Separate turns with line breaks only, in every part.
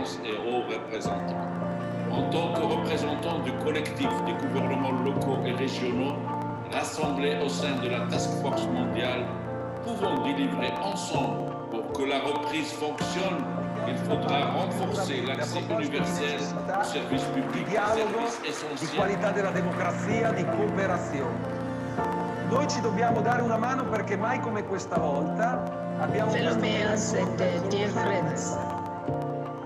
Excellence et haut représentant. En tant que représentant du collectif des gouvernements locaux et régionaux rassemblés au sein de la Task Force mondiale, pouvons délivrer ensemble pour que la reprise fonctionne. Il faudra renforcer l'accès universel aux services publics, services essentiels.
Di qualità della democrazia, di cooperazione. Noi ci dobbiamo dare una mano perché mai come questa volta abbiamo
Fellow mayors and dear friends,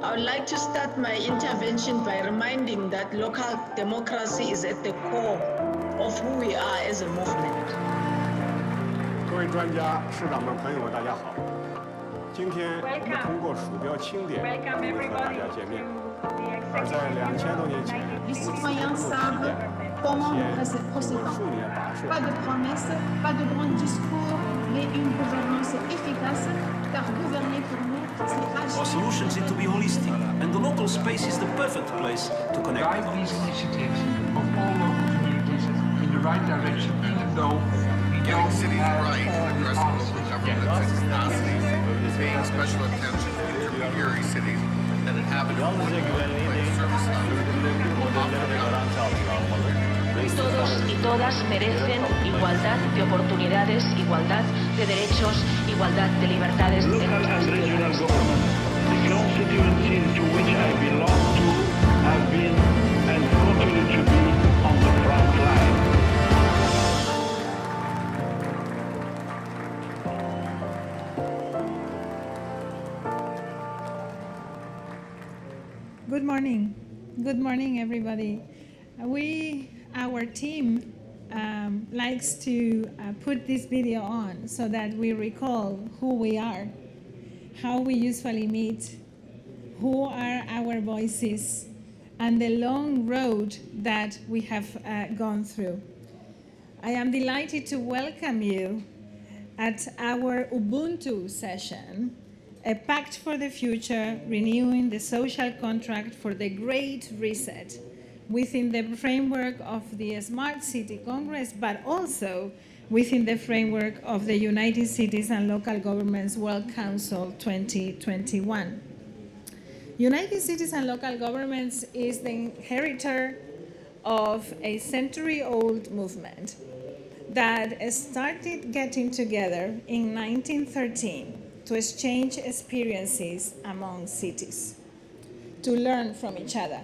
I would like to start my intervention by reminding that local democracy is at the core of who we are as a movement.
各位专家、市长们、朋友们，大家好。今天我们通过鼠标清点和大家见面。而在2000多年前，
Les citoyens savent comment procéder. Pas de promesses, pas de grands discours, mais une gouvernance efficace, car gouverner pour nous, c'est agir.
Our solutions need to be holistic, and the local space is the perfect place to connect.
Guide these initiatives of all local communities in the right direction, even though we
Getting
don't
cities
have
right and addressing local governments and capacity, paying special attention to intermediary cities that inhabit service
Todos y todas merecen igualdad de oportunidades, igualdad de derechos, igualdad de libertades en nuestras ciudades.
The constituencies to which I belong to have been and continue to be on the front line.
Good morning. Good morning, everybody. Our team likes to put this video on so that we recall who we are, how we usually meet, who are our voices, and the long road that we have gone through. I am delighted to welcome you at our Ubuntu session, a Pact for the Future, renewing the social contract for the Great Reset, within the framework of the Smart City Congress, but also within the framework of the United Cities and Local Governments World Council 2021. United Cities and Local Governments is the inheritor of a century-old movement that started getting together in 1913 to exchange experiences among cities, to learn from each other.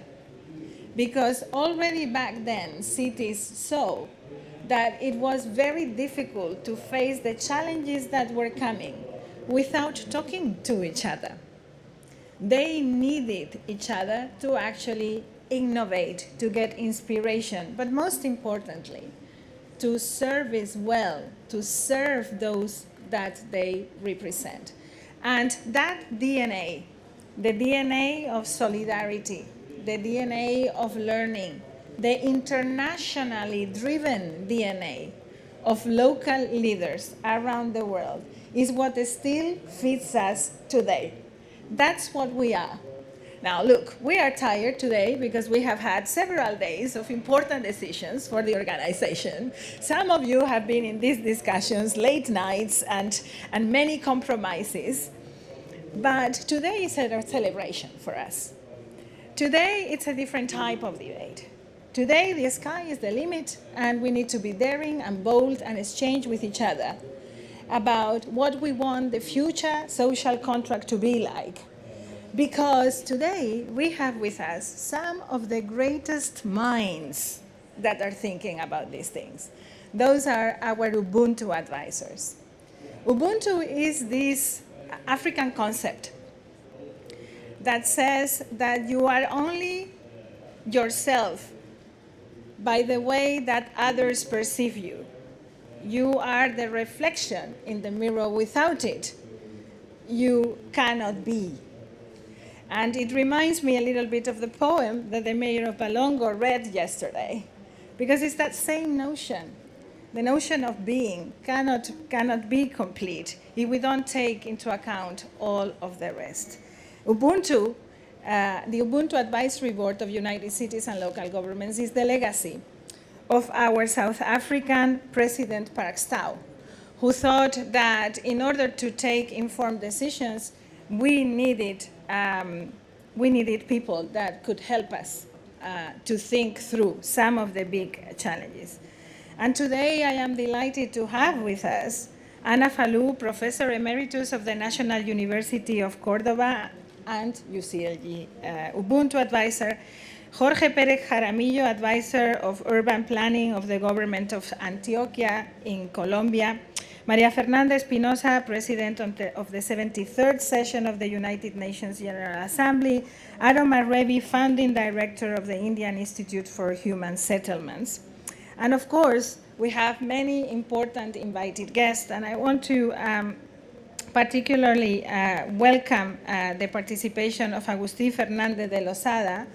Because already back then, cities saw that it was very difficult to face the challenges that were coming without talking to each other. They needed each other to actually innovate, to get inspiration, but most importantly, to service well, to serve those that they represent. And that DNA, the DNA of solidarity, the DNA of learning, the internationally driven DNA of local leaders around the world is what still feeds us today. That's what we are. Now look, we are tired today because we have had several days of important decisions for the organization. Some of you have been in these discussions, late nights and many compromises. But today is a celebration for us. Today, it's a different type of debate. Today, the sky is the limit, and we need to be daring and bold and exchange with each other about what we want the future social contract to be like. Because today, we have with us some of the greatest minds that are thinking about these things. Those are our Ubuntu advisors. Ubuntu is this African concept that says that you are only yourself by the way that others perceive you. You are the reflection in the mirror. Without it, you cannot be. And it reminds me a little bit of the poem that the mayor of Balongo read yesterday, because it's that same notion. The notion of being cannot be complete if we don't take into account all of the rest. Ubuntu, the Ubuntu Advisory Board of United Cities and Local Governments is the legacy of our South African President Pact, who thought that in order to take informed decisions, we needed we needed people that could help us to think through some of the big challenges. And today I am delighted to have with us Ana Falú, Professor Emeritus of the National University of Córdoba and UCLG Ubuntu Advisor, Jorge Pérez Jaramillo, Advisor of Urban Planning of the Government of Antioquia in Colombia, Maria Fernanda Espinosa, President of the 73rd session of the United Nations General Assembly, Aroma Revi, Founding Director of the Indian Institute for Human Settlements. And of course, we have many important invited guests, and I want to particularly welcome the participation of Agustín Fernández de Losada,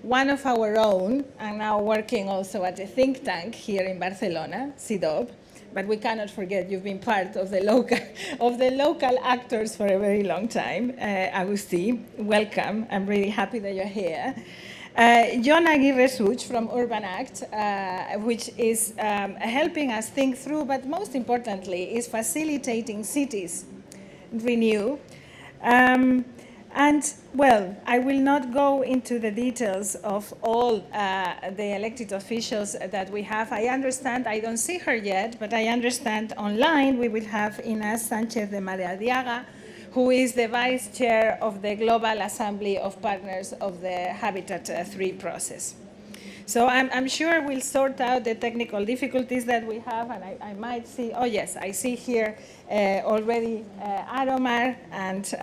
one of our own, and now working also at a think tank here in Barcelona, CIDOB. But we cannot forget you've been part of the local actors for a very long time. Agustín, welcome. I'm really happy that you're here. John Aguirre Such from Urban Act, which is helping us think through, but most importantly, is facilitating cities renew. And, well, I will not go into the details of all the elected officials that we have. I understand, I don't see her yet, but I understand online we will have Inés Sánchez de Madariaga, who is the Vice Chair of the Global Assembly of Partners of the Habitat 3 process. So I'm sure we'll sort out the technical difficulties that we have, and I might see, oh yes, I see here already Aromar and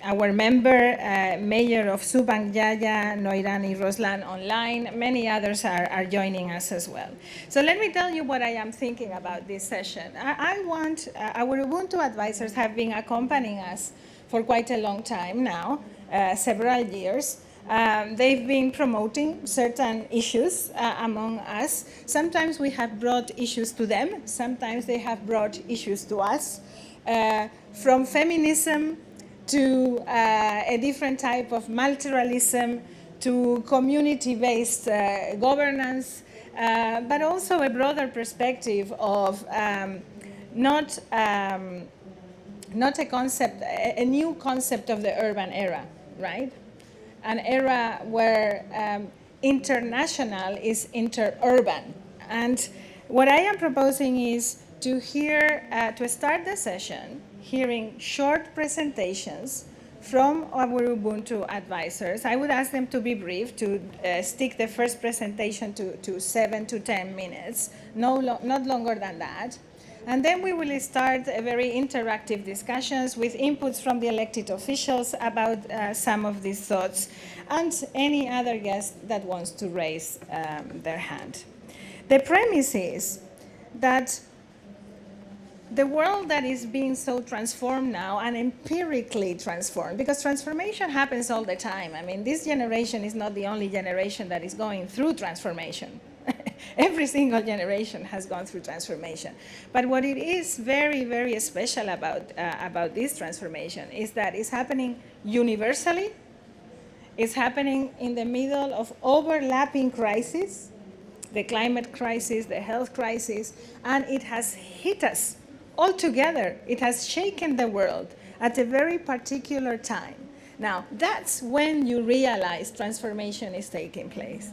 our member, Mayor of Subang Jaya, Noirani Roslan online. Many others are joining us as well. So let me tell you what I am thinking about this session. I want, our Ubuntu advisors have been accompanying us for quite a long time now, several years. They've been promoting certain issues among us. Sometimes we have brought issues to them. Sometimes they have brought issues to us. From feminism to a different type of multilateralism to community-based governance, but also a broader perspective of not a concept, a new concept of the urban era, right? An era where international is interurban. And what I am proposing is to to start the session, hearing short presentations from our Ubuntu advisors. I would ask them to be brief, to stick the first presentation to 7 to 10 minutes, not longer than that. And then we will start a very interactive discussions with inputs from the elected officials about some of these thoughts and any other guest that wants to raise their hand. The premise is that the world that is being so transformed now and empirically transformed, because transformation happens all the time. I mean, this generation is not the only generation that is going through transformation. Every single generation has gone through transformation. But what it is very, very special about this transformation is that it's happening universally. It's happening in the middle of overlapping crises, the climate crisis, the health crisis, and it has hit us all together. It has shaken the world at a very particular time. Now, that's when you realize transformation is taking place.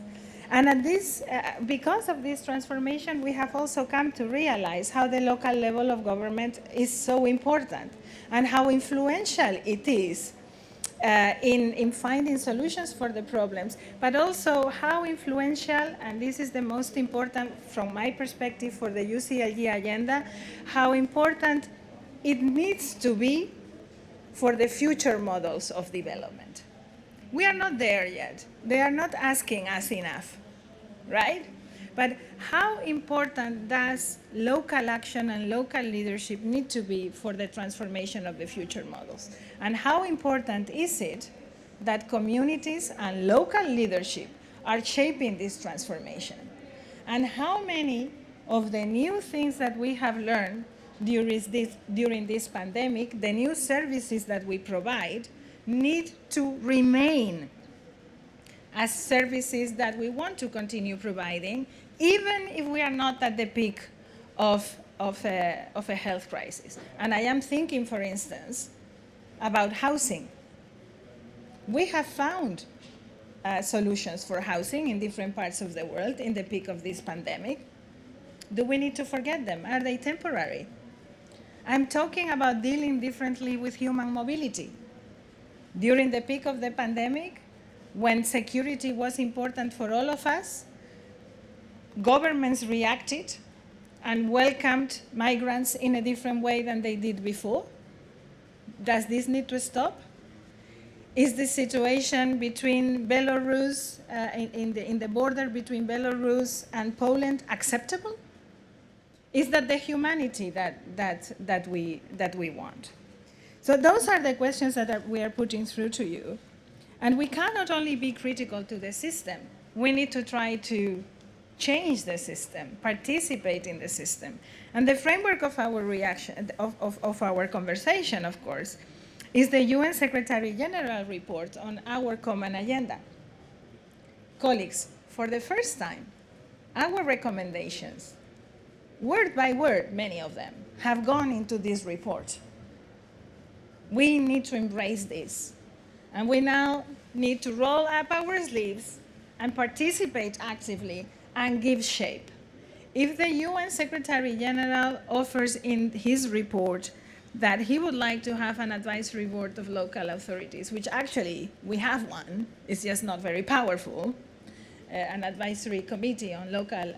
And at this, because of this transformation, we have also come to realize how the local level of government is so important and how influential it is in finding solutions for the problems, but also how influential, and this is the most important from my perspective for the UCLG agenda, how important it needs to be for the future models of development. We are not there yet. They are not asking us enough, right? But how important does local action and local leadership need to be for the transformation of the future models? And how important is it that communities and local leadership are shaping this transformation? And how many of the new things that we have learned during this pandemic, the new services that we provide, need to remain as services that we want to continue providing, even if we are not at the peak of a health crisis. And I am thinking, for instance, about housing. We have found solutions for housing in different parts of the world in the peak of this pandemic. Do we need to forget them? Are they temporary? I'm talking about dealing differently with human mobility. During the peak of the pandemic, when security was important for all of us, governments reacted and welcomed migrants in a different way than they did before. Does this need to stop? Is the situation between Belarus, in the border between Belarus and Poland acceptable? Is that the humanity that we want? So those are the questions that we are putting through to you. And we cannot only be critical to the system. We need to try to change the system, participate in the system. And the framework of our reaction, of our conversation, of course, is the UN Secretary General report on our common agenda. Colleagues, for the first time, our recommendations, word by word, many of them, have gone into this report. We need to embrace this. And we now need to roll up our sleeves and participate actively and give shape. If the UN Secretary General offers in his report that he would like to have an advisory board of local authorities, which actually we have one, it's just not very powerful. An advisory committee on local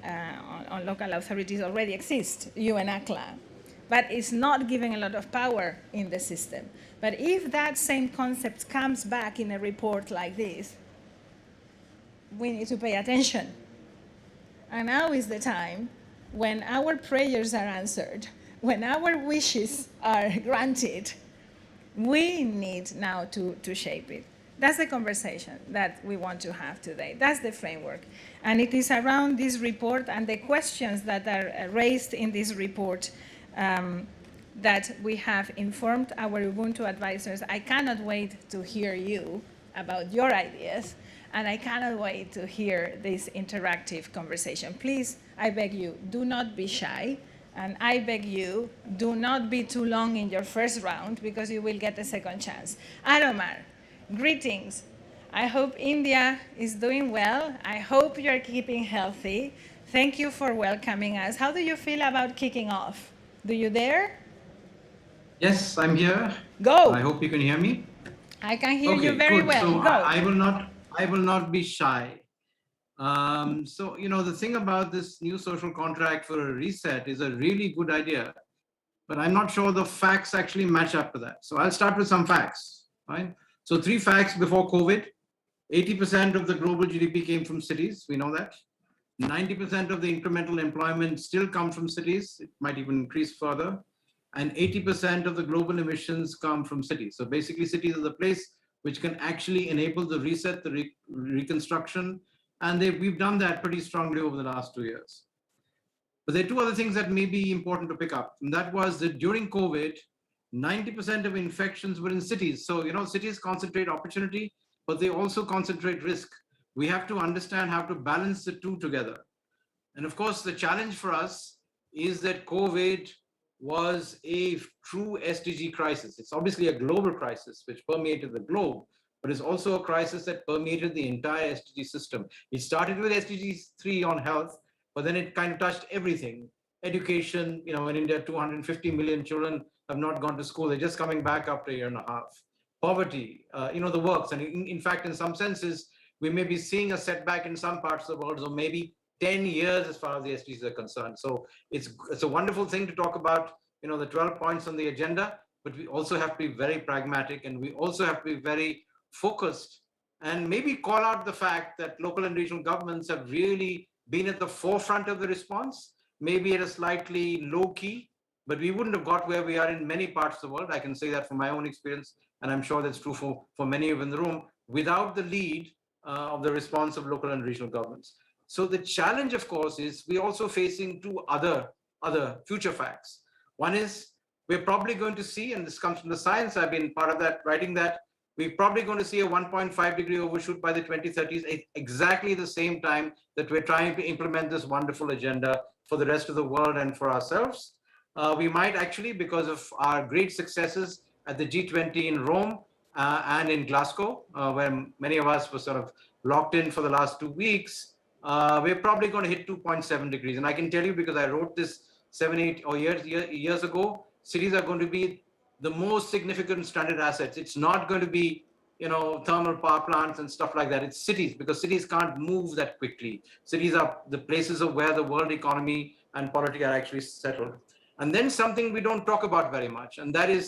authorities already exists, UNACLA, but it's not giving a lot of power in the system. But if that same concept comes back in a report like this, we need to pay attention. And now is the time when our prayers are answered, when our wishes are granted, we need now to shape it. That's the conversation that we want to have today. That's the framework. And it is around this report and the questions that are raised in this report that we have informed our Ubuntu advisors. I cannot wait to hear you about your ideas, and I cannot wait to hear this interactive conversation. Please, I beg you, do not be shy. And I beg you, do not be too long in your first round because you will get a second chance. Aromar, greetings. I hope India is doing well. I hope you're keeping healthy. Thank you for welcoming us. How do you feel about kicking off? Do you dare?
Yes, I'm here.
Go.
I hope you can hear me.
I can hear you very
good.
well.
So
Go.
I will not be shy. So, you know, the thing about this new social contract for a reset is a really good idea, but I'm not sure the facts actually match up to that. So I'll start with some facts, right? So 3 facts before COVID: 80% of the global GDP came from cities. We know that. 90% of the incremental employment still comes from cities. It might even increase further. And 80% of the global emissions come from cities. So basically cities are the place which can actually enable the reset, the reconstruction. And we've done that pretty strongly over the last 2 years. But there are 2 other things that may be important to pick up. And that was that during COVID, 90% of infections were in cities. So, you know, cities concentrate opportunity, but they also concentrate risk. We have to understand how to balance the 2 together. And of course, the challenge for us is that COVID was a true SDG crisis. It's obviously a global crisis which permeated the globe, but it's also a crisis that permeated the entire SDG system. It started with SDG 3 on health, but then it kind of touched everything. Education, you know, in India, 250 million children have not gone to school. They're just coming back after a year and a half. Poverty, you know, the works. And in fact, in some senses, we may be seeing a setback in some parts of the world, so maybe 10 years as far as the SDGs are concerned. So it's a wonderful thing to talk about, you know, the 12 points on the agenda, but we also have to be very pragmatic, and we also have to be very focused and maybe call out the fact that local and regional governments have really been at the forefront of the response, maybe at a slightly low key, but we wouldn't have got where we are in many parts of the world. I can say that from my own experience, and I'm sure that's true for many of you in the room, without the lead of the response of local and regional governments. So the challenge, of course, is we're also facing 2 other future facts. One is we're probably going to see, and this comes from the science, I've been part of that, writing that, we're probably going to see a 1.5 degree overshoot by the 2030s, at exactly the same time that we're trying to implement this wonderful agenda for the rest of the world and for ourselves. We might actually, because of our great successes at the G20 in Rome and in Glasgow, where many of us were sort of locked in for the last 2 weeks, we're probably going to hit 2.7 degrees. And I can tell you, because I wrote this 7-8 years ago, cities are going to be the most significant stranded assets. It's not going to be, thermal power plants and stuff like that. It's cities, because cities can't move that quickly. Cities are the places of where the world economy and politics are actually settled. And then something we don't talk about very much, and that is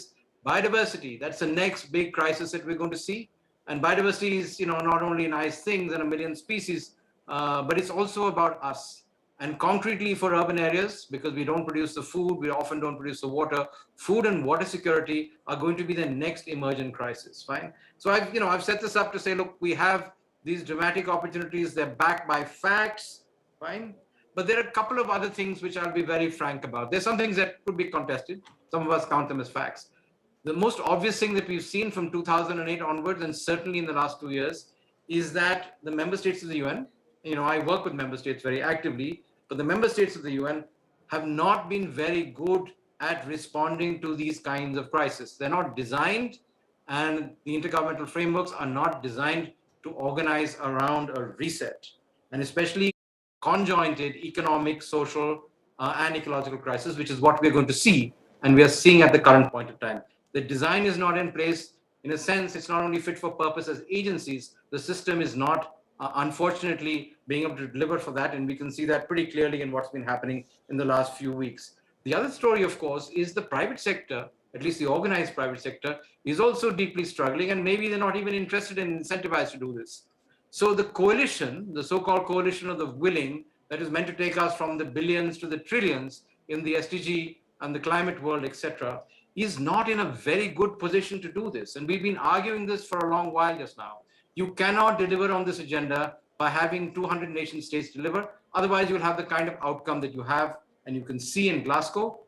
biodiversity. That's the next big crisis that we're going to see. And biodiversity is, not only nice things and a million species, but it's also about us. And concretely for urban areas, because we don't produce the food, we often don't produce the water, food and water security are going to be the next emergent crisis, fine? So I've set this up to say, look, we have these dramatic opportunities, they're backed by facts, fine? But there are a couple of other things which I'll be very frank about. There's some things that could be contested. Some of us count them as facts. The most obvious thing that we've seen from 2008 onwards, and certainly in the last 2 years, is that the member states of the UN, I work with member states very actively, but the member states of the UN have not been very good at responding to these kinds of crises. They're not designed, and the intergovernmental frameworks are not designed to organize around a reset, and especially conjointed economic, social, and ecological crisis, which is what we're going to see, and we are seeing at the current point of time. The design is not in place. In a sense, it's not only fit for purpose as agencies, the system is not, unfortunately, being able to deliver for that, and we can see that pretty clearly in what's been happening in the last few weeks. The other story, of course, is the private sector, at least the organized private sector, is also deeply struggling, and maybe they're not even interested and incentivized to do this. So the coalition, the so-called coalition of the willing, that is meant to take us from the billions to the trillions in the SDG and the climate world, etc., is not in a very good position to do this. And we've been arguing this for a long while just now. You cannot deliver on this agenda by having 200 nation states deliver. Otherwise, you'll have the kind of outcome that you have, and you can see in Glasgow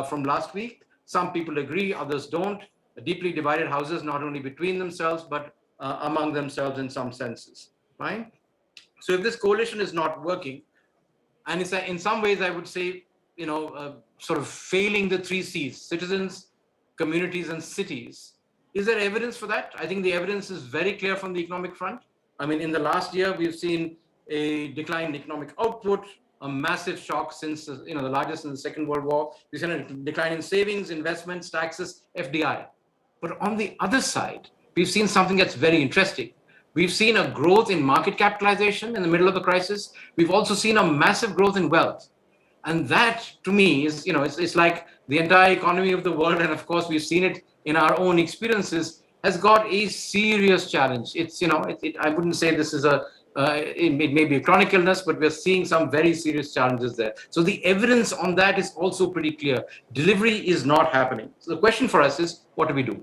from last week. Some people agree, others don't. Deeply divided houses, not only between themselves, but among themselves in some senses, right? So if this coalition is not working, and it's in some ways, I would say, sort of failing the 3 C's, citizens, communities, and cities. Is there evidence for that? I think the evidence is very clear from the economic front. I mean, in the last year, we've seen a decline in economic output, a massive shock since, the largest in the Second World War. We've seen a decline in savings, investments, taxes, FDI. But on the other side, we've seen something that's very interesting. We've seen a growth in market capitalization in the middle of the crisis. We've also seen a massive growth in wealth. And that, to me, is, it's like the entire economy of the world, and of course, we've seen it in our own experiences, has got a serious challenge. It's, I wouldn't say this is it may be a chronic illness, but we're seeing some very serious challenges there. So the evidence on that is also pretty clear. Delivery is not happening. So the question for us is, what do we do?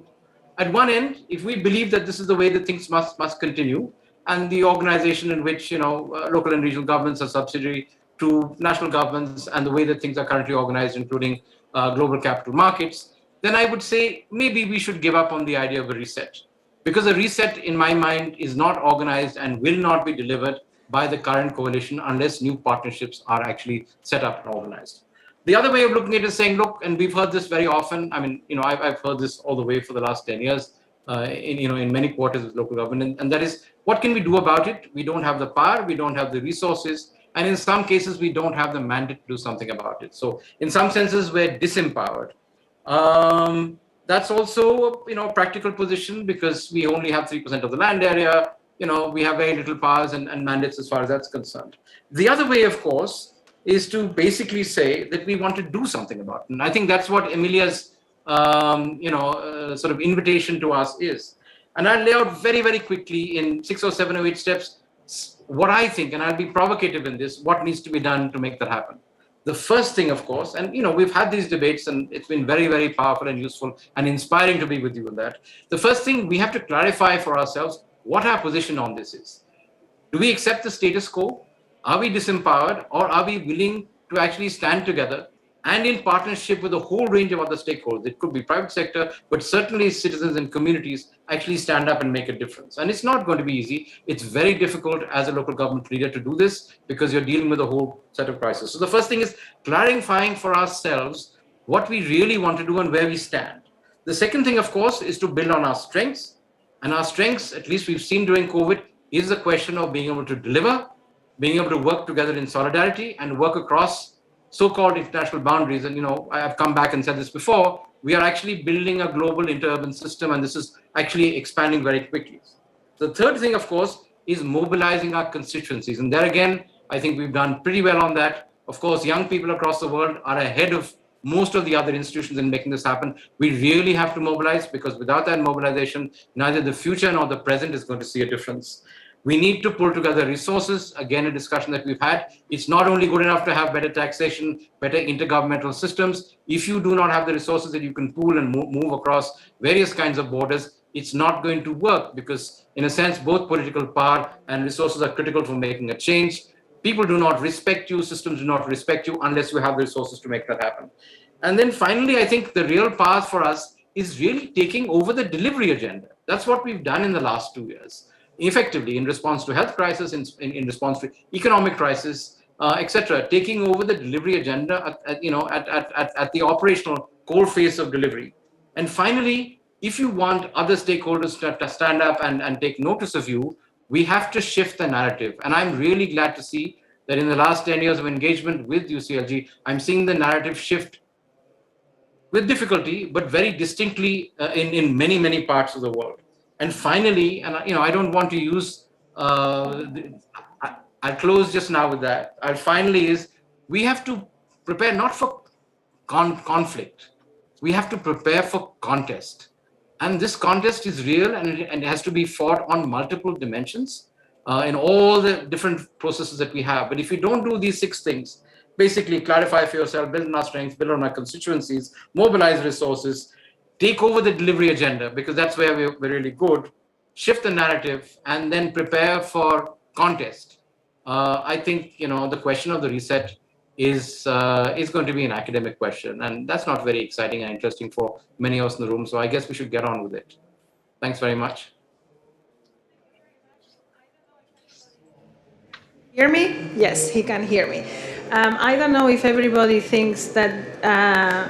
At one end, if we believe that this is the way that things must continue, and the organization in which, local and regional governments are subsidiary to national governments, and the way that things are currently organized, including global capital markets, then I would say maybe we should give up on the idea of a reset. Because a reset, in my mind, is not organized and will not be delivered by the current coalition unless new partnerships are actually set up and organized. The other way of looking at it is saying, look, and we've heard this very often. I mean, I've heard this all the way for the last 10 years in many quarters of local government, and that is, what can we do about it? We don't have the power, we don't have the resources, and in some cases, we don't have the mandate to do something about it. So in some senses, we're disempowered. That's also, a practical position, because we only have 3% of the land area. We have very little powers and mandates as far as that's concerned. The other way, of course, is to basically say that we want to do something about it. And I think that's what Emilia's, sort of invitation to us is. And I'll lay out very, very quickly in 6 or 7 or 8 steps what I think, and I'll be provocative in this, what needs to be done to make that happen. The first thing, of course, and we've had these debates, and it's been very, very powerful and useful and inspiring to be with you on that. The first thing, we have to clarify for ourselves what our position on this is. Do we accept the status quo? Are we disempowered, or are we willing to actually stand together and in partnership with a whole range of other stakeholders? It could be private sector, but certainly citizens and communities actually stand up and make a difference. And it's not going to be easy. It's very difficult as a local government leader to do this, because you're dealing with a whole set of crises. So the first thing is clarifying for ourselves what we really want to do and where we stand.
The second thing, of course, is to build on our strengths. And our strengths, at least we've seen during COVID, is the question of being able to deliver, being able to work together in solidarity and work across so-called international boundaries. And, I've come back and said this before, we are actually building a global interurban system, and this is actually expanding very quickly. The third thing, of course, is mobilizing our constituencies. And there again, I think we've done pretty well on that. Of course, young people across the world are ahead of most of the other institutions in making this happen. We really have to mobilize, because without that mobilization, neither the future nor the present is going to see a difference. We need to pull together resources. Again, a discussion that we've had. It's not only good enough to have better taxation, better intergovernmental systems. If you do not have the resources that you can pool and move across various kinds of borders, it's not going to work, because in a sense, both political power and resources are critical for making a change. People do not respect you, systems do not respect you unless you have the resources to make that happen. And then finally, I think the real path for us is really taking over the delivery agenda. That's what we've done in the last 2 years, effectively in response to health crisis, in response to economic crisis, etc. Taking over the delivery agenda at the operational core phase of delivery. And finally, if you want other stakeholders to stand up and take notice of you, we have to shift the narrative. And I'm really glad to see that in the last 10 years of engagement with UCLG, I'm seeing the narrative shift with difficulty, but very distinctly in many, many parts of the world. And finally, and I don't want to use, I'll close just now with that. Finally is, we have to prepare not for conflict. We have to prepare for contest. And this contest is real, and it has to be fought on multiple dimensions in all the different processes that we have. But if you don't do these 6 things, basically clarify for yourself, build on our strengths, build on our constituencies, mobilize resources, take over the delivery agenda, because that's where we're really good, shift the narrative, and then prepare for contest. I think, the question of the reset is going to be an academic question, and that's not very exciting and interesting for many of us in the room. So I guess we should get on with it. Thanks very much.
Hear me? Yes, he can hear me. I don't know if everybody thinks that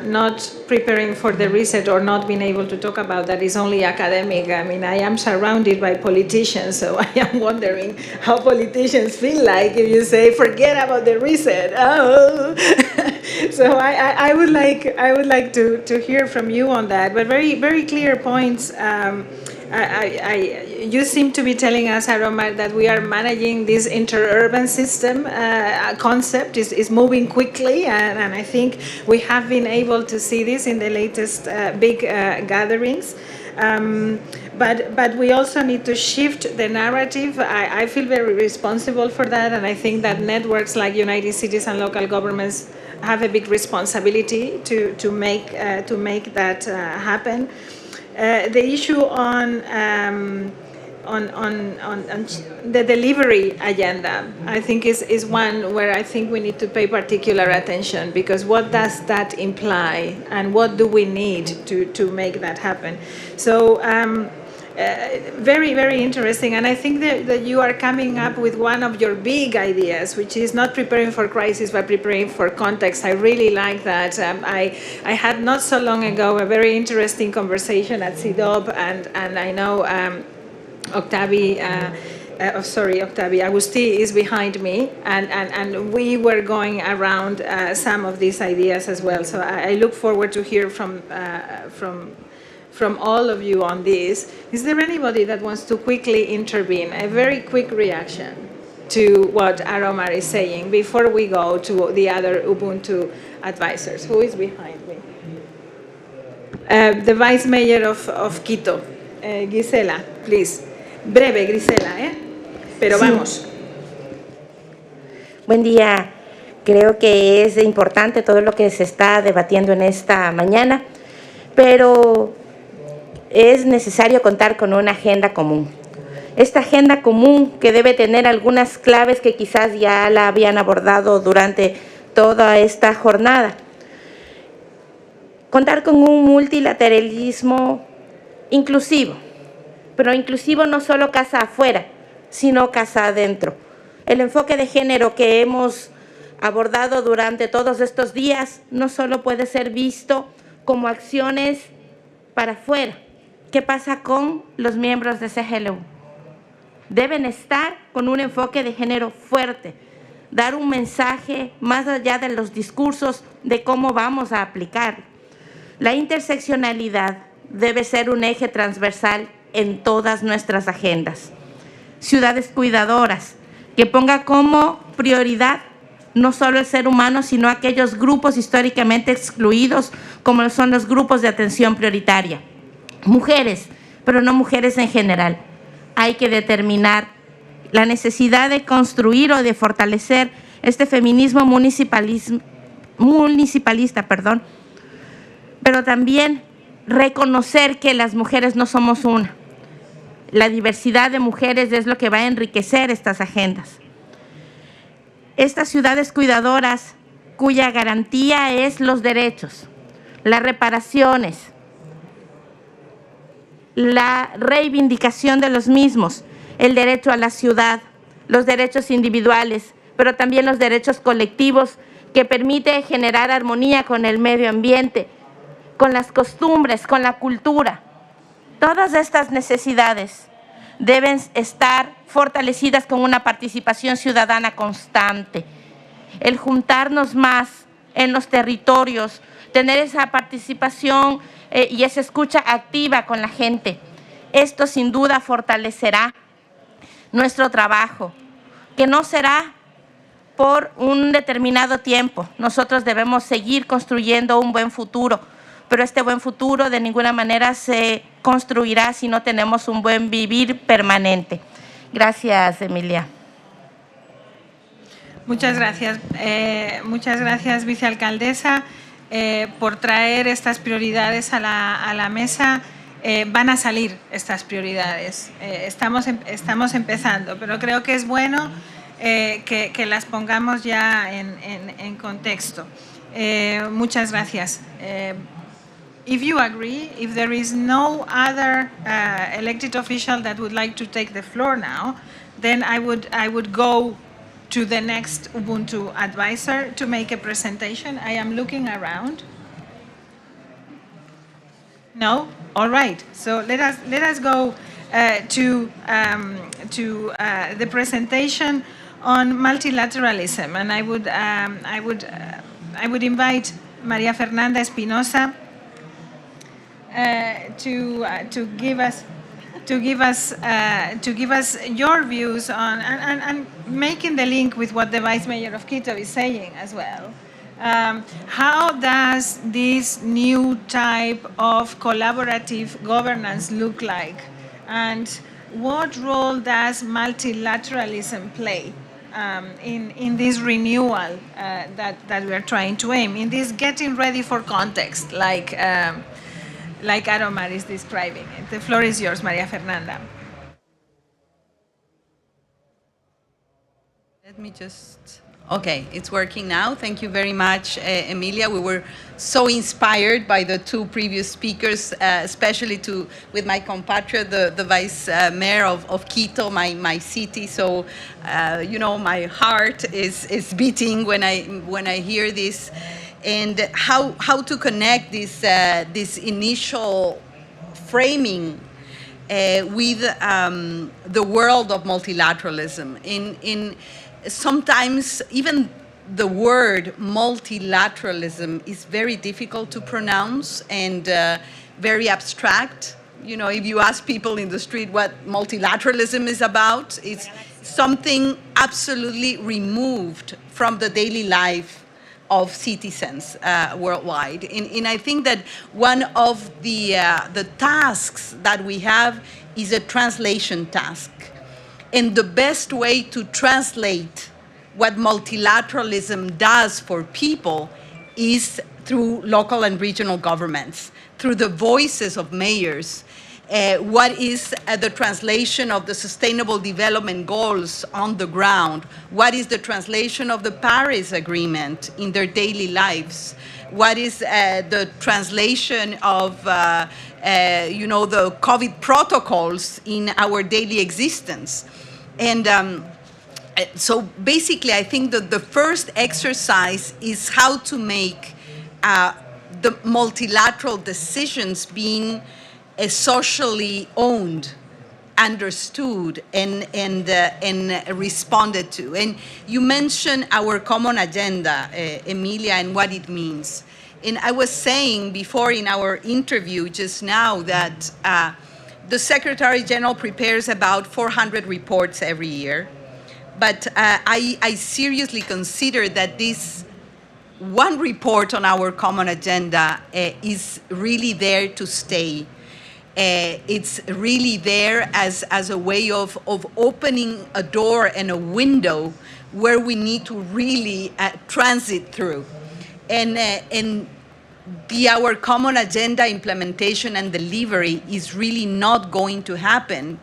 not preparing for the reset or not being able to talk about that is only academic. I mean, I am surrounded by politicians, so I am wondering how politicians feel like if you say, forget about the reset. Oh. So I would like to hear from you on that, but very, very clear points. You seem to be telling us, Aromar, that we are managing this interurban system concept is moving quickly, and I think we have been able to see this in the latest big gatherings. But we also need to shift the narrative. I feel very responsible for that, and I think that networks like United Cities and local governments have a big responsibility to make that happen. The issue on the delivery agenda, I think is one where I think we need to pay particular attention, because what does that imply and what do we need to make that happen? So very, very interesting. And I think that you are coming up with one of your big ideas, which is not preparing for crisis, but preparing for context. I really like that. I had not so long ago a very interesting conversation at CIDOB, and I know Octavi Agusti is behind me, and we were going around some of these ideas as well. So I look forward to hear from all of you on this. Is there anybody that wants to quickly intervene? A very quick reaction to what Aromar is saying before we go to the other Ubuntu advisors. Who is behind me? The Vice Mayor of Quito, Gisela, please. Breve, Gisela, pero sí. Vamos.
Buen día. Creo que es importante todo lo que se está debatiendo en esta mañana, pero es necesario contar con una agenda común. Esta agenda común que debe tener algunas claves que quizás ya la habían abordado durante toda esta jornada. Contar con un multilateralismo inclusivo, pero inclusivo no solo casa afuera, sino casa adentro. El enfoque de género que hemos abordado durante todos estos días no solo puede ser visto como acciones para afuera. ¿Qué pasa con los miembros de CGLU? Deben estar con un enfoque de género fuerte, dar un mensaje más allá de los discursos de cómo vamos a aplicar. La interseccionalidad debe ser un eje transversal en todas nuestras agendas. Ciudades cuidadoras, que ponga como prioridad no solo el ser humano, sino aquellos grupos históricamente excluidos, como son los grupos de atención prioritaria. Mujeres, pero no mujeres en general. Hay que determinar la necesidad de construir o de fortalecer este feminismo municipalista, pero también reconocer que las mujeres no somos una. La diversidad de mujeres es lo que va a enriquecer estas agendas. Estas ciudades cuidadoras, cuya garantía es los derechos, las reparaciones, la reivindicación de los mismos, el derecho a la ciudad, los derechos individuales, pero también los derechos colectivos que permite generar armonía con el medio ambiente, con las costumbres, con la cultura. Todas estas necesidades deben estar fortalecidas con una participación ciudadana constante. El juntarnos más en los territorios, tener esa participación y esa escucha activa con la gente. Esto sin duda fortalecerá nuestro trabajo, que no será por un determinado tiempo. Nosotros debemos seguir construyendo un buen futuro, pero este buen futuro de ninguna manera se construirá si no tenemos un buen vivir permanente. Gracias, Emilia.
Muchas gracias, vicealcaldesa, por traer estas prioridades a la mesa. Van a salir estas prioridades. Estamos empezando, pero creo que es bueno que las pongamos ya en contexto. Muchas gracias. If you agree, if there is no other elected official that would like to take the floor now, then I would go to the next Ubuntu advisor to make a presentation. I am looking around. No? All right. So let us go to the presentation on multilateralism, and I would invite Maria Fernanda Espinosa to give us your views on and making the link with what the Vice Mayor of Quito is saying as well. How does this new type of collaborative governance look like, and what role does multilateralism play in this renewal that we are trying to aim, in this getting ready for context, like Aromar is describing it? The floor is yours, Maria Fernanda.
Let me just... Okay, it's working now. Thank you very much, Emilia. We were so inspired by the two previous speakers, especially with my compatriot, the Vice Mayor of Quito, my city. So, you know, my heart is beating when I hear this, and how to connect this initial framing with the world of multilateralism. Sometimes even the word multilateralism is very difficult to pronounce and very abstract. You know, if you ask people in the street what multilateralism is about, it's something absolutely removed from the daily life of citizens worldwide. And I think that one of the tasks that we have is a translation task. And the best way to translate what multilateralism does for people is through local and regional governments, through the voices of mayors. What is the translation of the Sustainable Development Goals on the ground? What is the translation of the Paris Agreement in their daily lives? What is the translation of you know, the COVID protocols in our daily existence? And so basically, I think that the first exercise is how to make the multilateral decisions being socially owned, understood, and responded to. And you mentioned our common agenda, Emilia, and what it means. And I was saying before in our interview just now that the Secretary General prepares about 400 reports every year. But I seriously consider that this one report on our common agenda is really there to stay. It's really there as a way of opening a door and a window where we need to really transit through. And our common agenda implementation and delivery is really not going to happen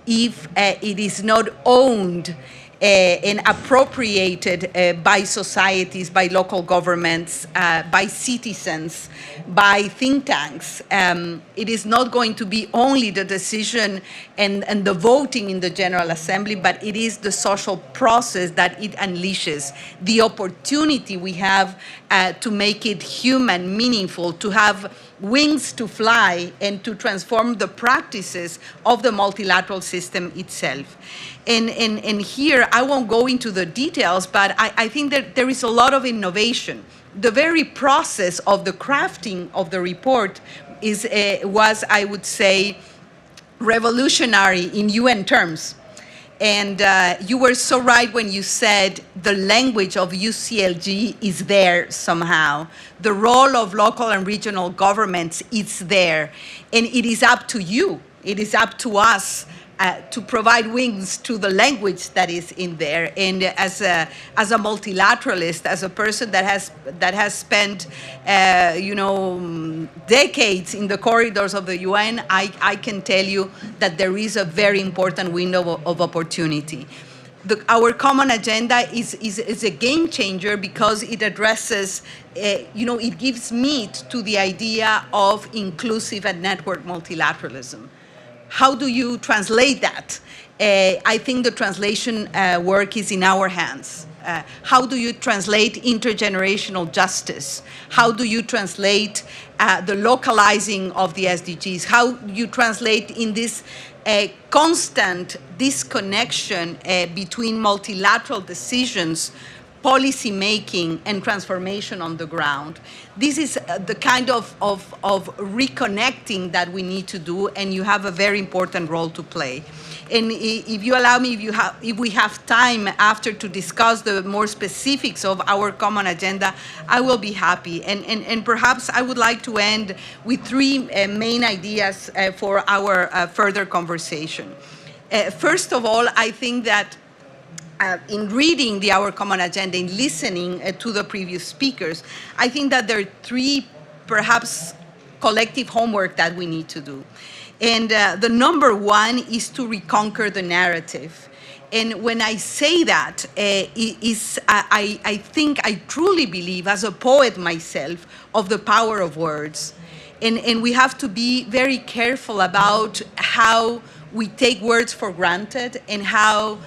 if it is not owned and appropriated by societies, by local governments, by citizens, by think tanks. It is not going to be only the decision and the voting in the General Assembly, but it is the social process that it unleashes, the opportunity we have to make it human, meaningful, to have wings to fly and to transform the practices of the multilateral system itself. And here, I won't go into the details, but I think that there is a lot of innovation. The very process of the crafting of the report was, I would say, revolutionary in UN terms. And you were so right when you said the language of UCLG is there somehow. The role of local and regional governments is there. And it is up to you, it is up to us to provide wings to the language that is in there. And as a multilateralist, as a person that has spent decades in the corridors of the UN, I can tell you that there is a very important window of opportunity. Our common agenda is a game changer because it addresses, it gives meat to the idea of inclusive and network multilateralism. How do you translate that? I think the translation work is in our hands. How do you translate intergenerational justice? How do you translate the localizing of the SDGs? How do you translate in this constant disconnection between multilateral decisions, policy making, and transformation on the ground? This is the kind of reconnecting that we need to do, and you have a very important role to play. And if you allow me, if we have time after to discuss the more specifics of our common agenda, I will be happy. And perhaps I would like to end with three main ideas for our further conversation. First of all, I think that in reading our common agenda, in listening to the previous speakers, I think that there are three perhaps collective homework that we need to do. And the number one is to reconquer the narrative. And when I say that, I think I truly believe, as a poet myself, of the power of words. And we have to be very careful about how we take words for granted and how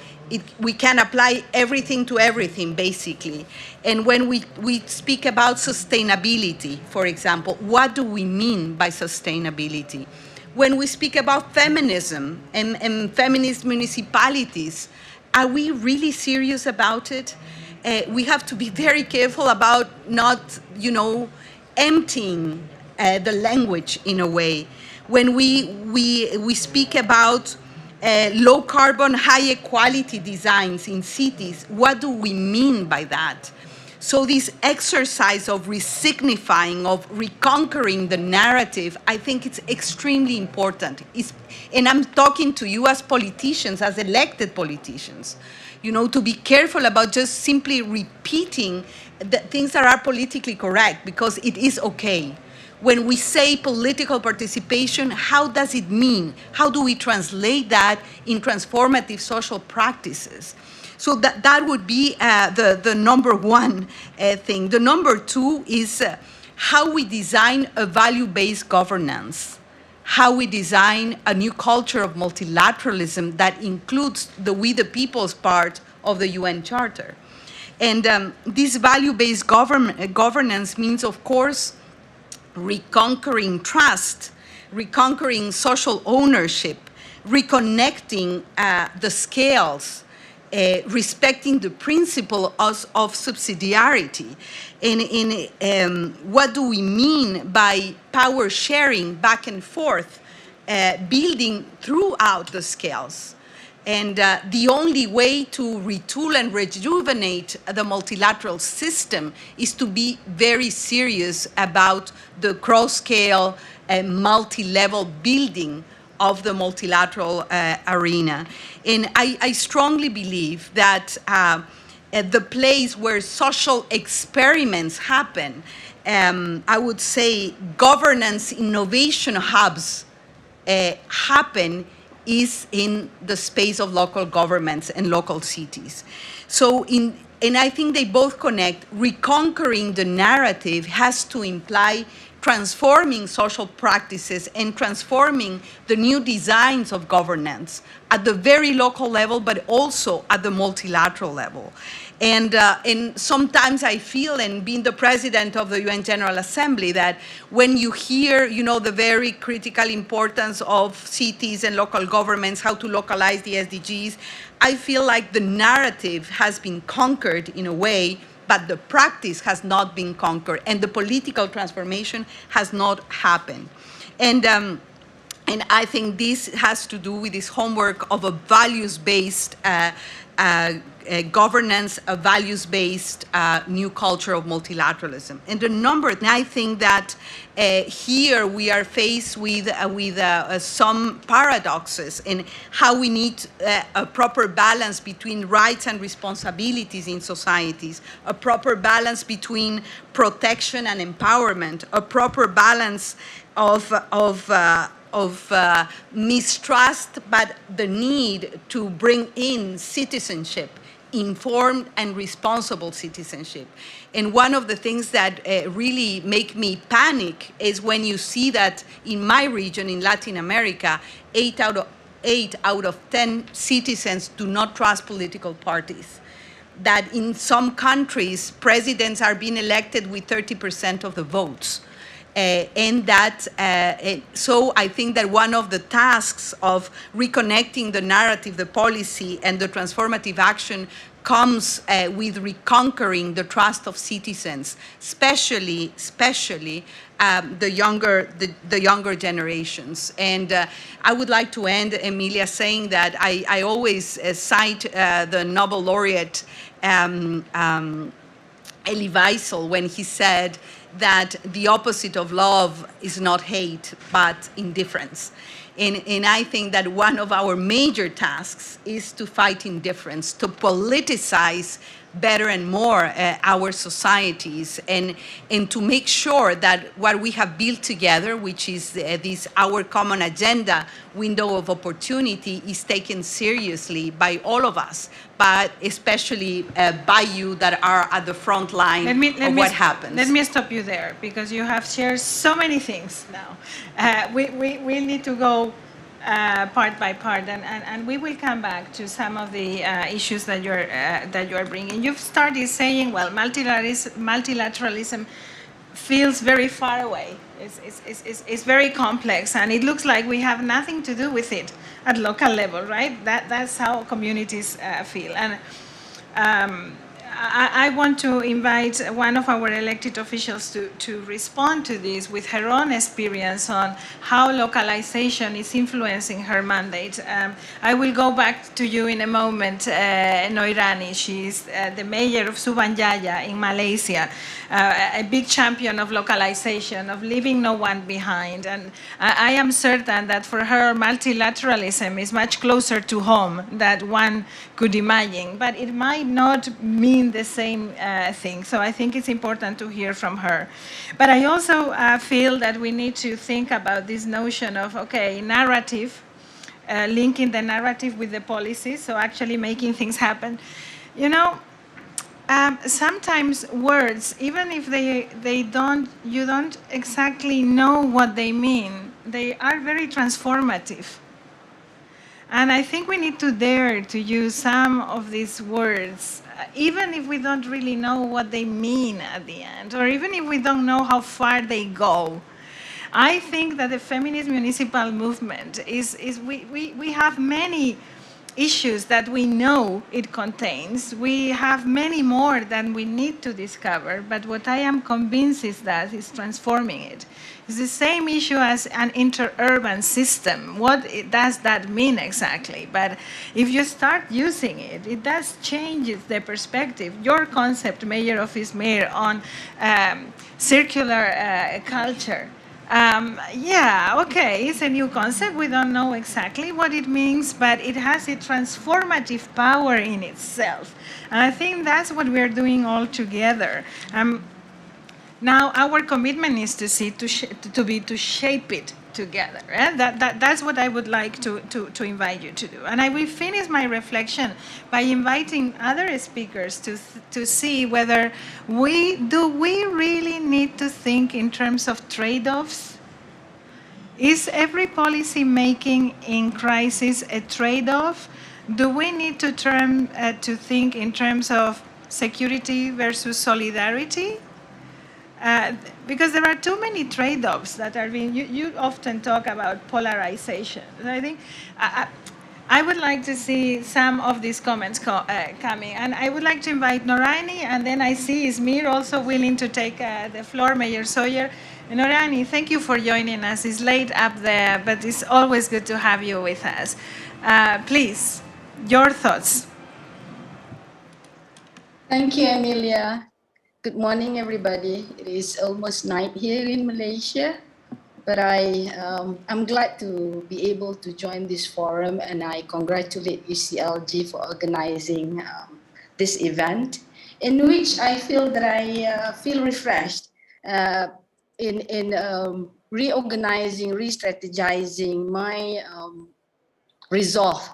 we can apply everything to everything, basically. And when we speak about sustainability, for example, what do we mean by sustainability? When we speak about feminism and feminist municipalities, are we really serious about it? We have to be very careful about not, emptying the language in a way. When we speak about low carbon, high equality designs in cities, what do we mean by that? So this exercise of resignifying, of reconquering the narrative, I think it's extremely important. And I'm talking to you as politicians, as elected politicians, to be careful about just simply repeating the things that are politically correct, because it is okay. When we say political participation, how does it mean? How do we translate that in transformative social practices? So that would be the number one thing. The number two is how we design a value-based governance, how we design a new culture of multilateralism that includes the we the people's part of the UN Charter. And this value-based governance means, of course, reconquering trust, reconquering social ownership, reconnecting the scales, respecting the principle of subsidiarity. And what do we mean by power sharing back and forth, building throughout the scales? And the only way to retool and rejuvenate the multilateral system is to be very serious about the cross-scale, multi-level building of the multilateral arena. And I strongly believe that the place where social experiments happen, I would say governance innovation hubs happen is in the space of local governments and local cities. So and I think they both connect. Reconquering the narrative has to imply transforming social practices and transforming the new designs of governance at the very local level, but also at the multilateral level. And sometimes I feel, and being the president of the UN General Assembly, that when you hear, the very critical importance of cities and local governments, how to localize the SDGs, I feel like the narrative has been conquered in a way, but the practice has not been conquered, and the political transformation has not happened. And I think this has to do with this homework of a values-based governance, a values-based new culture of multilateralism. And I think that here we are faced with some paradoxes in how we need a proper balance between rights and responsibilities in societies, a proper balance between protection and empowerment, a proper balance of mistrust, but the need to bring in citizenship, informed and responsible citizenship. And one of the things that really make me panic is when you see that in my region, in Latin America, 8 out of 10 citizens do not trust political parties. That in some countries, presidents are being elected with 30% of the votes. So I think that one of the tasks of reconnecting the narrative, the policy, and the transformative action comes with reconquering the trust of citizens, especially the younger generations. And I would like to end, Emilia, saying that I always cite the Nobel laureate Elie Wiesel when he said that the opposite of love is not hate, but indifference. And I think that one of our major tasks is to fight indifference, to politicize better and more our societies, and to make sure that what we have built together, which is this our common agenda window of opportunity, is taken seriously by all of us, but especially by you that are at the front line of what happens.
Let me stop you there, because you have shared so many things now. We need to go part by part, and we will come back to some of the issues that you're bringing. You've started saying, well, multilateralism feels very far away. It's very complex, and it looks like we have nothing to do with it at local level, right? That's how communities feel. And I want to invite one of our elected officials to respond to this with her own experience on how localization is influencing her mandate. I will go back to you in a moment, Noirani. She's the mayor of Subanjaya in Malaysia, a big champion of localization, of leaving no one behind. And I am certain that for her, multilateralism is much closer to home than one could imagine, but it might not mean the same thing. So I think it's important to hear from her. But I also feel that we need to think about this notion of, okay, narrative, linking the narrative with the policy, so actually making things happen. You know, sometimes words, even if you don't exactly know what they mean, they are very transformative. And I think we need to dare to use some of these words, even if we don't really know what they mean at the end, or even if we don't know how far they go. I think that the feminist municipal movement we have many issues that we know it contains. We have many more than we need to discover, but what I am convinced is that is transforming it. It's the same issue as an interurban system. What does that mean exactly? But if you start using it, it does change the perspective. Your concept, Mayor Office Mayor, on circular culture. Yeah, okay, it's a new concept. We don't know exactly what it means, but it has a transformative power in itself. And I think that's what we're doing all together. Now, our commitment is to shape it together. That's what I would like to invite you to do. And I will finish my reflection by inviting other speakers to see whether we really need to think in terms of trade-offs. Is every policy making in crisis a trade-off? Do we need to think in terms of security versus solidarity? Because there are too many trade-offs that are being, you often talk about polarization. And I think I would like to see some of these comments coming. And I would like to invite Norani, and then I see Izmir also willing to take the floor, Mayor Sawyer. Norani, thank you for joining us. It's late up there, but it's always good to have you with us. Please, your thoughts.
Thank you, Emilia. Good morning, everybody. It is almost night here in Malaysia, but I'm glad to be able to join this forum, and I congratulate UCLG for organizing this event, in which I feel that I feel refreshed in reorganizing, re-strategizing my resolve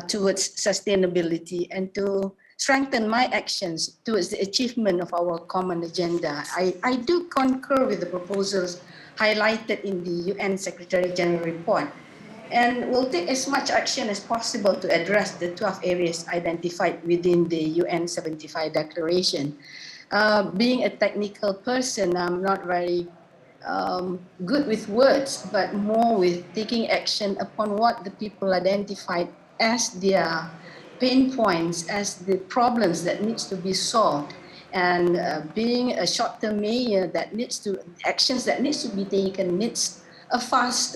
towards sustainability and to strengthen my actions towards the achievement of our common agenda. I do concur with the proposals highlighted in the UN Secretary General report, and will take as much action as possible to address the 12 areas identified within the UN 75 declaration. Being a technical person, I'm not very good with words, but more with taking action upon what the people identified as their pain points, as the problems that needs to be solved. And being a short-term mayor, that needs to, actions that needs to be taken needs a fast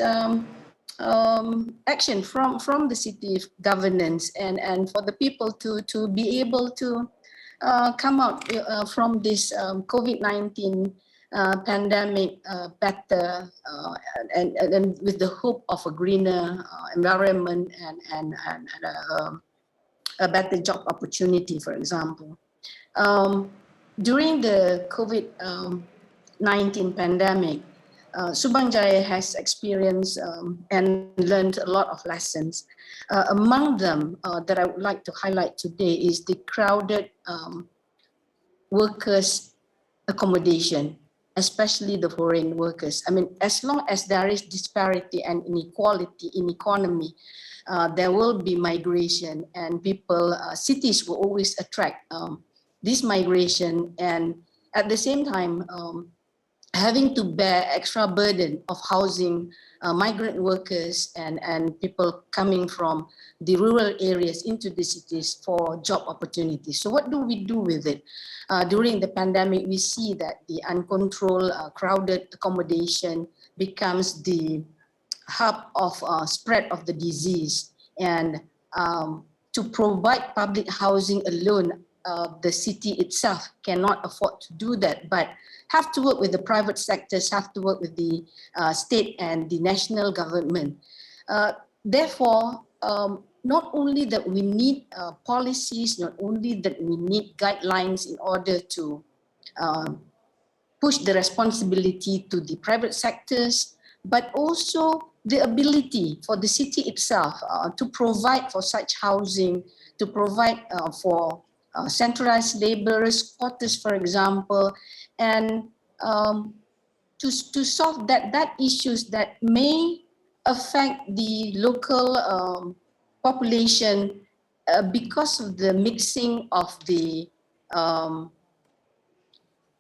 action from the city governance, and for the people to be able to come out from this COVID-19 pandemic better, and with the hope of a greener environment and a better job opportunity, for example. During the COVID-19 pandemic, Subang Jaya has experienced and learned a lot of lessons. Among them that I would like to highlight today is the crowded workers' accommodation, especially the foreign workers. I mean, as long as there is disparity and inequality in economy, there will be migration, and people, cities will always attract this migration, and at the same time, having to bear extra burden of housing migrant workers and people coming from the rural areas into the cities for job opportunities. So what do we do with it? During the pandemic, we see that the uncontrolled crowded accommodation becomes the hub of spread of the disease, and to provide public housing alone, the city itself cannot afford to do that, but have to work with the private sectors, have to work with the state and the national government. Therefore, not only that we need policies, not only that we need guidelines in order to push the responsibility to the private sectors, but also the ability for the city itself to provide for such housing, to provide for centralized laborers quarters, for example, and to solve that issues that may affect the local population, because of the mixing of the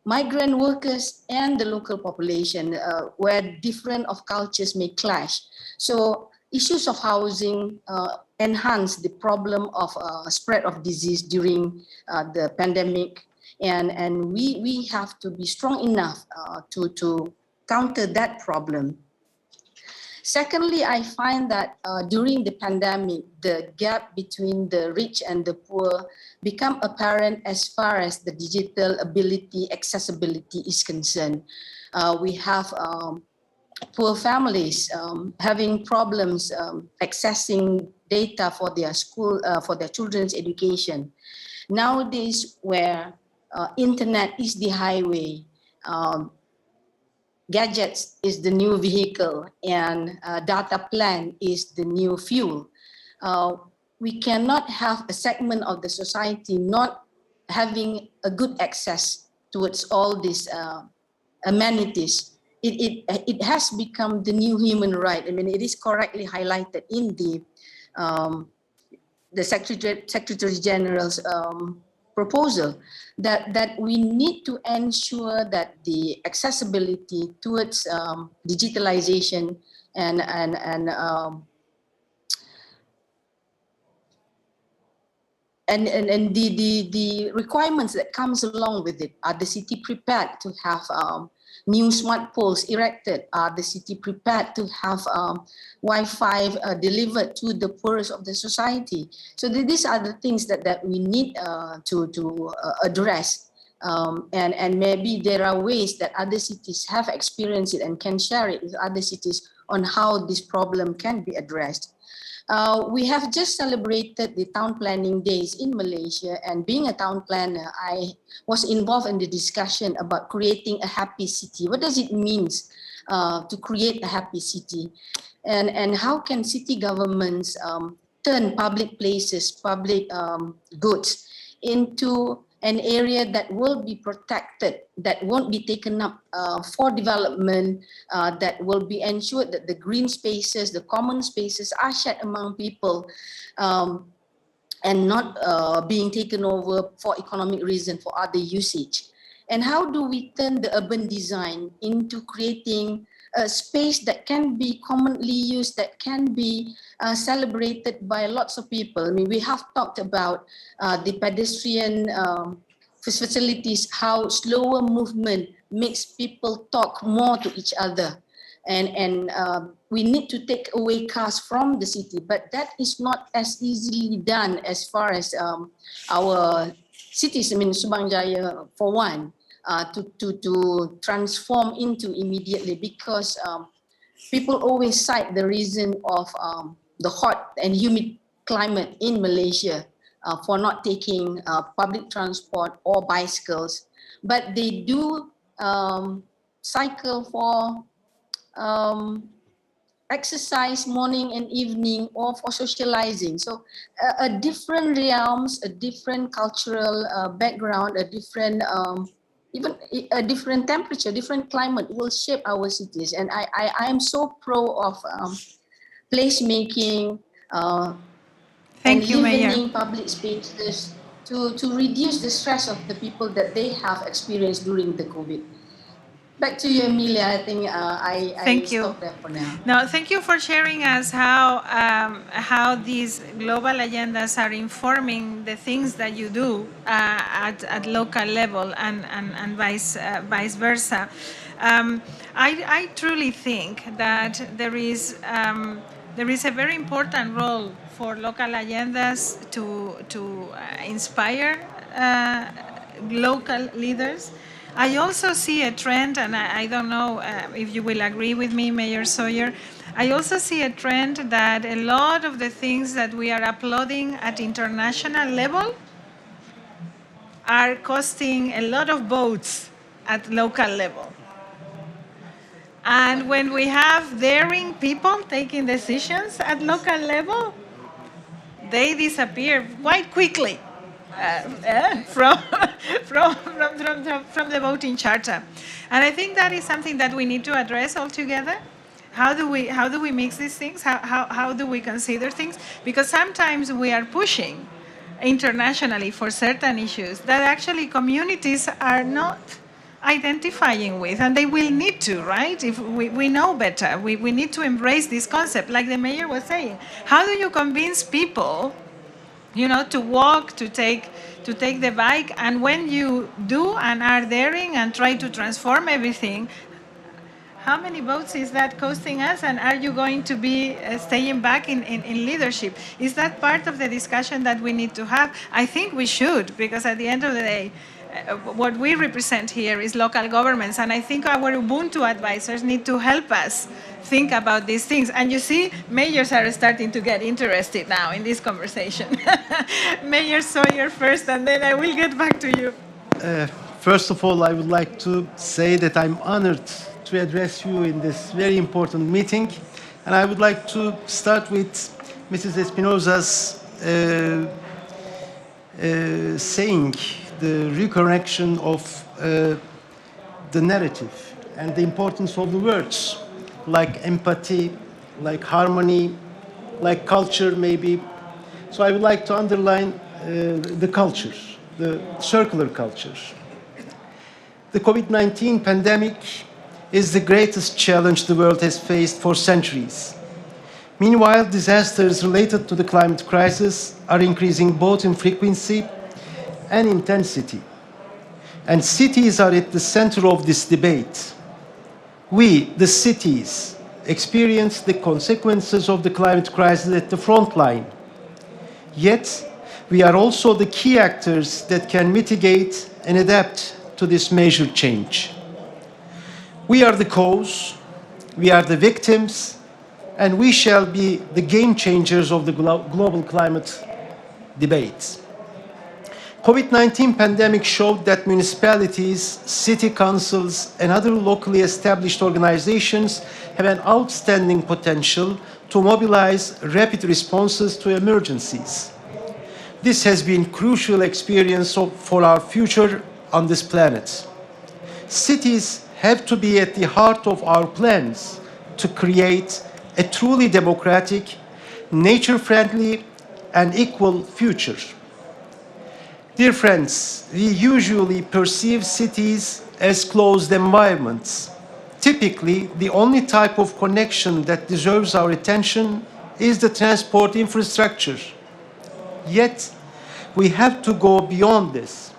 migrant workers and the local population, where different of cultures may clash. So issues of housing enhance the problem of spread of disease during the pandemic. And we have to be strong enough to counter that problem. Secondly, I find that during the pandemic, the gap between the rich and the poor become apparent as far as the digital ability, accessibility is concerned. We have poor families having problems accessing data for their school, for their children's education. Nowadays, where internet is the highway, gadgets is the new vehicle, and data plan is the new fuel. We cannot have a segment of the society not having a good access towards all these amenities. It has become the new human right. I mean, it is correctly highlighted in the Secretary General's proposal that we need to ensure that the accessibility towards digitalization and the requirements that comes along with it. Are the city prepared to have new smart poles erected? Are the city prepared to have Wi-Fi delivered to the poorest of the society? So these are the things that we need to address. And maybe there are ways that other cities have experienced it and can share it with other cities on how this problem can be addressed. We have just celebrated the town planning days in Malaysia, and being a town planner, I was involved in the discussion about creating a happy city. What does it mean to create a happy city? And how can city governments turn public places, public goods into an area that will be protected, that won't be taken up for development, that will be ensured that the green spaces, the common spaces are shared among people and not being taken over for economic reason, for other usage. And how do we turn the urban design into creating a space that can be commonly used, that can be celebrated by lots of people? I mean, we have talked about the pedestrian facilities, how slower movement makes people talk more to each other. And we need to take away cars from the city, but that is not as easily done as far as our cities, I mean, Subang Jaya for one, to transform into immediately, because people always cite the reason of the hot and humid climate in Malaysia for not taking public transport or bicycles, but they do cycle for exercise morning and evening or for socializing. So a different realms, a different cultural background, a different even a different temperature, different climate will shape our cities. And I am so pro of placemaking and living public spaces to reduce the stress of the people that they have experienced during the COVID. Back to you, Amelia. I think I stop there for now.
No, thank you for sharing us how these global agendas are informing the things that you do at local level and vice versa. I truly think that there is a very important role for local agendas to inspire local leaders. I also see a trend, and I don't know if you will agree with me, Mayor Sawyer. I also see a trend that a lot of the things that we are uploading at international level are costing a lot of votes at local level. And when we have daring people taking decisions at local level, they disappear quite quickly. From the voting charter. And I think that is something that we need to address altogether. How do we mix these things? How do we consider things? Because sometimes we are pushing internationally for certain issues that actually communities are not identifying with, and they will need to, right? If we know better, we need to embrace this concept, like the mayor was saying. How do you convince people, to walk, to take the bike, and when you do and are daring and try to transform everything, how many votes is that costing us, and are you going to be staying back in leadership? Is that part of the discussion that we need to have? I think we should, because at the end of the day, what we represent here is local governments, and I think our Ubuntu advisors need to help us think about these things. And you see, mayors are starting to get interested now in this conversation. Mayor Sawyer first, and then I will get back to you.
First of all, I would like to say that I'm honored to address you in this very important meeting. And I would like to start with Mrs. Espinosa's saying, the reconnection of the narrative and the importance of the words, like empathy, like harmony, like culture maybe. So I would like to underline the culture, the circular culture. The COVID-19 pandemic is the greatest challenge the world has faced for centuries. Meanwhile, disasters related to the climate crisis are increasing both in frequency and intensity. And cities are at the center of this debate. We, the cities, experience the consequences of the climate crisis at the front line. Yet, we are also the key actors that can mitigate and adapt to this major change. We are the cause, we are the victims, and we shall be the game changers of the global climate debate. COVID-19 pandemic showed that municipalities, city councils, and other locally established organizations have an outstanding potential to mobilize rapid responses to emergencies. This has been a crucial experience for our future on this planet. Cities have to be at the heart of our plans to create a truly democratic, nature-friendly, and equal future. Dear friends, we usually perceive cities as closed environments. Typically, the only type of connection that deserves our attention is the transport infrastructure. Yet, we have to go beyond this.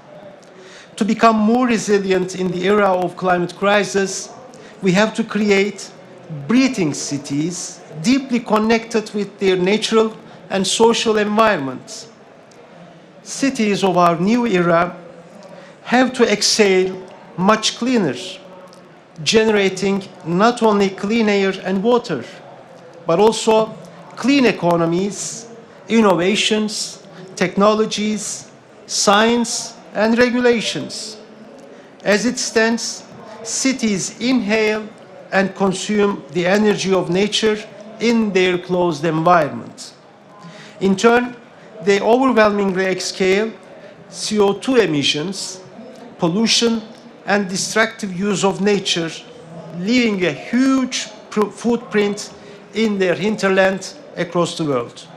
To become more resilient in the era of climate crisis, we have to create breathing cities deeply connected with their natural and social environments. Cities of our new era have to exhale much cleaner, generating not only clean air and water, but also clean economies, innovations, technologies, science, and regulations. As it stands, cities inhale and consume the energy of nature in their closed environment. In turn, they overwhelmingly exhale CO2 emissions, pollution, and destructive use of nature, leaving a huge footprint in their hinterland across the world.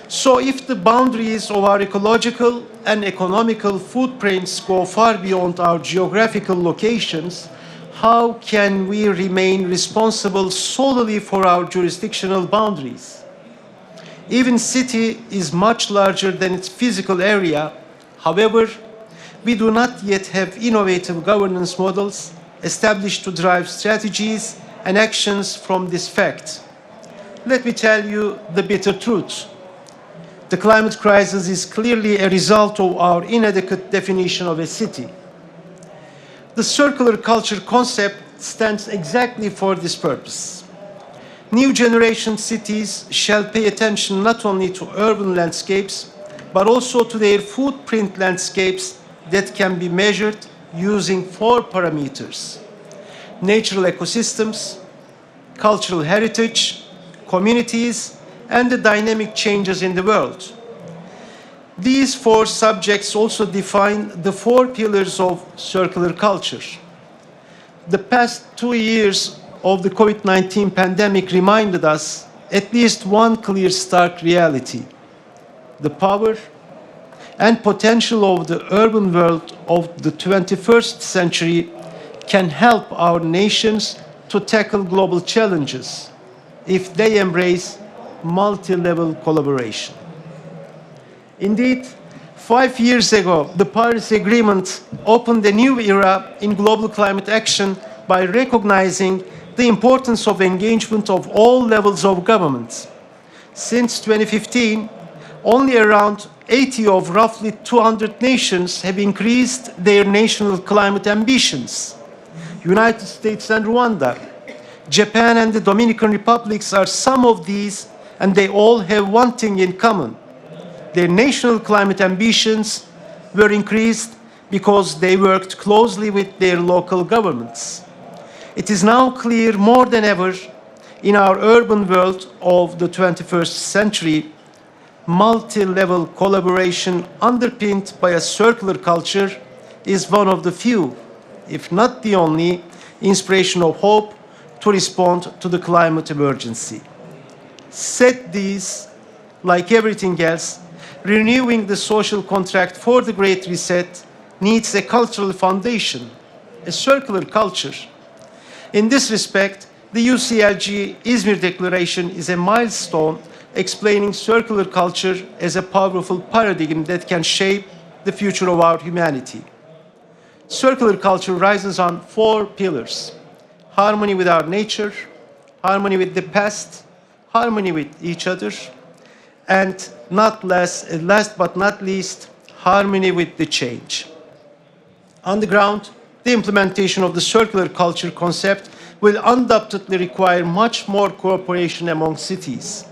So if the boundaries of our ecological and economical footprints go far beyond our geographical locations, how can we remain responsible solely for our jurisdictional boundaries? Even city is much larger than its physical area. However, we do not yet have innovative governance models established to drive strategies and actions from this fact. Let me tell you the bitter truth. The climate crisis is clearly a result of our inadequate definition of a city. The circular culture concept stands exactly for this purpose. New generation cities shall pay attention not only to urban landscapes, but also to their footprint landscapes that can be measured using 4 parameters: natural ecosystems, cultural heritage, communities, and the dynamic changes in the world. These 4 subjects also define the 4 pillars of circular culture. The past 2 years of the COVID-19 pandemic reminded us at least one clear, stark reality: the power and potential of the urban world of the 21st century can help our nations to tackle global challenges if they embrace multi-level collaboration. Indeed, 5 years ago, the Paris Agreement opened a new era in global climate action by recognizing the importance of engagement of all levels of government. Since 2015, only around 80 of roughly 200 nations have increased their national climate ambitions. United States and Rwanda, Japan and the Dominican Republics are some of these, and they all have one thing in common: their national climate ambitions were increased because they worked closely with their local governments. It is now clear more than ever in our urban world of the 21st century, multi-level collaboration underpinned by a circular culture is one of the few, if not the only, inspiration of hope to respond to the climate emergency. Said these, like everything else, renewing the social contract for the Great Reset needs a cultural foundation, a circular culture. In this respect, the UCLG Izmir Declaration is a milestone explaining circular culture as a powerful paradigm that can shape the future of our humanity. Circular culture rises on 4 pillars: harmony with our nature, harmony with the past, harmony with each other, and last but not least, harmony with the change. On the ground, the implementation of the circular culture concept will undoubtedly require much more cooperation among cities,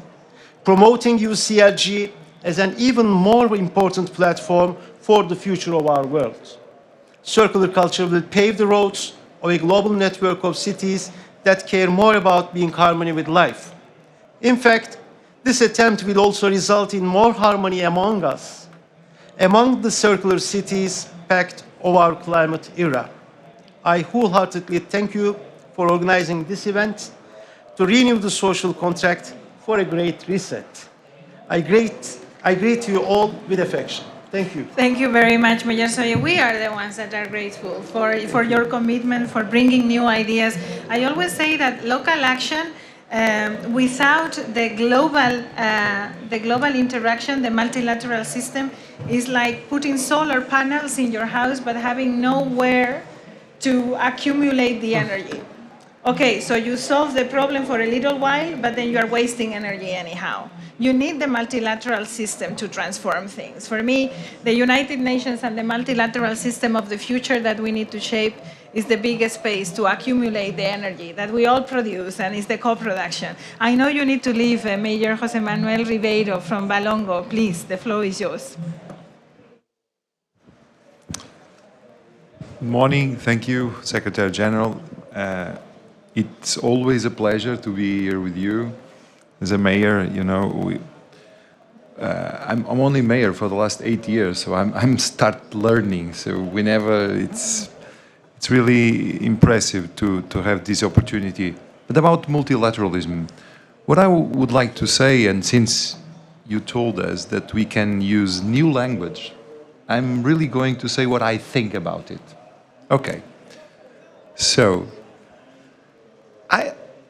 promoting UCLG as an even more important platform for the future of our world. Circular culture will pave the roads of a global network of cities that care more about being in harmony with life. In fact, this attempt will also result in more harmony among us, among the circular cities pact of our climate era. I wholeheartedly thank you for organizing this event to renew the social contract for a great reset. I greet you all with affection. Thank you.
Thank you very much, Mayor Soye. We are the ones that are grateful for your commitment, for bringing new ideas. I always say that local action, without the global interaction, the multilateral system, is like putting solar panels in your house but having nowhere to accumulate the energy. Okay, so you solve the problem for a little while, but then you are wasting energy anyhow. You need the multilateral system to transform things. For me, the United Nations and the multilateral system of the future that we need to shape is the biggest space to accumulate the energy that we all produce, and is the co-production. I know you need to leave, Mayor Jose Manuel Ribeiro from Balongo. Please, the floor is yours.
Good morning. Thank you, Secretary General. It's always a pleasure to be here with you. As a mayor, you know, I'm only mayor for the last 8 years, so I'm start learning. So it's really impressive to have this opportunity. But about multilateralism, what I would like to say, and since you told us that we can use new language, I'm really going to say what I think about it. Okay. So,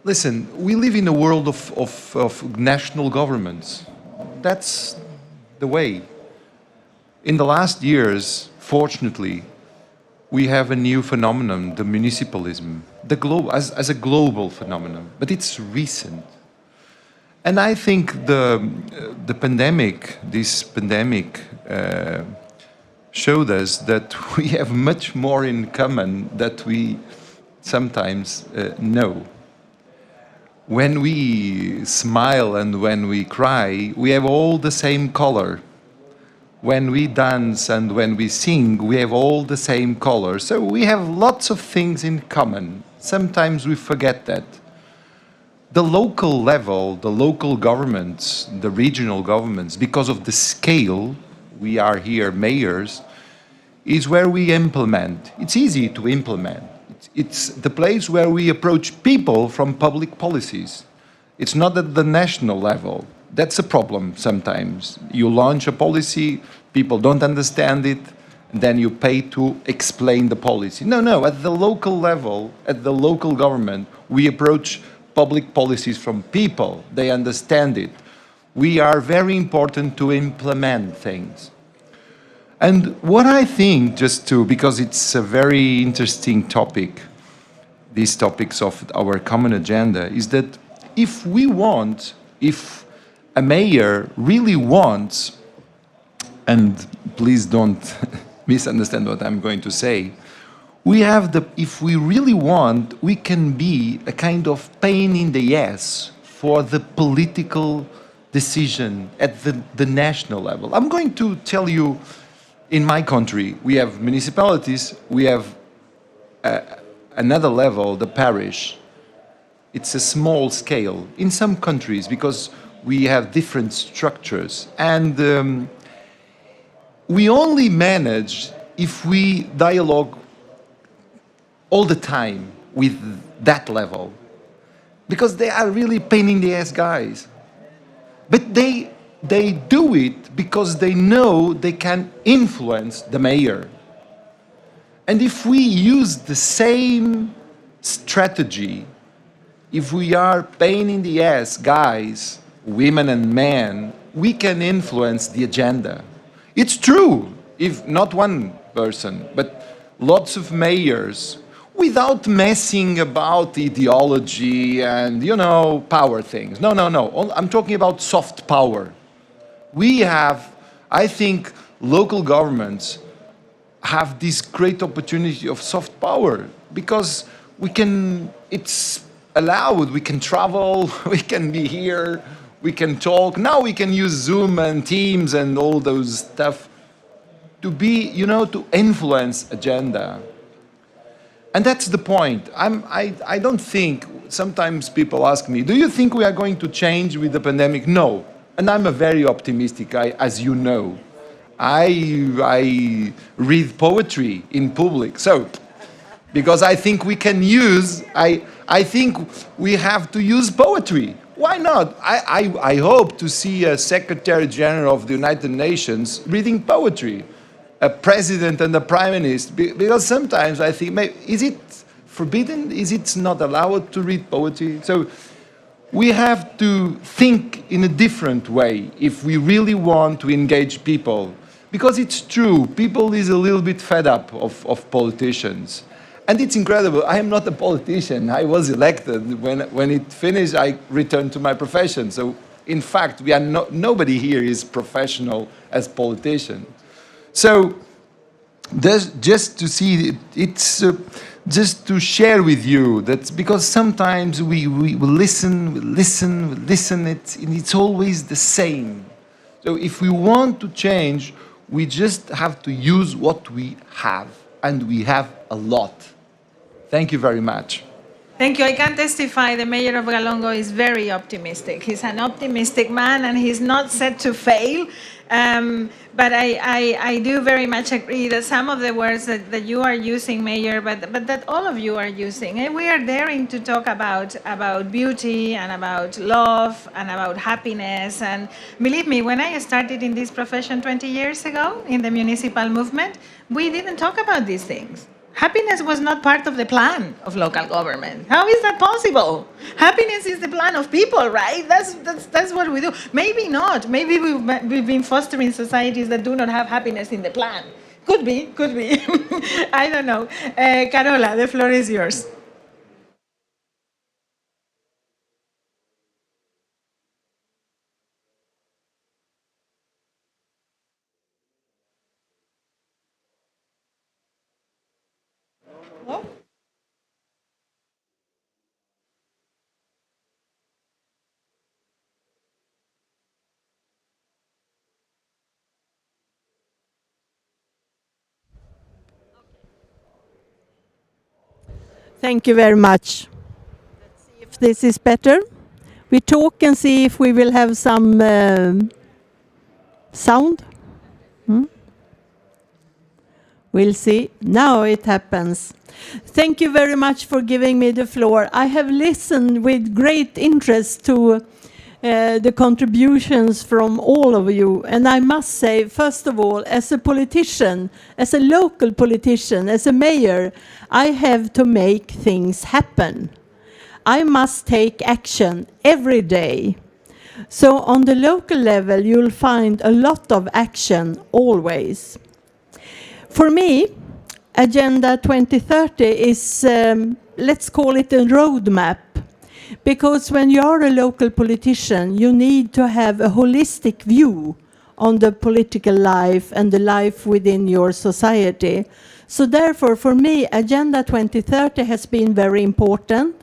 listen, we live in a world of national governments. That's the way. In the last years, fortunately, we have a new phenomenon, the municipalism, as a global phenomenon, but it's recent. And I think this pandemic showed us that we have much more in common that we sometimes know. When we smile and when we cry, we have all the same color. When we dance and when we sing, we have all the same color. So we have lots of things in common. Sometimes we forget that. The local level, the local governments, the regional governments, because of the scale, we are here mayors, is where we implement. It's easy to implement. It's the place where we approach people from public policies. It's not at the national level. That's a problem sometimes. You launch a policy, people don't understand it, and then you pay to explain the policy. No, at the local level, at the local government, we approach public policies from people. They understand it. We are very important to implement things. And what I think, because it's a very interesting topic, these topics of our common agenda, is that if a mayor really wants, and please don't misunderstand what I'm going to say, if we really want, we can be a kind of pain in the ass for the political decision at the national level. I'm going to tell you, in my country, we have municipalities, we have another level, the parish. It's a small scale in some countries because we have different structures. And we only manage if we dialogue all the time with that level. Because they are really pain in the ass guys. But they do it because they know they can influence the mayor. And if we use the same strategy, if we are pain in the ass guys, women and men, we can influence the agenda. It's true, if not one person, but lots of mayors, without messing about ideology and, power things. No. I'm talking about soft power. We have, I think, local governments have this great opportunity of soft power because it's allowed, we can travel, we can be here, we can talk. Now we can use Zoom and Teams and all those stuff to be, to influence agenda. And that's the point. I don't think, sometimes people ask me, do you think we are going to change with the pandemic? No. And I'm a very optimistic guy, as you know. I read poetry in public. So, because I think we can use, I think we have to use poetry. Why not? I hope to see a Secretary General of the United Nations reading poetry, a president and a prime minister, because sometimes I think, is it forbidden? Is it not allowed to read poetry? So we have to think in a different way if we really want to engage people. Because it's true, people is a little bit fed up of politicians. And it's incredible, I am not a politician. I was elected. When it finished, I returned to my profession. So in fact, nobody here is professional as politician. So just to see, it's just to share with you that because sometimes we listen, it's always the same. So if we want to change, we just have to use what we have, and we have a lot. Thank you very much.
Thank you. I can testify the mayor of Galongo is very optimistic. He's an optimistic man and he's not set to fail. But I do very much agree that some of the words that you are using, Mayor, but that all of you are using, and we are daring to talk about beauty and about love and about happiness. And believe me, when I started in this profession 20 years ago in the municipal movement, we didn't talk about these things. Happiness was not part of the plan of local government. How is that possible? Happiness is the plan of people, right? That's what we do. Maybe not. Maybe we've been fostering societies that do not have happiness in the plan. Could be. I don't know. Carola, the floor is yours.
Thank you very much. Let's see if this is better. We talk and see if we will have some sound. We'll see. Now it happens. Thank you very much for giving me the floor. I have listened with great interest to the contributions from all of you. And I must say, first of all, as a politician, as a local politician, as a mayor, I have to make things happen. I must take action every day. So on the local level, you'll find a lot of action always. For me, Agenda 2030 is, let's call it a roadmap. Because when you are a local politician, you need to have a holistic view on the political life and the life within your society. So therefore, for me, Agenda 2030 has been very important.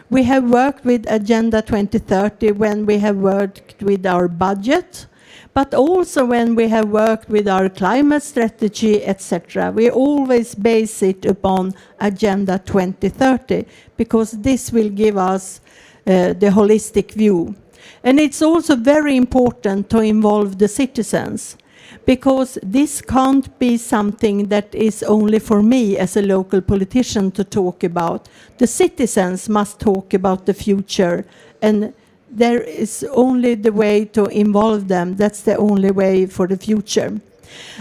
We have worked with Agenda 2030 when we have worked with our budget, but also when we have worked with our climate strategy, etc. We always base it upon Agenda 2030, because this will give us the holistic view. And it's also very important to involve the citizens, because this can't be something that is only for me as a local politician to talk about. The citizens must talk about the future, and there is only the way to involve them. That's the only way for the future.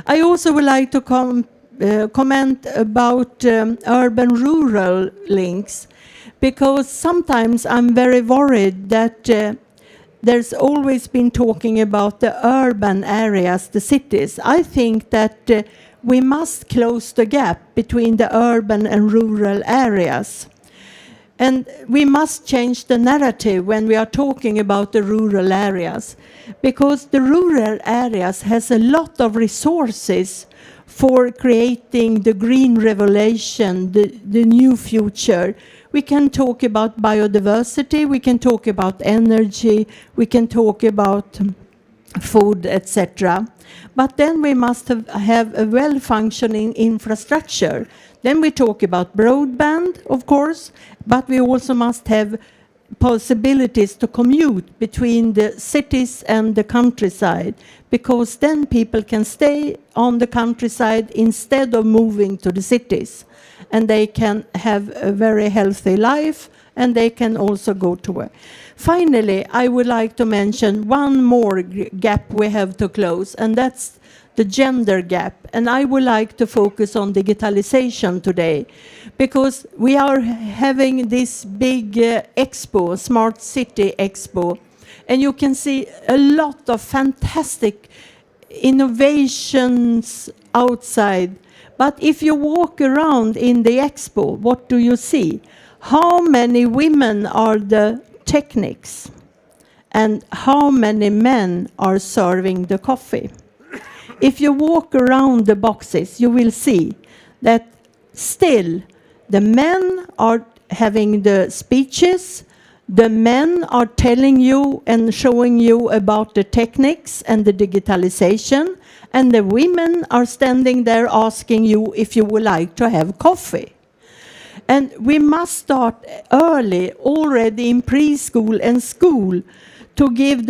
I also would like to comment about urban-rural links, because sometimes I'm very worried that there's always been talking about the urban areas, the cities. I think that we must close the gap between the urban and rural areas. And we must change the narrative when we are talking about the rural areas, because the rural areas has a lot of resources for creating the green revolution, the new future. We can talk about biodiversity, we can talk about energy, we can talk about food, etc. But then we must have a well-functioning infrastructure. Then we talk about broadband, of course, but we also must have possibilities to commute between the cities and the countryside, because then people can stay on the countryside instead of moving to the cities, and they can have a very healthy life, and they can also go to work. Finally, I would like to mention one more gap we have to close, and that's the gender gap. And I would like to focus on digitalization today, because we are having this big expo, Smart City Expo, and you can see a lot of fantastic innovations outside. But if you walk around in the expo, what do you see? How many women are the technics? And how many men are serving the coffee? If you walk around the boxes, you will see that still the men are having the speeches, the men are telling you and showing you about the techniques and the digitalization, and the women are standing there asking you if you would like to have coffee. And we must start early, already in preschool and school, to give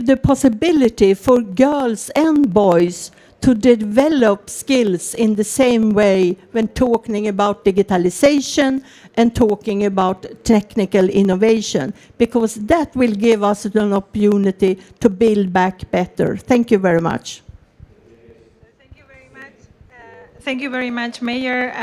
the possibility for girls and boys to develop skills in the same way when talking about digitalization and talking about technical innovation, because that will give us an opportunity to build back better. Thank you very much.
Thank you very much, Mayor,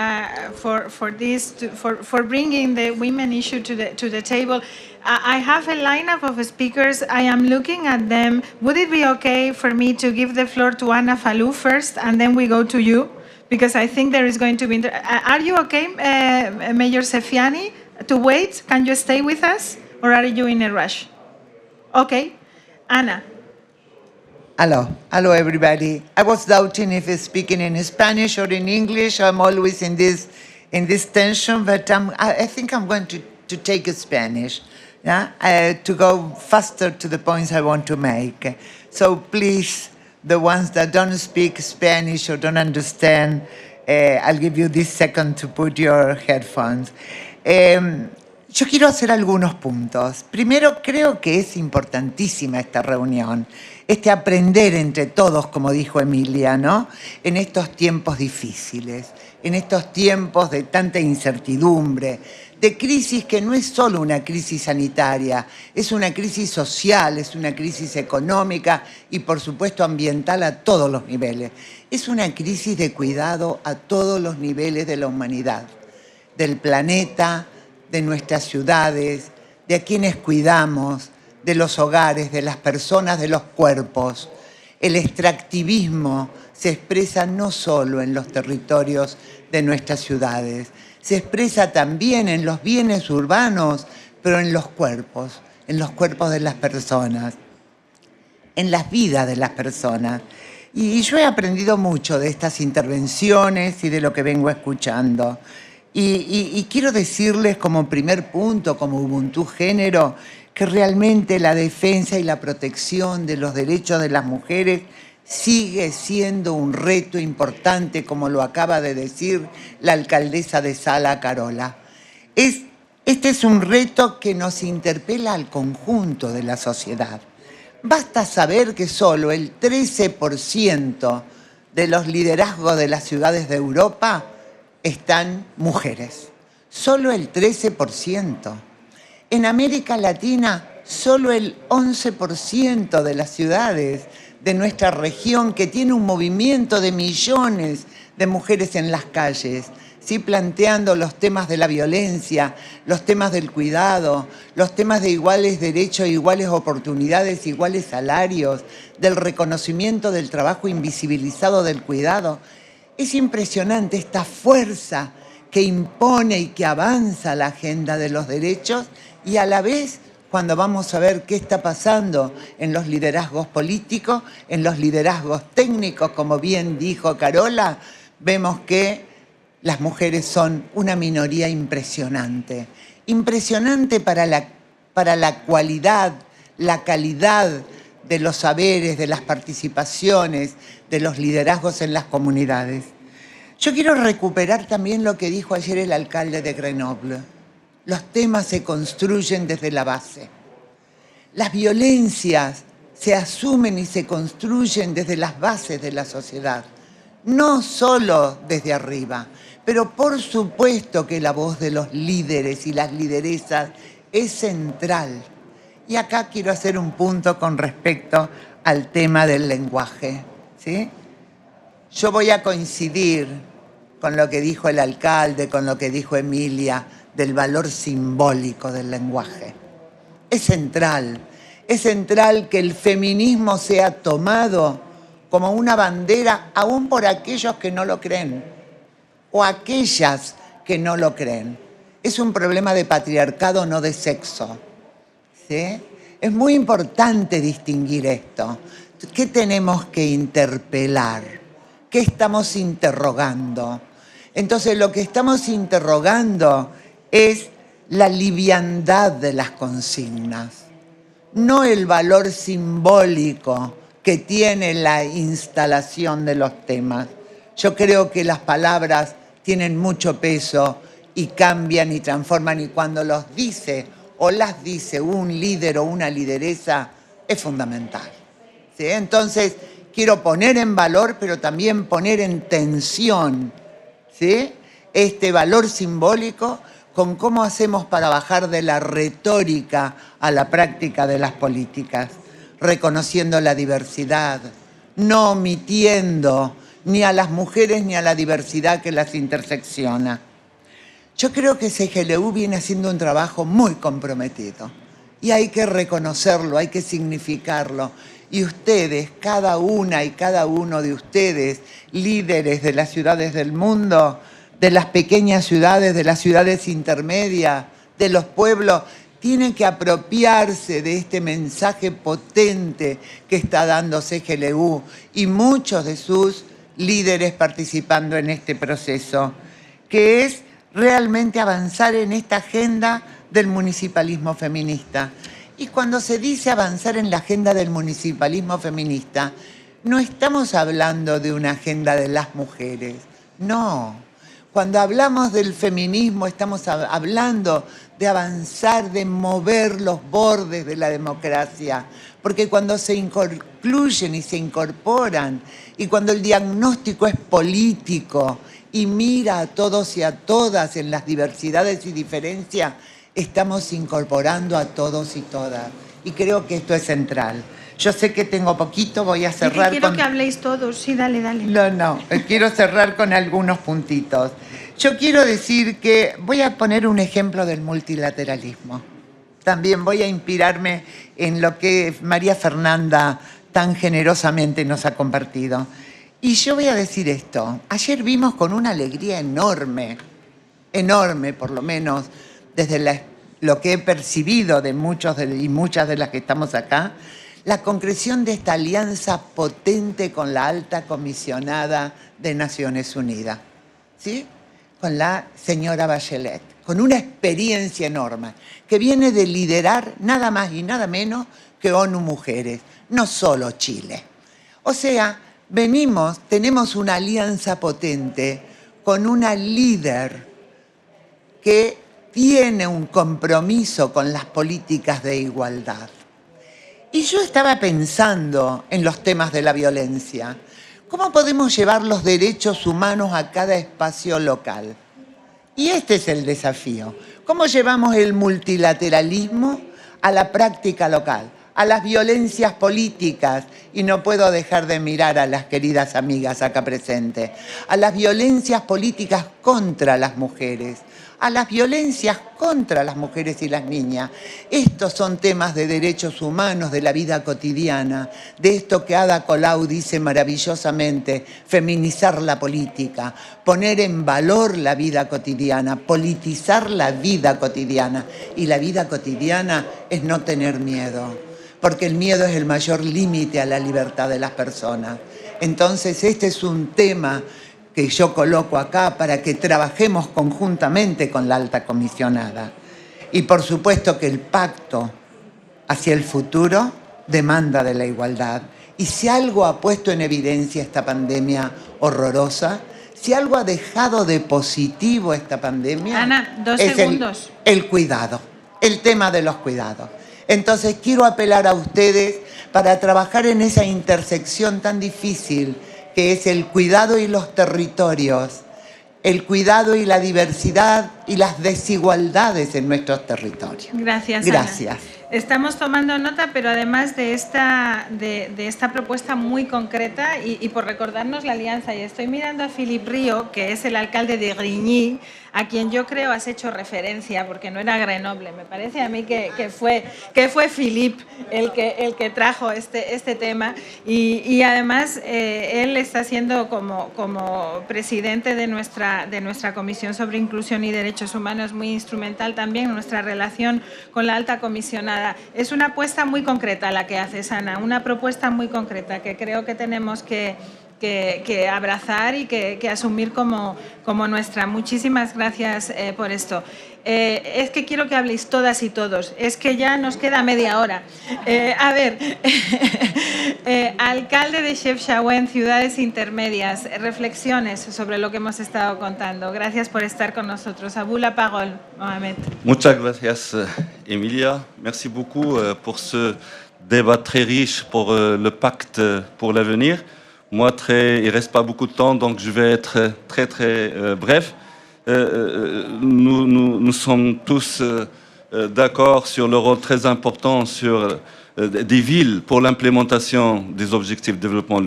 for bringing the women issue to the table. I have a lineup of speakers. I am looking at them. Would it be okay for me to give the floor to Anna Falou first, and then we go to you? Because I think there is going to be... Are you okay, Mayor Sefiani, to wait? Can you stay with us, or are you in a rush? Okay. Anna.
Hello everybody. I was doubting if it's speaking in Spanish or in English. I'm always in this tension, but I think I'm going to take Spanish, to go faster to the points I want to make. So please, the ones that don't speak Spanish or don't understand, I'll give you this second to put your headphones. Yo quiero hacer algunos puntos. Primero, creo que es importantísima esta reunión, este aprender entre todos, como dijo Emilia, ¿no? En estos tiempos difíciles, en estos tiempos de tanta incertidumbre, de crisis que no es solo una crisis sanitaria, es una crisis social, es una crisis económica y, por supuesto, ambiental a todos los niveles. Es una crisis de cuidado a todos los niveles de la humanidad, del planeta, de nuestras ciudades, de a quienes cuidamos, de los hogares, de las personas, de los cuerpos. El extractivismo se expresa no solo en los territorios de nuestras ciudades, se expresa también en los bienes urbanos, pero en los cuerpos de las personas, en las vidas de las personas. Y yo he aprendido mucho de estas intervenciones y de lo que vengo escuchando. Y quiero decirles como primer punto, como Ubuntu Género, que realmente la defensa y la protección de los derechos de las mujeres sigue siendo un reto importante, como lo acaba de decir la alcaldesa de Sala, Carola. Este es un reto que nos interpela al conjunto de la sociedad. Basta saber que solo el 13% de los liderazgos de las ciudades de Europa están mujeres, solo el 13%. En América Latina, solo el 11% de las ciudades de nuestra región, que tiene un movimiento de millones de mujeres en las calles, ¿sí? Planteando los temas de la violencia, los temas del cuidado, los temas de iguales derechos, iguales oportunidades, iguales salarios, del reconocimiento del trabajo invisibilizado del cuidado. Es impresionante esta fuerza que impone y que avanza la agenda de los derechos, y a la vez, cuando vamos a ver qué está pasando en los liderazgos políticos, en los liderazgos técnicos, como bien dijo Carola, vemos que las mujeres son una minoría impresionante. Impresionante para la cualidad, la calidad de los saberes, de las participaciones, de los liderazgos en las comunidades. Yo quiero recuperar también lo que dijo ayer el alcalde de Grenoble. Los temas se construyen desde la base. Las violencias se asumen y se construyen desde las bases de la sociedad, no solo desde arriba, pero por supuesto que la voz de los líderes y las lideresas es central. Y acá quiero hacer un punto con respecto al tema del lenguaje, ¿sí? Yo voy a coincidir con lo que dijo el alcalde, con lo que dijo Emilia, del valor simbólico del lenguaje. Es central que el feminismo sea tomado como una bandera, aún por aquellos que no lo creen, o aquellas que no lo creen. Es un problema de patriarcado, no de sexo, ¿sí? Es muy importante distinguir esto. ¿Qué tenemos que interpelar? ¿Qué estamos interrogando? Entonces, lo que estamos interrogando es la liviandad de las consignas, no el valor simbólico que tiene la instalación de los temas. Yo creo que las palabras tienen mucho peso y cambian y transforman, y cuando los dice o las dice un líder o una lideresa, es fundamental, ¿sí? Entonces, quiero poner en valor, pero también poner en tensión, ¿sí?, este valor simbólico con cómo hacemos para bajar de la retórica a la práctica de las políticas, reconociendo la diversidad, no omitiendo ni a las mujeres ni a la diversidad que las intersecciona. Yo creo que CGLU viene haciendo un trabajo muy comprometido y hay que reconocerlo, hay que significarlo. Y ustedes, cada una y cada uno de ustedes, líderes de las ciudades del mundo, de las pequeñas ciudades, de las ciudades intermedias, de los pueblos, tienen que apropiarse de este mensaje potente que está dando CGLU y muchos de sus líderes participando en este proceso, que es realmente avanzar en esta agenda del municipalismo feminista. Y cuando se dice avanzar en la agenda del municipalismo feminista, no estamos hablando de una agenda de las mujeres, no. Cuando hablamos del feminismo estamos hablando de avanzar, de mover los bordes de la democracia, porque cuando se incluyen y se incorporan, y cuando el diagnóstico es político y mira a todos y a todas en las diversidades y diferencias, estamos incorporando a todos y todas. Y creo que esto es central. Yo sé que tengo poquito, voy a cerrar
quiero que habléis todos, sí, dale.
No, quiero cerrar con algunos puntitos. Yo quiero decir que voy a poner un ejemplo del multilateralismo. También voy a inspirarme en lo que María Fernanda tan generosamente nos ha compartido. Y yo voy a decir esto. Ayer vimos con una alegría enorme, por lo menos desde lo que he percibido de muchos y muchas de las que estamos acá, la concreción de esta alianza potente con la alta comisionada de Naciones Unidas, ¿sí? Con la señora Bachelet, con una experiencia enorme, que viene de liderar nada más y nada menos que ONU Mujeres, no solo Chile. O sea, tenemos una alianza potente con una líder que tiene un compromiso con las políticas de igualdad. Y yo estaba pensando en los temas de la violencia. ¿Cómo podemos llevar los derechos humanos a cada espacio local? Y este es el desafío. ¿Cómo llevamos el multilateralismo a la práctica local, a las violencias políticas? Y no puedo dejar de mirar a las queridas amigas acá presentes, a las violencias políticas contra las mujeres, a las violencias contra las mujeres y las niñas. Estos son temas de derechos humanos, de la vida cotidiana, de esto que Ada Colau dice maravillosamente, feminizar la política, poner en valor la vida cotidiana, politizar la vida cotidiana. Y la vida cotidiana es no tener miedo, porque el miedo es el mayor límite a la libertad de las personas. Entonces, este es un tema que yo coloco acá para que trabajemos conjuntamente con la alta comisionada. Y por supuesto que el pacto hacia el futuro demanda de la igualdad. Y si algo ha puesto en evidencia esta pandemia horrorosa, si algo ha dejado de positivo esta pandemia,
Ana, 2
es
segundos.
el cuidado, el tema de los cuidados. Entonces quiero apelar a ustedes para trabajar en esa intersección tan difícil que es el cuidado y los territorios, el cuidado y la diversidad y las desigualdades en nuestros territorios.
Gracias,
Gracias.
Ana. Estamos tomando nota, pero además de esta propuesta muy concreta y por recordarnos la alianza, y estoy mirando a Philippe Río, que es el alcalde de Grigny, a quien yo creo has hecho referencia, porque no era Grenoble. Me parece a mí que fue Philippe el que trajo este tema y además él está siendo como presidente de nuestra Comisión sobre Inclusión y Derechos Humanos muy instrumental también en nuestra relación con la alta comisionada. Es una apuesta muy concreta la que haces, Ana, una propuesta muy concreta que creo que tenemos que abrazar y que asumir como nuestra. Muchísimas gracias por esto. Es que quiero que habléis todas y todos. Es que ya nos queda media hora. A ver, alcalde de Chefchaouen, ciudades intermedias, reflexiones sobre lo que hemos estado contando. Gracias por estar con nosotros. A vous la parole, Mohamed.
Muchas gracias, Emilia. Merci beaucoup pour ce débat très riche pour le pacte pour l'avenir. Moi, il ne reste pas beaucoup de temps, donc je vais être très bref. Nous sommes tous d'accord sur le rôle très important sur des villes pour l'implémentation des objectifs de développement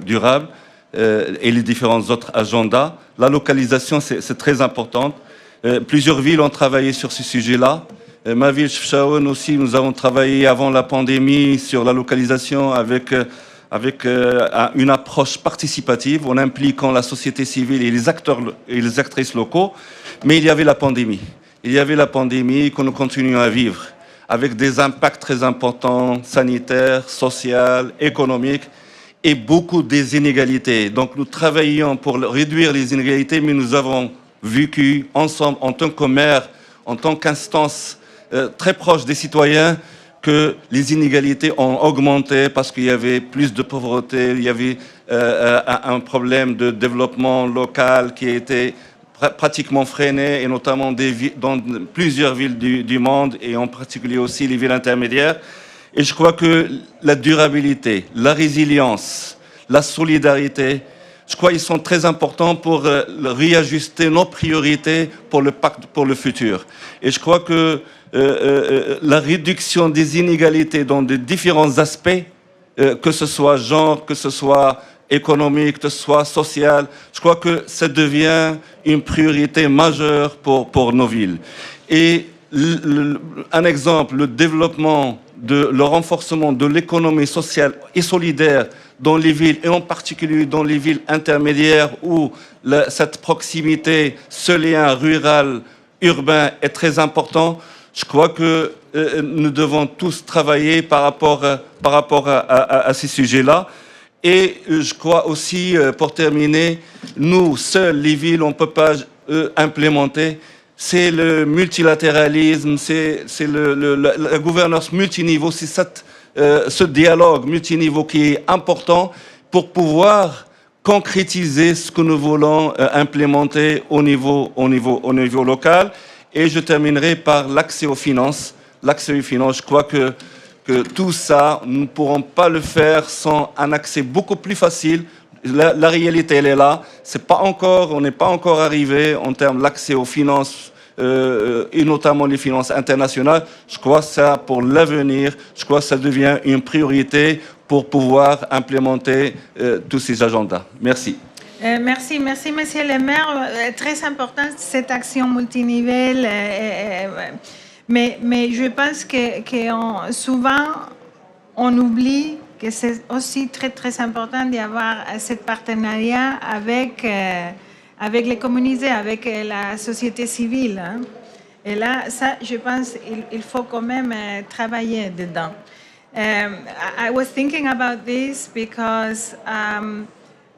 durable et les différents autres agendas. La localisation, c'est très important. Plusieurs villes ont travaillé sur ce sujet-là. Ma ville, Chefchaouen aussi, nous avons travaillé avant la pandémie sur la localisation avec une approche participative en impliquant la société civile et les acteurs et les actrices locaux. Mais il y avait la pandémie. Il y avait la pandémie que nous continuons à vivre avec des impacts très importants, sanitaires, sociaux, économiques et beaucoup des inégalités. Donc nous travaillons pour réduire les inégalités, mais nous avons vécu ensemble en tant que maire, en tant qu'instance très proche des citoyens, que les inégalités ont augmenté parce qu'il y avait plus de pauvreté, il y avait un problème de développement local qui était pratiquement freinée, et notamment dans plusieurs villes du monde, et en particulier aussi les villes intermédiaires. Et je crois que la durabilité, la résilience, la solidarité, je crois qu'ils sont très importants pour réajuster nos priorités pour le pacte pour le futur. Et je crois que la réduction des inégalités dans de différents aspects, que ce soit genre, que ce soit économique, que ce soit social, je crois que ça devient une priorité majeure pour nos villes. Et un exemple, le développement, le renforcement de l'économie sociale et solidaire dans les villes, et en particulier dans les villes intermédiaires où cette proximité, ce lien rural-urbain est très important. Je crois que nous devons tous travailler par rapport à ces sujets-là. Et je crois aussi, pour terminer, nous, seuls, les villes, on ne peut pas implémenter. C'est le multilatéralisme, c'est la gouvernance multiniveau, c'est ce dialogue multiniveau qui est important pour pouvoir concrétiser ce que nous voulons implémenter au niveau local. Et je terminerai par l'accès aux finances. L'accès aux finances, je crois que tout ça, nous ne pourrons pas le faire sans un accès beaucoup plus facile. La réalité, elle est là. On n'est pas encore arrivé en termes d'accès aux finances, et notamment les finances internationales. Je crois que ça, pour l'avenir, je crois que ça devient une priorité pour pouvoir implémenter tous ces agendas. Merci.
Merci, Monsieur le maire. Très importante cette action multinivel. Mais je pense que souvent, on oublie que c'est aussi très important d'y avoir ce partenariat avec les communautés, avec la société civile. Hein. Et là, ça, je pense qu'il faut quand même travailler dedans. I was thinking about this because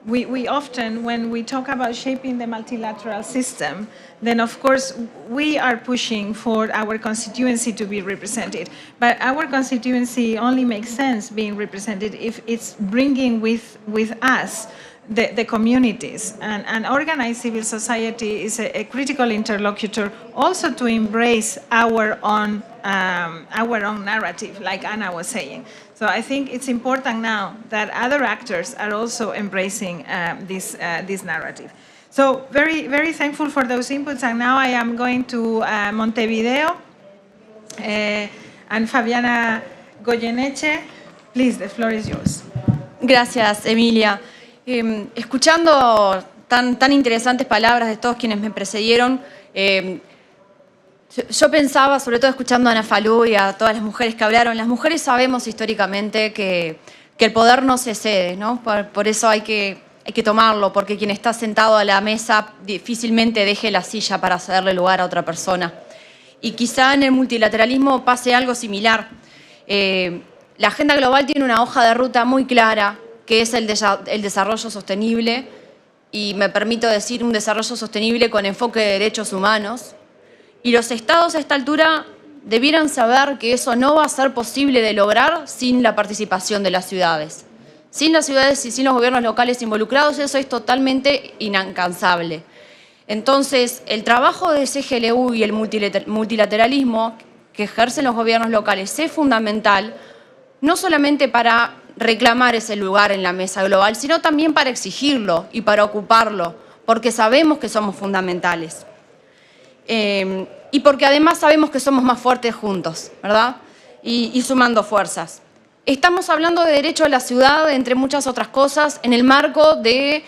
we often, when we talk about shaping the multilateral system, then of course we are pushing for our constituency to be represented. But our constituency only makes sense being represented if it's bringing with us the communities. And organized civil society is a critical interlocutor also to embrace our own narrative, like Anna was saying. So I think it's important now that other actors are also embracing this narrative. So very thankful for those inputs. And now I am going to Montevideo and Fabiana Goyeneche. Please, the floor is yours.
Gracias, Emilia. Escuchando tan interesantes palabras de todos quienes me precedieron, yo pensaba, sobre todo escuchando a Ana Falú y a todas las mujeres que hablaron, las mujeres sabemos históricamente que el poder no se cede, ¿no? Por eso hay que tomarlo, porque quien está sentado a la mesa difícilmente deje la silla para cederle lugar a otra persona. Y quizá en el multilateralismo pase algo similar. La agenda global tiene una hoja de ruta muy clara, que es el desarrollo sostenible, y me permito decir un desarrollo sostenible con enfoque de derechos humanos. Y los estados a esta altura debieran saber que eso no va a ser posible de lograr sin la participación de las ciudades. Sin las ciudades y sin los gobiernos locales involucrados, eso es totalmente inalcanzable. Entonces, el trabajo de CGLU y el multilateralismo que ejercen los gobiernos locales es fundamental, no solamente para reclamar ese lugar en la mesa global, sino también para exigirlo y para ocuparlo, porque sabemos que somos fundamentales. Y porque además sabemos que somos más fuertes juntos, ¿verdad? Y sumando fuerzas. Estamos hablando de derecho a la ciudad, entre muchas otras cosas, en el marco de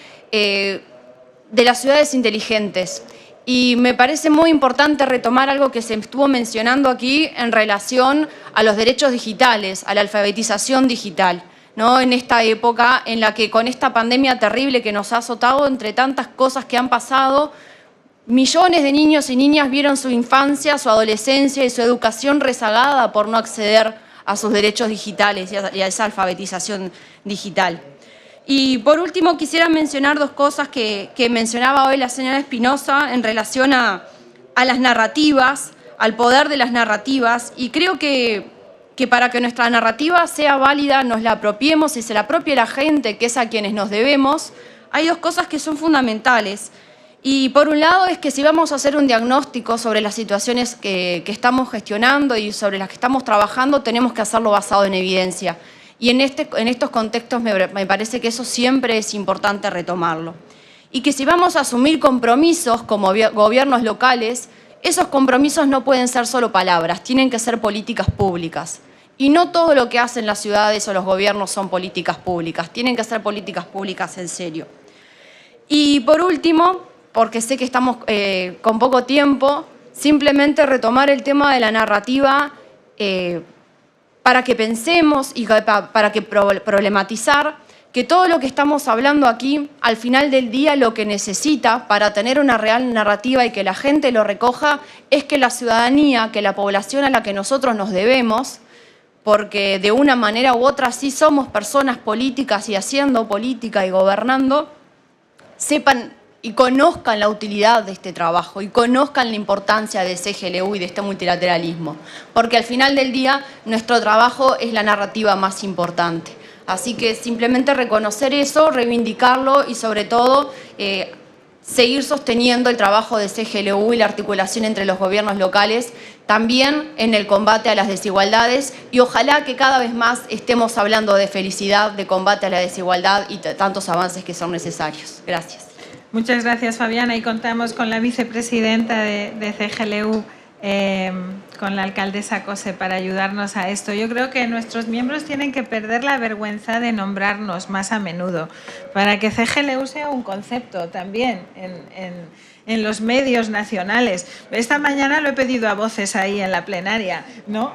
las ciudades inteligentes. Y me parece muy importante retomar algo que se estuvo mencionando aquí en relación a los derechos digitales, a la alfabetización digital, ¿no? En esta época en la que con esta pandemia terrible que nos ha azotado, entre tantas cosas que han pasado, millones de niños y niñas vieron su infancia, su adolescencia y su educación rezagada por no acceder a sus derechos digitales y a esa alfabetización digital. Y por último quisiera mencionar dos cosas que mencionaba hoy la señora Espinosa en relación a las narrativas, al poder de las narrativas, y creo que para que nuestra narrativa sea válida, nos la apropiemos y se la apropie la gente, que es a quienes nos debemos, hay dos cosas que son fundamentales. Y por un lado es que si vamos a hacer un diagnóstico sobre las situaciones que estamos gestionando y sobre las que estamos trabajando, tenemos que hacerlo basado en evidencia. Y en estos contextos me parece que eso siempre es importante retomarlo. Y que si vamos a asumir compromisos como gobiernos locales, esos compromisos no pueden ser solo palabras, tienen que ser políticas públicas. Y no todo lo que hacen las ciudades o los gobiernos son políticas públicas, tienen que ser políticas públicas en serio. Y por último, porque sé que estamos con poco tiempo, simplemente retomar el tema de la narrativa para que pensemos y para que problematizar que todo lo que estamos hablando aquí, al final del día, lo que necesita para tener una real narrativa y que la gente lo recoja, es que la ciudadanía, que la población a la que nosotros nos debemos, porque de una manera u otra sí somos personas políticas y haciendo política y gobernando, sepan y conozcan la utilidad de este trabajo y conozcan la importancia de CGLU y de este multilateralismo, porque al final del día nuestro trabajo es la narrativa más importante. Así que simplemente reconocer eso, reivindicarlo y sobre todo seguir sosteniendo el trabajo de CGLU y la articulación entre los gobiernos locales, también en el combate a las desigualdades y ojalá que cada vez más estemos hablando de felicidad, de combate a la desigualdad y tantos avances que son necesarios. Gracias.
Muchas gracias, Fabiana. Y contamos con la vicepresidenta de CGLU, con la alcaldesa Cose, para ayudarnos a esto. Yo creo que nuestros miembros tienen que perder la vergüenza de nombrarnos más a menudo, para que CGLU sea un concepto también en los medios nacionales. Esta mañana lo he pedido a voces ahí en la plenaria, ¿no?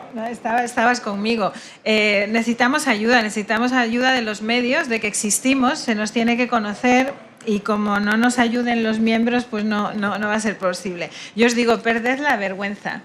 Estabas conmigo. Necesitamos ayuda de los medios, de que existimos, se nos tiene que conocer. Y como no nos ayuden los miembros, pues no va a ser posible. Yo os digo, perded la vergüenza.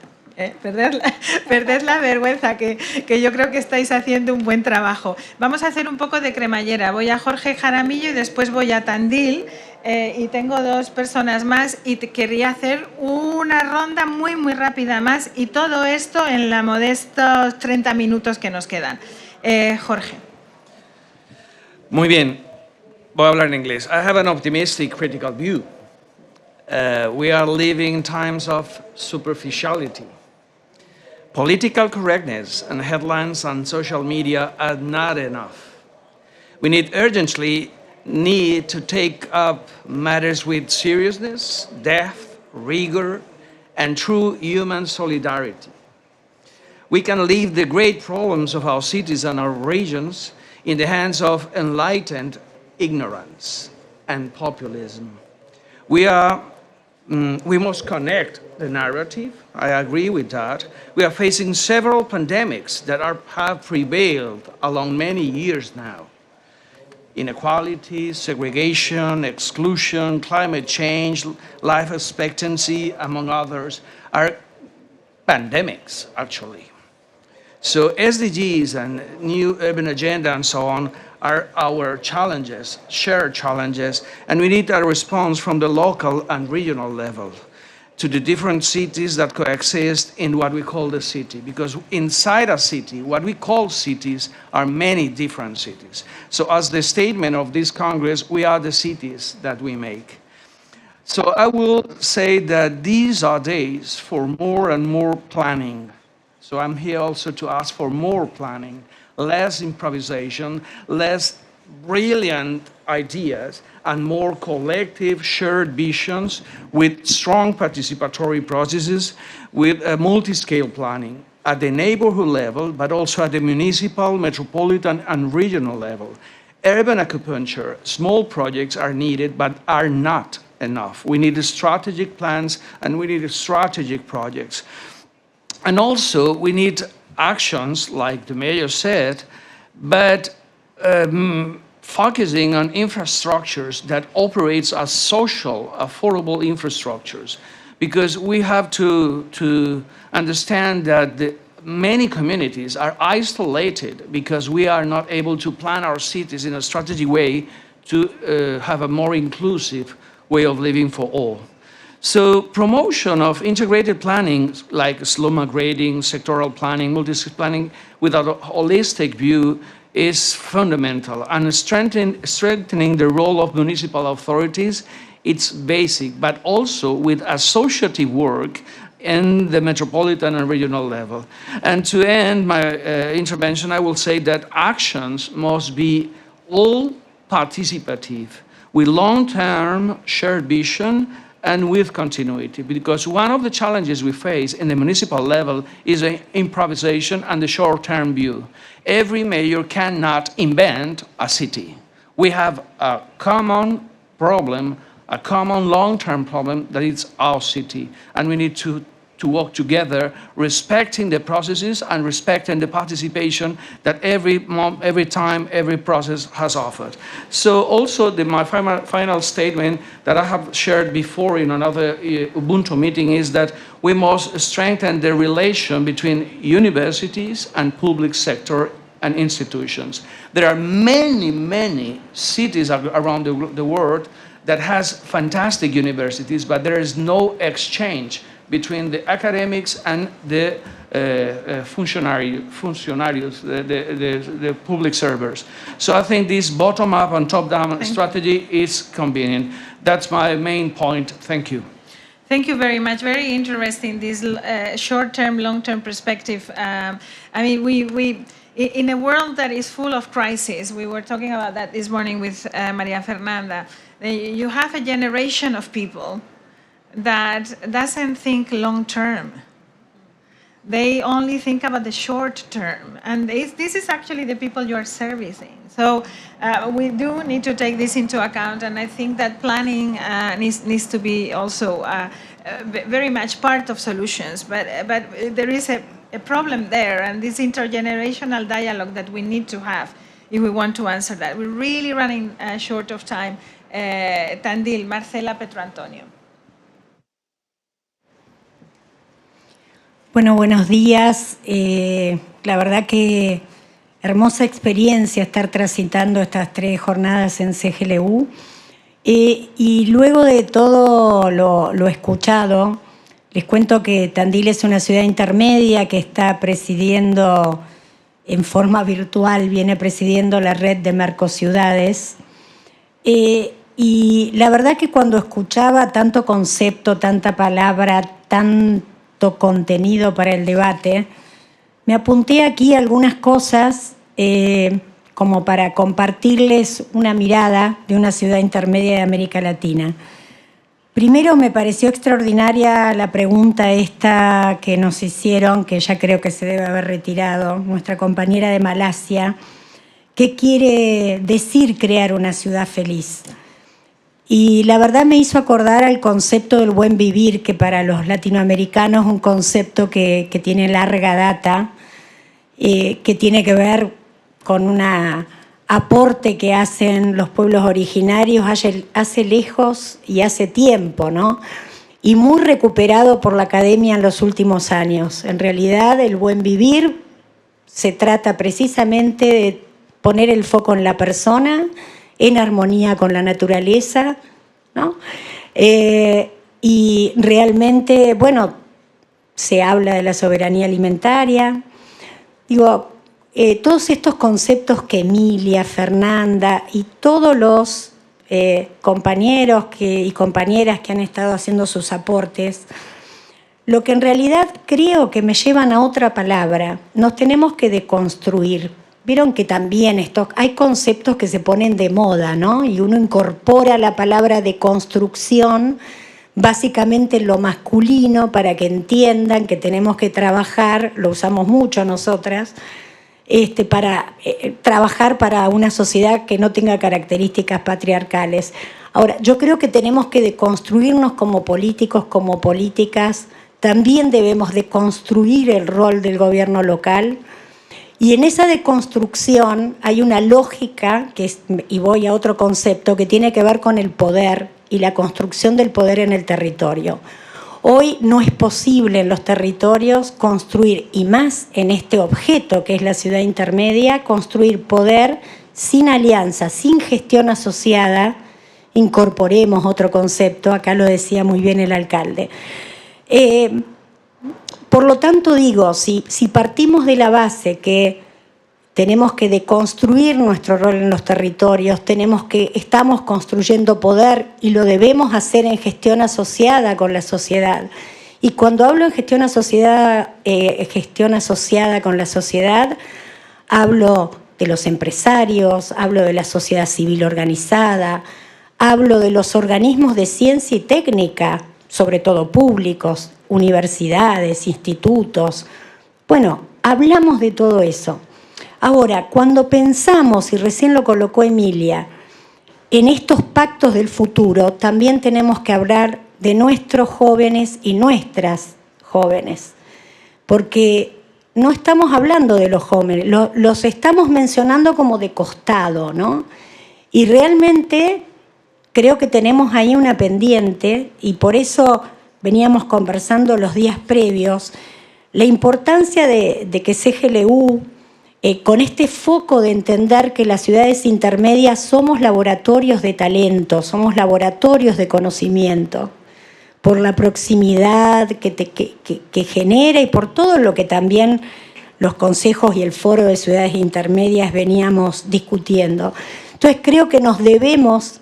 Perded la vergüenza, que yo creo que estáis haciendo un buen trabajo. Vamos a hacer un poco de cremallera. Voy a Jorge Jaramillo y después voy a Tandil. Y tengo dos personas más y quería hacer una ronda muy rápida más. Y todo esto en la modestos 30 minutos que nos quedan. Jorge.
Muy bien. Voy a hablar en inglés. I have an optimistic critical view. We are living in times of superficiality. Political correctness and headlines on social media are not enough. We urgently need to take up matters with seriousness, depth, rigor, and true human solidarity. We can leave the great problems of our cities and our regions in the hands of enlightened ignorance and populism. We must connect the narrative. I agree with that. We are facing several pandemics that have prevailed along many years now. Inequality, segregation, exclusion, climate change, life expectancy, among others, are pandemics, actually. So SDGs and new urban agenda and so on are our challenges, shared challenges, and we need a response from the local and regional level to the different cities that coexist in what we call the city, because inside a city, what we call cities are many different cities. So as the statement of this Congress, we are the cities that we make. So I will say that these are days for more and more planning. So I'm here also to ask for more planning, less improvisation, less brilliant ideas, and more collective shared visions with strong participatory processes, with a multi-scale planning at the neighborhood level, but also at the municipal, metropolitan, and regional level. Urban acupuncture, small projects are needed, but are not enough. We need strategic plans, and we need strategic projects. And also, we need actions, like the mayor said, but focusing on infrastructures that operates as social, affordable infrastructures. Because we have to understand that many communities are isolated because we are not able to plan our cities in a strategic way to have a more inclusive way of living for all. So promotion of integrated planning, like slum grading, sectoral planning, multi-site planning, with a holistic view is fundamental, and strengthening the role of municipal authorities, it's basic, but also with associative work in the metropolitan and regional level. And to end my intervention, I will say that actions must be all participative, with long-term shared vision and with continuity, because one of the challenges we face in the municipal level is improvisation and the short-term view. Every mayor cannot invent a city. We have a common problem, a common long-term problem, that is our city, and we need to work together, respecting the processes and respecting the participation that every time, every process has offered. So also my final statement that I have shared before in another Ubuntu meeting is that we must strengthen the relation between universities and public sector and institutions. There are many cities around the world that has fantastic universities, but there is no exchange between the academics and the functionarios, the public servers. So I think this bottom-up and top-down strategy is convenient. That's my main point. Thank you.
Thank you very much. Very interesting, this short-term, long-term perspective. I mean, we in a world that is full of crises, we were talking about that this morning with Maria Fernanda, you have a generation of people that doesn't think long-term. They only think about the short term. And this is actually the people you are servicing. So we do need to take this into account. And I think that planning needs to be also very much part of solutions. But there is a problem there. And this intergenerational dialogue that we need to have if we want to answer that. We're really running short of time. Tandil, Marcela Petroantonio.
Bueno, buenos días. La verdad que hermosa experiencia estar transitando estas 3 jornadas en CGLU. Y luego de todo lo escuchado, les cuento que Tandil es una ciudad intermedia que está presidiendo en forma virtual, viene presidiendo la red de Mercociudades. Y la verdad que cuando escuchaba tanto concepto, tanta palabra, tanto contenido para el debate, me apunté aquí algunas cosas como para compartirles una mirada de una ciudad intermedia de América Latina. Primero, me pareció extraordinaria la pregunta esta que nos hicieron, que ya creo que se debe haber retirado, nuestra compañera de Malasia. ¿Qué quiere decir crear una ciudad feliz? Y la verdad me hizo acordar al concepto del buen vivir, que para los latinoamericanos es un concepto que tiene larga data, que tiene que ver con un aporte que hacen los pueblos originarios hace lejos y hace tiempo, ¿no? Y muy recuperado por la academia en los últimos años. En realidad, el buen vivir se trata precisamente de poner el foco en la persona, en armonía con la naturaleza, ¿no? Y realmente, bueno, se habla de la soberanía alimentaria. Digo, todos estos conceptos que Emilia, Fernanda y todos los compañeros y compañeras que han estado haciendo sus aportes, lo que en realidad creo que me llevan a otra palabra, nos tenemos que deconstruir. Vieron que también hay conceptos que se ponen de moda, ¿no? Y uno incorpora la palabra deconstrucción básicamente en lo masculino para que entiendan que tenemos que trabajar, lo usamos mucho nosotras, para trabajar para una sociedad que no tenga características patriarcales. Ahora, yo creo que tenemos que deconstruirnos como políticos, como políticas. También debemos deconstruir el rol del gobierno local. Y en esa deconstrucción hay una lógica, y voy a otro concepto, que tiene que ver con el poder y la construcción del poder en el territorio. Hoy no es posible en los territorios construir, y más en este objeto que es la ciudad intermedia, construir poder sin alianza, sin gestión asociada. Incorporemos otro concepto, acá lo decía muy bien el alcalde. Por lo tanto, digo, si partimos de la base que tenemos que deconstruir nuestro rol en los territorios, estamos construyendo poder y lo debemos hacer en gestión asociada con la sociedad. Y cuando hablo en gestión asociada con la sociedad, hablo de los empresarios, hablo de la sociedad civil organizada, hablo de los organismos de ciencia y técnica, sobre todo públicos, universidades, institutos. Bueno, hablamos de todo eso. Ahora, cuando pensamos, y recién lo colocó Emilia, en estos pactos del futuro, también tenemos que hablar de nuestros jóvenes y nuestras jóvenes, porque no estamos hablando de los jóvenes, los estamos mencionando como de costado, ¿no? Y realmente creo que tenemos ahí una pendiente, y por eso veníamos conversando los días previos, la importancia de que CGLU, con este foco de entender que las ciudades intermedias somos laboratorios de talento, somos laboratorios de conocimiento, por la proximidad que genera y por todo lo que también los consejos y el foro de ciudades intermedias veníamos discutiendo. Entonces creo que nos debemos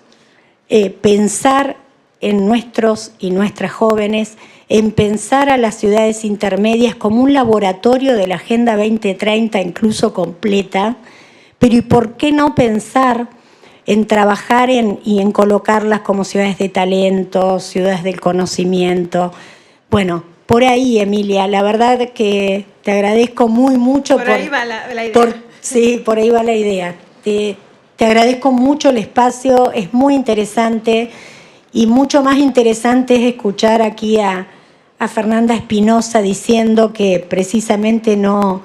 pensar en nuestros y nuestras jóvenes, en pensar a las ciudades intermedias como un laboratorio de la Agenda 2030 incluso completa, pero ¿y por qué no pensar en trabajar y en colocarlas como ciudades de talento, ciudades del conocimiento? Bueno, por ahí, Emilia, la verdad que te agradezco mucho.
Por ahí va la idea.
Sí, por ahí va la idea. Te agradezco mucho el espacio, es muy interesante, y mucho más interesante es escuchar aquí a Fernanda Espinosa diciendo que precisamente no,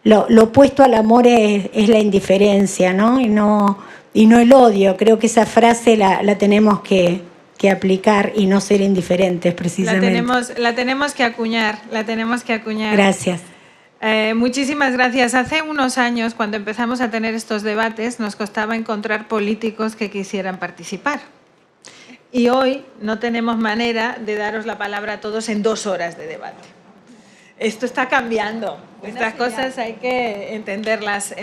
lo opuesto al amor es la indiferencia, ¿no? Y no el odio. Creo que esa frase la tenemos que aplicar y no ser indiferentes, precisamente.
La tenemos que acuñar.
Gracias.
Muchísimas gracias. Hace unos años, cuando empezamos a tener estos debates, nos costaba encontrar políticos que quisieran participar. Y hoy no tenemos manera de daros la palabra a todos en 2 horas de debate. Esto está cambiando. Estas cosas hay que entenderlas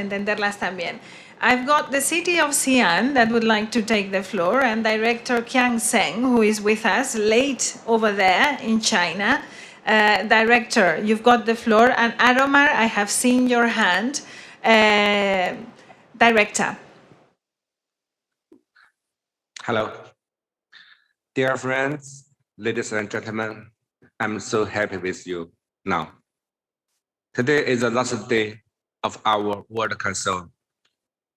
también. I've got the city of Xi'an that would like to take the floor, and Director Qiang Zheng, who is with us late over there in China. Director, you've got the floor. And Aromar, I have seen your hand. Director.
Hello. Dear friends, ladies and gentlemen, I'm so happy with you now. Today is the last day of our World Council.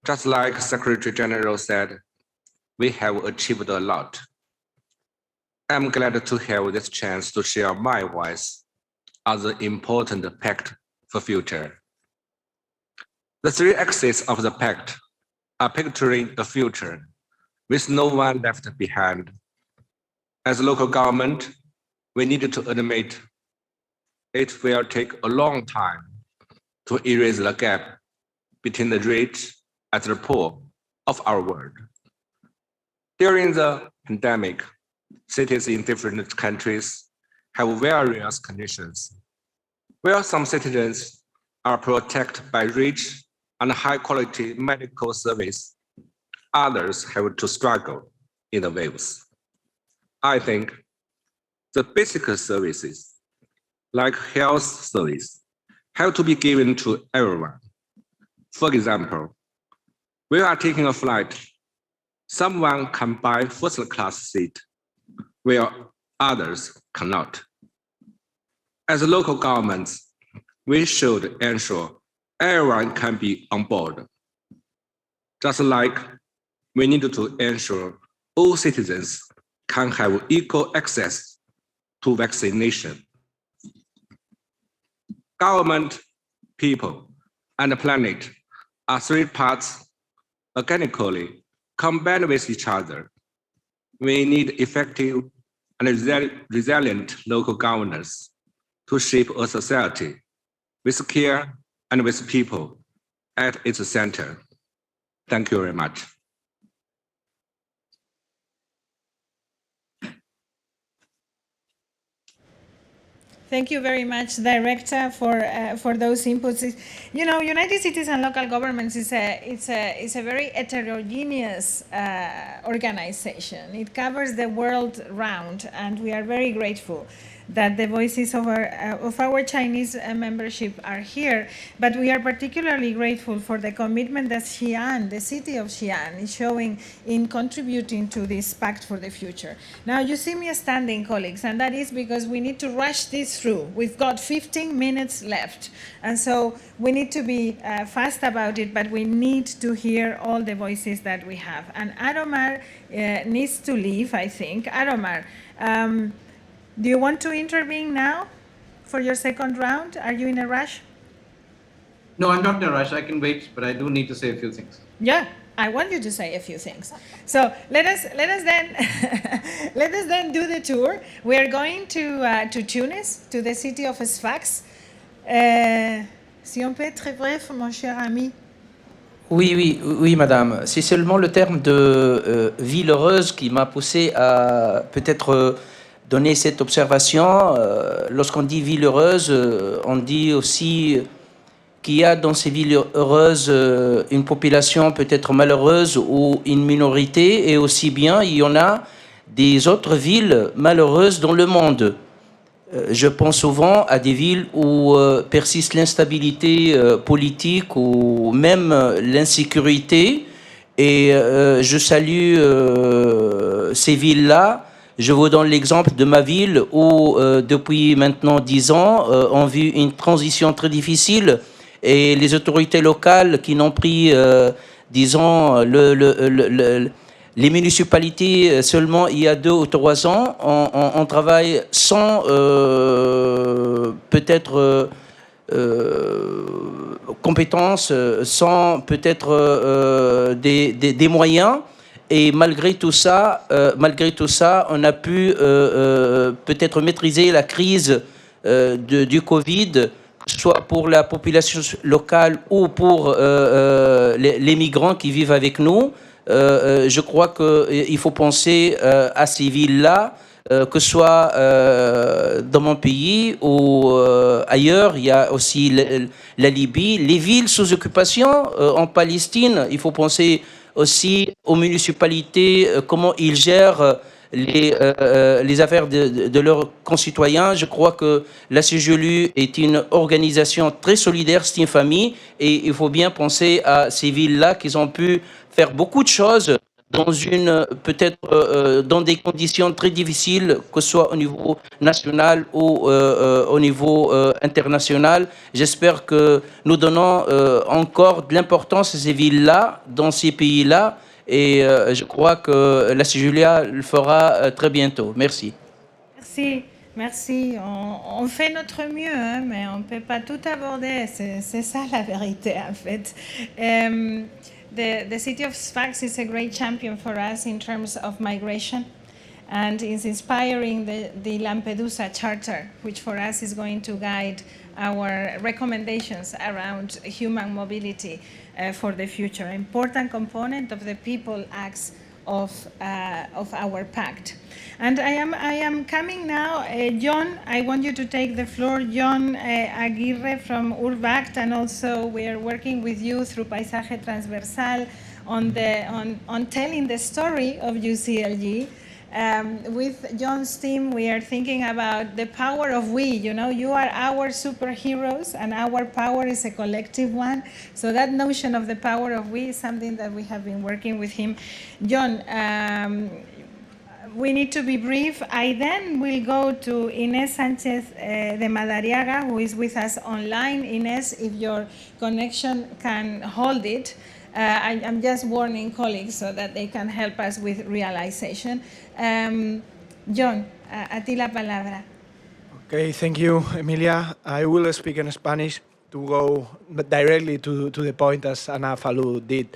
Just like Secretary General said, we have achieved a lot. I'm glad to have this chance to share my voice as an important pact for future. The 3 axes of the pact are picturing the future with no one left behind. As a local government, we need to admit it will take a long time to erase the gap between the rich and the poor of our world. During the pandemic, cities in different countries have various conditions, where some citizens are protected by rich and high-quality medical service. Others have to struggle in the waves. I think the basic services, like health service, have to be given to everyone. For example, we are taking a flight. Someone can buy first-class seat, where others cannot. As local governments, we should ensure everyone can be on board. Just like we need to ensure all citizens can have equal access to vaccination. Government, people, and the planet are 3 parts organically combined with each other. We need effective and resilient local governance to shape a society with care and with people at its center. Thank you very much.
Thank you very much, Director, for those inputs. You know, United Cities and Local Governments is a very heterogeneous organization. It covers the world round, and we are very grateful that the voices of our Chinese membership are here. But we are particularly grateful for the commitment that Xi'an, the city of Xi'an, is showing in contributing to this Pact for the Future. Now, you see me standing, colleagues, and that is because we need to rush this through. We've got 15 minutes left, and so we need to be fast about it, but we need to hear all the voices that we have. And Adomar needs to leave, I think. Adomar, do you want to intervene now for your second round? Are you in a rush?
No, I'm not in a rush. I can wait, but I do need to say a few things.
Yeah, I want you to say a few things. So let us then let us then do the tour. We are going to Tunis, to the city of Sfax. Si on peut être très bref, mon cher ami.
Oui, madame. C'est seulement le terme de ville heureuse qui m'a poussé à peut-être donner cette observation. Lorsqu'on dit ville heureuse, on dit aussi qu'il y a dans ces villes heureuses une population peut-être malheureuse ou une minorité, et aussi bien il y en a des autres villes malheureuses dans le monde. Je pense souvent à des villes où persiste l'instabilité politique ou même l'insécurité, et je salue ces villes-là. Je vous donne l'exemple de ma ville où depuis maintenant 10 ans, on vit une transition très difficile, et les autorités locales qui n'ont pris, disons, les municipalités seulement il y a 2 ou 3 ans, on travaille sans peut-être compétences, sans peut-être des moyens. Et malgré tout ça, on a pu peut-être maîtriser la crise du Covid, que ce soit pour la population locale ou pour les migrants qui vivent avec nous. Je crois qu'il faut penser à ces villes-là, que ce soit dans mon pays ou ailleurs. Il y a aussi la Libye, les villes sous occupation en Palestine. Il faut penser aussi aux municipalités, comment ils gèrent les affaires de leurs concitoyens. Je crois que la CGLU est une organisation très solidaire, c'est une famille, et il faut bien penser à ces villes-là qui ont pu faire beaucoup de choses peut-être dans des conditions très difficiles, que ce soit au niveau national ou au niveau international. J'espère que nous donnons encore de l'importance à ces villes-là, dans ces pays-là, et je crois que la CGLUA le fera très bientôt. Merci.
Merci. On fait notre mieux, hein, mais on ne peut pas tout aborder. C'est ça la vérité, en fait. The city of Sfax is a great champion for us in terms of migration, and is inspiring the Lampedusa Charter, which for us is going to guide our recommendations around human mobility for the future. An important component of the People Acts of our Pact. And I am coming now, John, I want you to take the floor. John Aguirre from URBACT, and also we are working with you through Paisaje Transversal on telling the story of UCLG. With John's team, we are thinking about the power of we. You know, you are our superheroes, and our power is a collective one. So that notion of the power of we is something that we have been working with him. John, we need to be brief. I then will go to Inés Sánchez de Madariaga, who is with us online. Inés, if your connection can hold it. I'm just warning colleagues so that they can help us with realization. John, a ti la palabra.
Okay, thank you, Emilia. I will speak in Spanish to go directly to the point as Ana Falú did.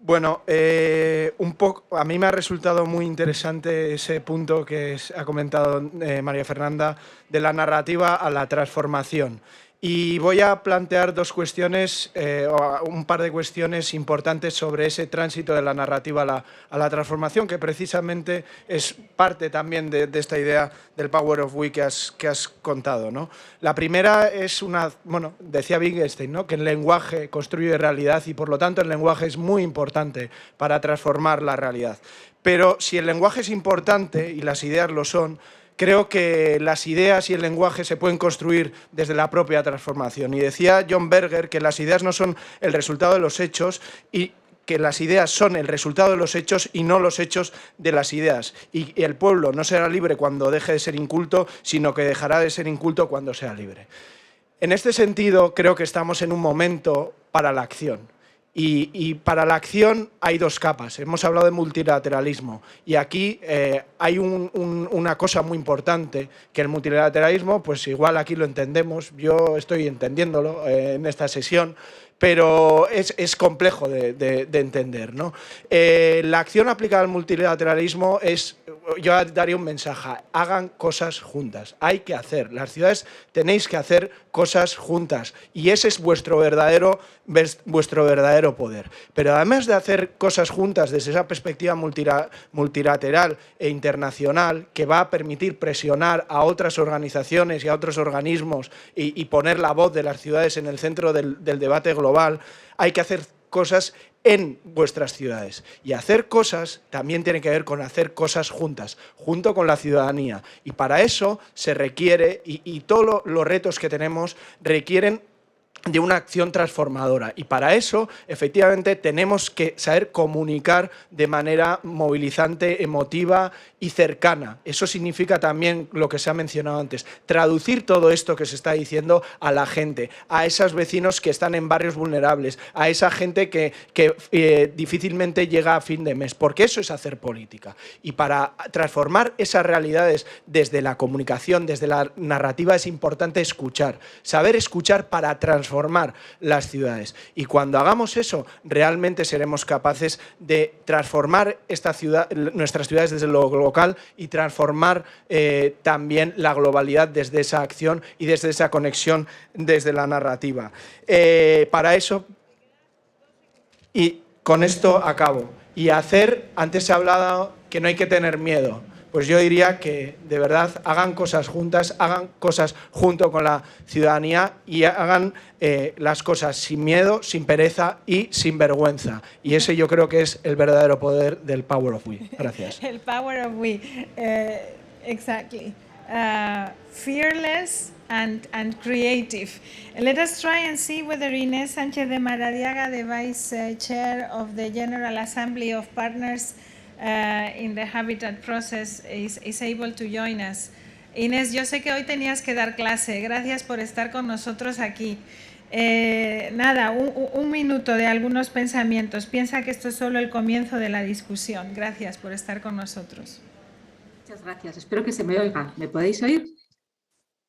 Bueno, a mí me ha resultado muy interesante ese punto que ha comentado María Fernanda de la narrativa a la transformación. Y voy a plantear dos cuestiones, o un par de cuestiones importantes sobre ese tránsito de la narrativa a la transformación, que precisamente es parte también de esta idea del Power of We que has contado, ¿no? La primera es decía Wittgenstein, ¿no?, que el lenguaje construye realidad y por lo tanto el lenguaje es muy importante para transformar la realidad. Pero si el lenguaje es importante y las ideas lo son, creo que las ideas y el lenguaje se pueden construir desde la propia transformación. Y decía John Berger que las ideas no son el resultado de los hechos y que las ideas son el resultado de los hechos y no los hechos de las ideas. Y el pueblo no será libre cuando deje de ser inculto, sino que dejará de ser inculto cuando sea libre. En este sentido, creo que estamos en un momento para la acción. Y para la acción hay dos capas. Hemos hablado de multilateralismo y aquí hay una cosa muy importante, que el multilateralismo, pues igual aquí lo entendemos, yo estoy entendiéndolo en esta sesión, pero es complejo de entender, ¿no? La acción aplicada al multilateralismo es, yo daría un mensaje, hagan cosas juntas, hay que hacer, las ciudades tenéis que hacer cosas juntas y ese es vuestro verdadero poder. Pero además de hacer cosas juntas desde esa perspectiva multilateral e internacional que va a permitir presionar a otras organizaciones y a otros organismos y poner la voz de las ciudades en el centro del debate global, hay que hacer cosas en vuestras ciudades. Y hacer cosas también tiene que ver con hacer cosas juntas, junto con la ciudadanía. Y para eso se requiere, y todos los retos que tenemos requieren de una acción transformadora. Y para eso, efectivamente, tenemos que saber comunicar de manera movilizante, emotiva y cercana. Eso significa también lo que se ha mencionado antes, traducir todo esto que se está diciendo a la gente, a esos vecinos que están en barrios vulnerables, a esa gente que difícilmente llega a fin de mes, porque eso es hacer política. Y para transformar esas realidades desde la comunicación, desde la narrativa, es importante escuchar, saber escuchar para transformar las ciudades. Y cuando hagamos eso, realmente seremos capaces de transformar nuestras ciudades desde lo local y transformar también la globalidad desde esa acción y desde esa conexión desde la narrativa. Para eso, y con esto acabo, y antes se ha hablado que no hay que tener miedo. Pues yo diría que, de verdad, hagan cosas juntas, hagan cosas junto con la ciudadanía y hagan las cosas sin miedo, sin pereza y sin vergüenza. Y ese yo creo que es el verdadero poder del Power of We. Gracias.
El Power of We, exactly. Fearless and creative. Let us try and see whether Inés Sánchez de Maradiaga, the Vice Chair of the General Assembly of Partners in the Habitat Process, is able to join us. Inés, yo sé que hoy tenías que dar clase. Gracias por estar con nosotros aquí. Nada, un minuto de algunos pensamientos. Piensa que esto es solo el comienzo de la discusión. Gracias por estar con nosotros.
Muchas gracias. Espero que se me oiga. ¿Me podéis oír?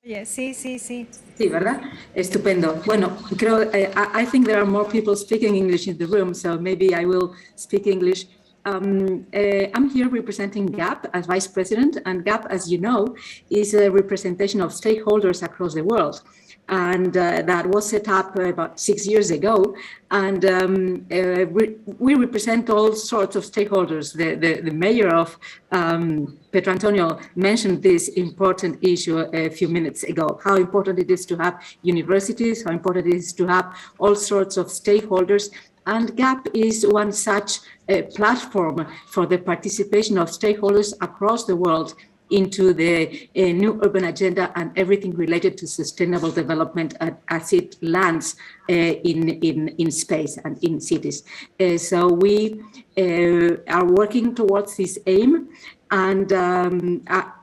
Oye, sí.
Sí, ¿verdad? Estupendo. Bueno, creo, I think there are more people speaking English in the room, so maybe I will speak English. I'm here representing GAP as Vice President, and GAP, as you know, is a representation of stakeholders across the world. And that was set up about 6 years ago. And we represent all sorts of stakeholders. The mayor of Pedro Antonio mentioned this important issue a few minutes ago, how important it is to have universities, how important it is to have all sorts of stakeholders. And GAP is one such platform for the participation of stakeholders across the world into the new urban agenda and everything related to sustainable development as it lands in space and in cities. So we are working towards this aim, and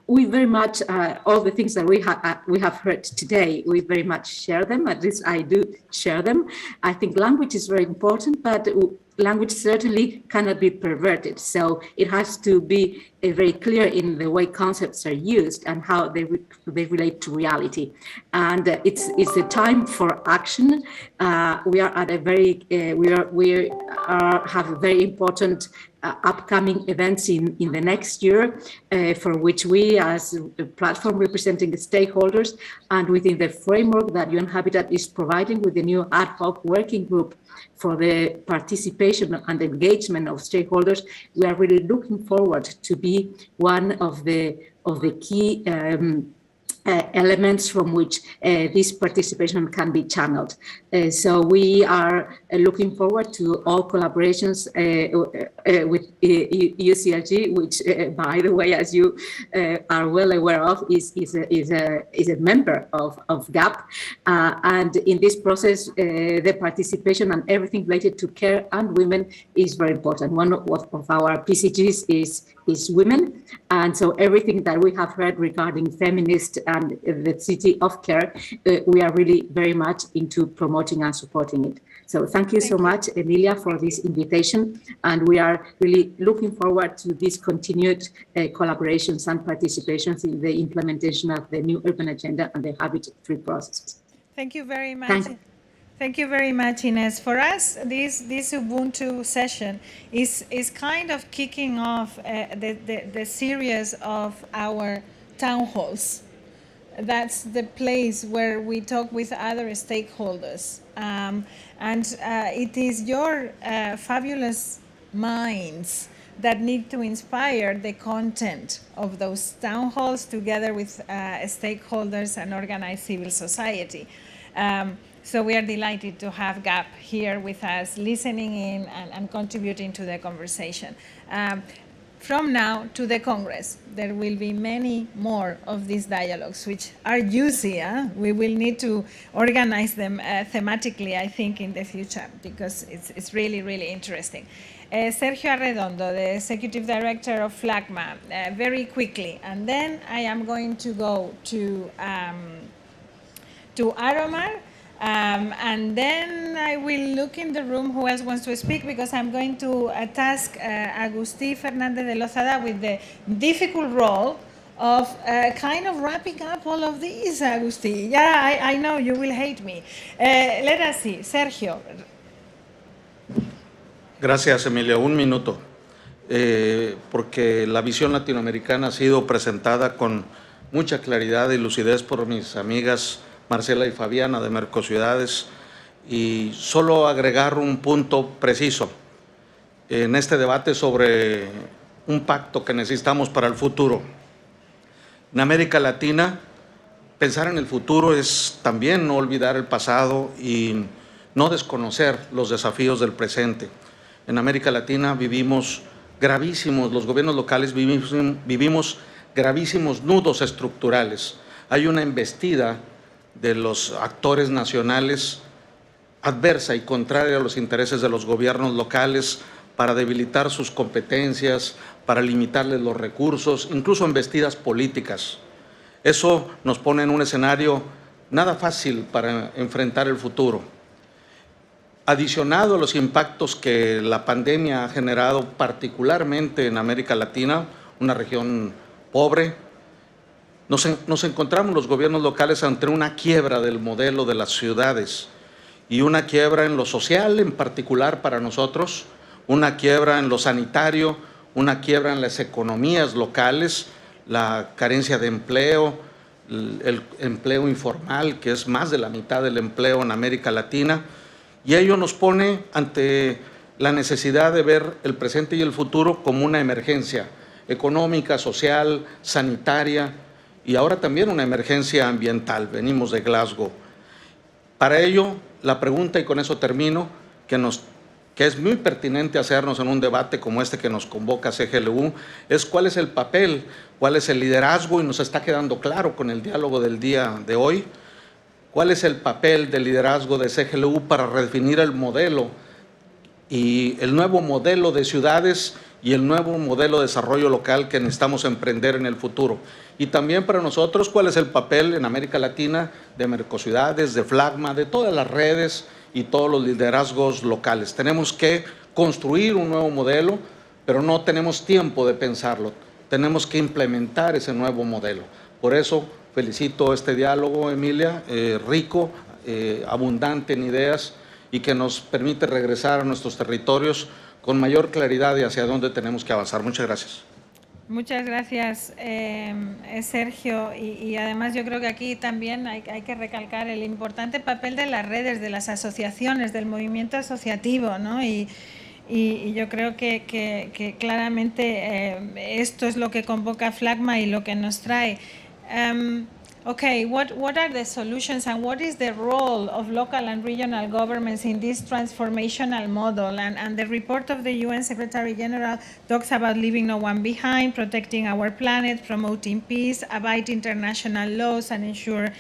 we very much, all the things that we have heard today, we very much share them, at least I do share them. I think language is very important, but language certainly cannot be perverted. So it has to be very clear in the way concepts are used and how they relate to reality. And it's a time for action. We are at a very, we have a very important upcoming events in the next year, for which we we as a platform representing the stakeholders and within the framework that UN Habitat is providing with the new ad hoc working group for the participation and engagement of stakeholders, we are really looking forward to be one of the key elements from which this participation can be channeled. So we are looking forward to all collaborations with UCLG, which, by the way, as you are well aware of, is a member of GAP. And in this process, the participation and everything related to care and women is very important. One of our PCGs is women. And so everything that we have heard regarding feminist and the city of care, we are really very much into promoting and supporting it. So thank you so much, Emilia, for this invitation. And we are really looking forward to these continued collaborations and participations in the implementation of the new urban agenda and the habitat-free processes.
Thank you very much. Thank you very much, Ines. For us, this Ubuntu session is kind of kicking off the series of our town halls. That's the place where we talk with other stakeholders. And it is your fabulous minds that need to inspire the content of those town halls together with stakeholders and organized civil society. So we are delighted to have GAP here with us, listening in and contributing to the conversation. From now to the Congress, there will be many more of these dialogues, which are juicy. We will need to organize them thematically, I think, in the future, because it's really, really interesting. Sergio Arredondo, the Executive Director of FLAGMA, very quickly. And then I am going to go to Aromar. And then I will look in the room who else wants to speak, because I'm going to task Agustí Fernández de Lozada with the difficult role of kind of wrapping up all of these, Agustí. Yeah, I know you will hate me. Let us see. Sergio.
Gracias, Emilia. Un minuto. Porque la visión latinoamericana ha sido presentada con mucha claridad y lucidez por mis amigas Marcela y Fabiana de Mercociudades, y solo agregar un punto preciso en este debate sobre un pacto que necesitamos para el futuro. En América Latina, pensar en el futuro es también no olvidar el pasado y no desconocer los desafíos del presente. En América Latina vivimos gravísimos, los gobiernos locales vivimos gravísimos nudos estructurales. Hay una embestida de los actores nacionales adversa y contraria a los intereses de los gobiernos locales para debilitar sus competencias, para limitarles los recursos, incluso embestidas políticas. Eso nos pone en un escenario nada fácil para enfrentar el futuro. Adicionado a los impactos que la pandemia ha generado, particularmente en América Latina, una región pobre, nos encontramos los gobiernos locales ante una quiebra del modelo de las ciudades y una quiebra en lo social, en particular para nosotros, una quiebra en lo sanitario, una quiebra en las economías locales, la carencia de empleo, el empleo informal, que es más de la mitad del empleo en América Latina, y ello nos pone ante la necesidad de ver el presente y el futuro como una emergencia económica, social, sanitaria, y ahora también una emergencia ambiental. Venimos de Glasgow. Para ello, la pregunta, y con eso termino, que es muy pertinente hacernos en un debate como este que nos convoca CGLU, es cuál es el papel, cuál es el liderazgo, y nos está quedando claro con el diálogo del día de hoy, cuál es el papel del liderazgo de CGLU para redefinir el modelo y el nuevo modelo de ciudades y el nuevo modelo de desarrollo local que necesitamos emprender en el futuro. Y también para nosotros, cuál es el papel en América Latina de Mercociudades, de FLAGMA, de todas las redes y todos los liderazgos locales. Tenemos que construir un nuevo modelo, pero no tenemos tiempo de pensarlo. Tenemos que implementar ese nuevo modelo. Por eso felicito este diálogo, Emilia, rico, abundante en ideas y que nos permite regresar a nuestros territorios con mayor claridad y hacia dónde tenemos que avanzar. Muchas gracias.
Muchas gracias, Sergio. Y además yo creo que aquí también hay que recalcar el importante papel de las redes, de las asociaciones, del movimiento asociativo, ¿no? Y yo creo que claramente esto es lo que convoca Flagma y lo que nos trae. Okay, what are the solutions and what is the role of local and regional governments in this transformational model? And the report of the UN Secretary General talks about leaving no one behind, protecting our planet, promoting peace, abide international laws and ensure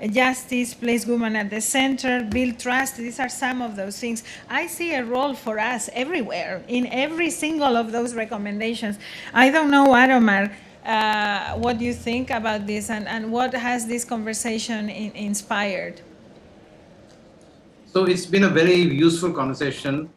justice, place women at the center, build trust. These are some of those things. I see a role for us everywhere, in every single of those recommendations. I don't know, Adomar, what do you think about this and what has this conversation inspired?
So it's been a very useful conversation.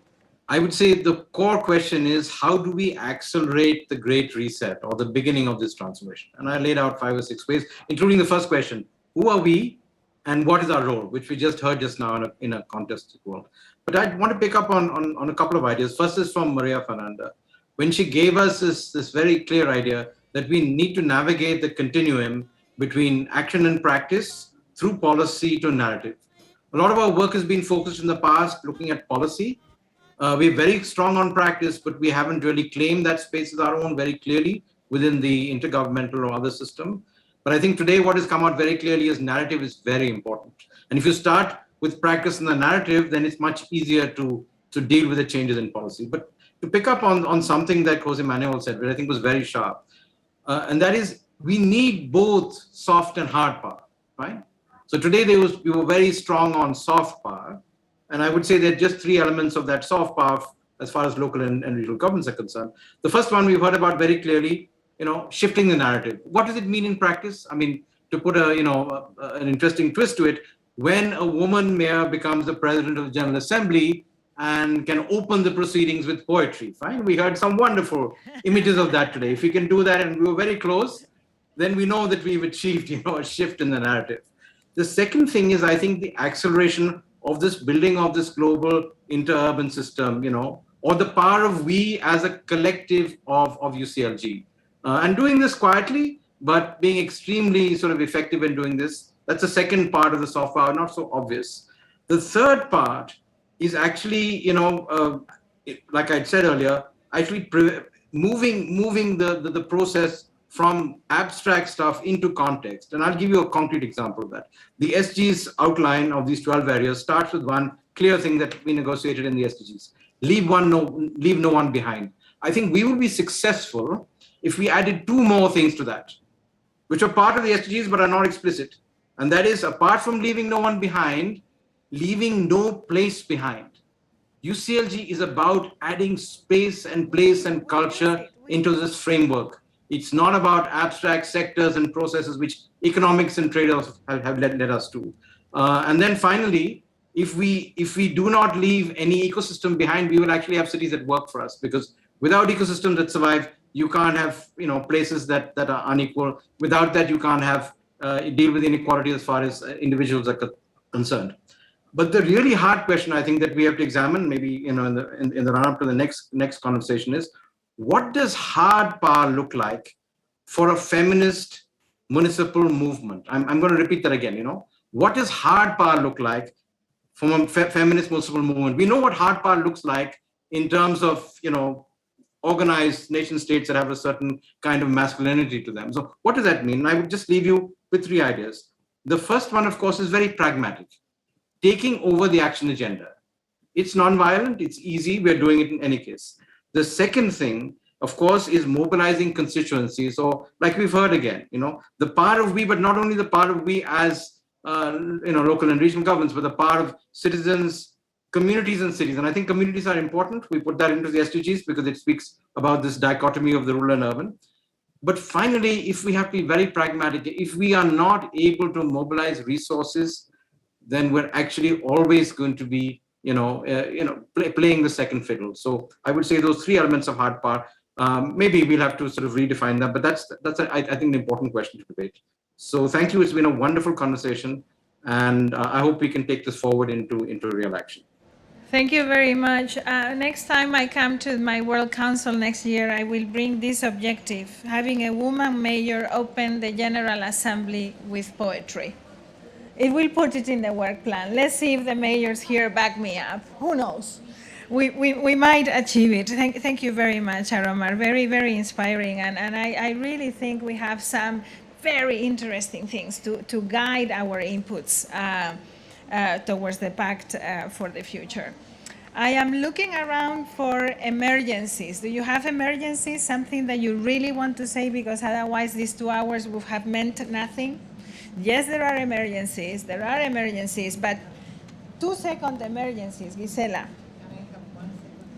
I would say the core question is, how do we accelerate the Great Reset or the beginning of this transformation? And I laid out 5 or 6 ways, including the first question, who are we and what is our role, which we just heard just now in a contested world. But I want to pick up on a couple of ideas. First is from Maria Fernanda, when she gave us this very clear idea that we need to navigate the continuum between action and practice through policy to narrative. A lot of our work has been focused in the past looking at policy. We're very strong on practice, but we haven't really claimed that space as our own very clearly within the intergovernmental or other system. But I think today what has come out very clearly is narrative is very important. And if you start with practice in the narrative, then it's much easier to deal with the changes in policy. But to pick up on something that Jose Manuel said, which I think was very sharp, and that is we need both soft and hard power, right? So today we were very strong on soft power. And I would say there are just 3 elements of that soft power as far as local and regional governments are concerned. The first one we've heard about very clearly, shifting the narrative. What does it mean in practice? I mean, to put an interesting twist to it, when a woman mayor becomes the president of the General Assembly and can open the proceedings with poetry, fine. We heard some wonderful images of that today. If we can do that, and we were very close, then we know that we've achieved, a shift in the narrative. The second thing is, I think, the acceleration of this building of this global interurban system, or the power of we as a collective of UCLG. And doing this quietly, but being extremely sort of effective in doing this. That's the second part of the soft power, not so obvious. The third part is actually, like I said earlier, actually moving the process from abstract stuff into context. And I'll give you a concrete example of that. The SDGs outline of these 12 areas starts with one clear thing that we negotiated in the SDGs. Leave no one behind. I think we will be successful if we added 2 more things to that, which are part of the SDGs but are not explicit. And that is, apart from leaving no one behind, leaving no place behind. UCLG is about adding space and place and culture into this framework. It's not about abstract sectors and processes which economics and traders have led us to. And then finally, if we do not leave any ecosystem behind, we will actually have cities that work for us, because without ecosystems that survive, you can't have places that are unequal. Without that, you can't have deal with inequality as far as individuals are concerned. But the really hard question I think that we have to examine, maybe in the run-up to the next conversation, is what does hard power look like for a feminist municipal movement? I'm going to repeat that again. What does hard power look like from a feminist municipal movement? We know what hard power looks like in terms of organized nation states that have a certain kind of masculinity to them. So what does that mean? I would just leave you with 3 ideas. The first one, of course, is very pragmatic. Taking over the action agenda. It's non-violent, it's easy, we're doing it in any case. The second thing, of course, is mobilizing constituencies. So like we've heard again, the power of we, but not only the power of we as local and regional governments, but the power of citizens, communities and cities. And I think communities are important. We put that into the SDGs because it speaks about this dichotomy of the rural and urban. But finally, if we have to be very pragmatic, if we are not able to mobilize resources, then we're actually always going to be, playing the second fiddle. So I would say those 3 elements of hard power. Maybe we'll have to sort of redefine them, but that's I think an important question to debate. So thank you. It's been a wonderful conversation, and I hope we can take this forward into real action.
Thank you very much. Next time I come to my World Council next year, I will bring this objective, having a woman mayor open the General Assembly with poetry. It will put it in the work plan. Let's see if the mayors here back me up. Who knows? We might achieve it. Thank you very much, Aromar. Very, very inspiring. And I really think we have some very interesting things to guide our inputs towards the Pact for the future. I am looking around for emergencies. Do you have emergencies? Something that you really want to say, because otherwise these 2 hours would have meant nothing? Yes, there are emergencies. There are emergencies, but 2-second emergencies, Gisela.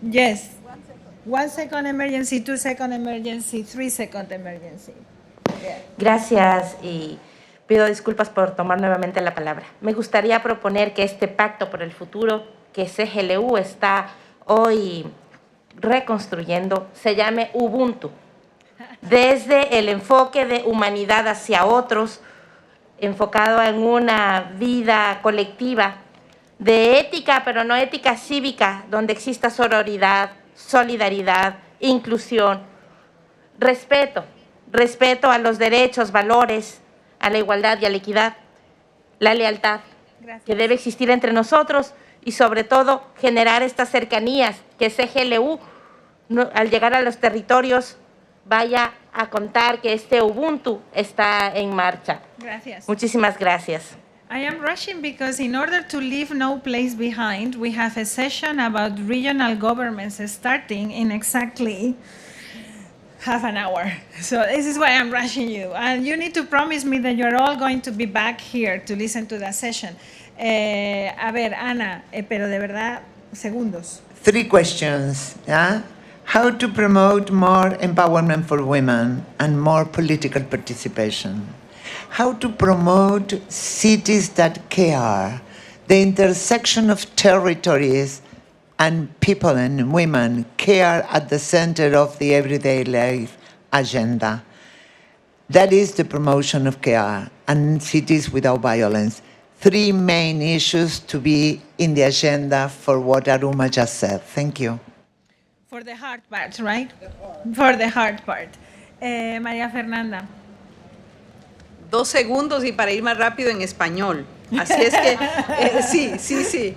Yes. 1 second emergency, 2 second emergency, 3 second emergency. Yeah.
Gracias y pido disculpas por tomar nuevamente la palabra. Me gustaría proponer que este pacto por el futuro que CGLU está hoy reconstruyendo se llame Ubuntu. Desde el enfoque de humanidad hacia otros, enfocado en una vida colectiva, de ética, pero no ética cívica, donde exista sororidad, solidaridad, inclusión, respeto a los derechos, valores, a la igualdad y a la equidad, la lealtad que debe existir entre nosotros y sobre todo generar estas cercanías, que CGLU al llegar a los territorios vaya a contar que este Ubuntu está en marcha.
Gracias.
Muchísimas gracias.
I am rushing because in order to leave no place behind, we have a session about regional governments starting in exactly half an hour. So this is why I'm rushing you. And you need to promise me that you're all going to be back here to listen to that session. A ver, Ana, pero de verdad, segundos.
3 questions. Yeah? How to promote more empowerment for women and more political participation? How to promote cities that care, the intersection of territories and people and women care at the center of the everyday life agenda. That is the promotion of care and cities without violence. 3 main issues to be in the agenda for what Aruma just said. Thank you.
For the hard part, right? For the hard part. María Fernanda.
2 segundos y para ir más rápido en español. Así es que, sí.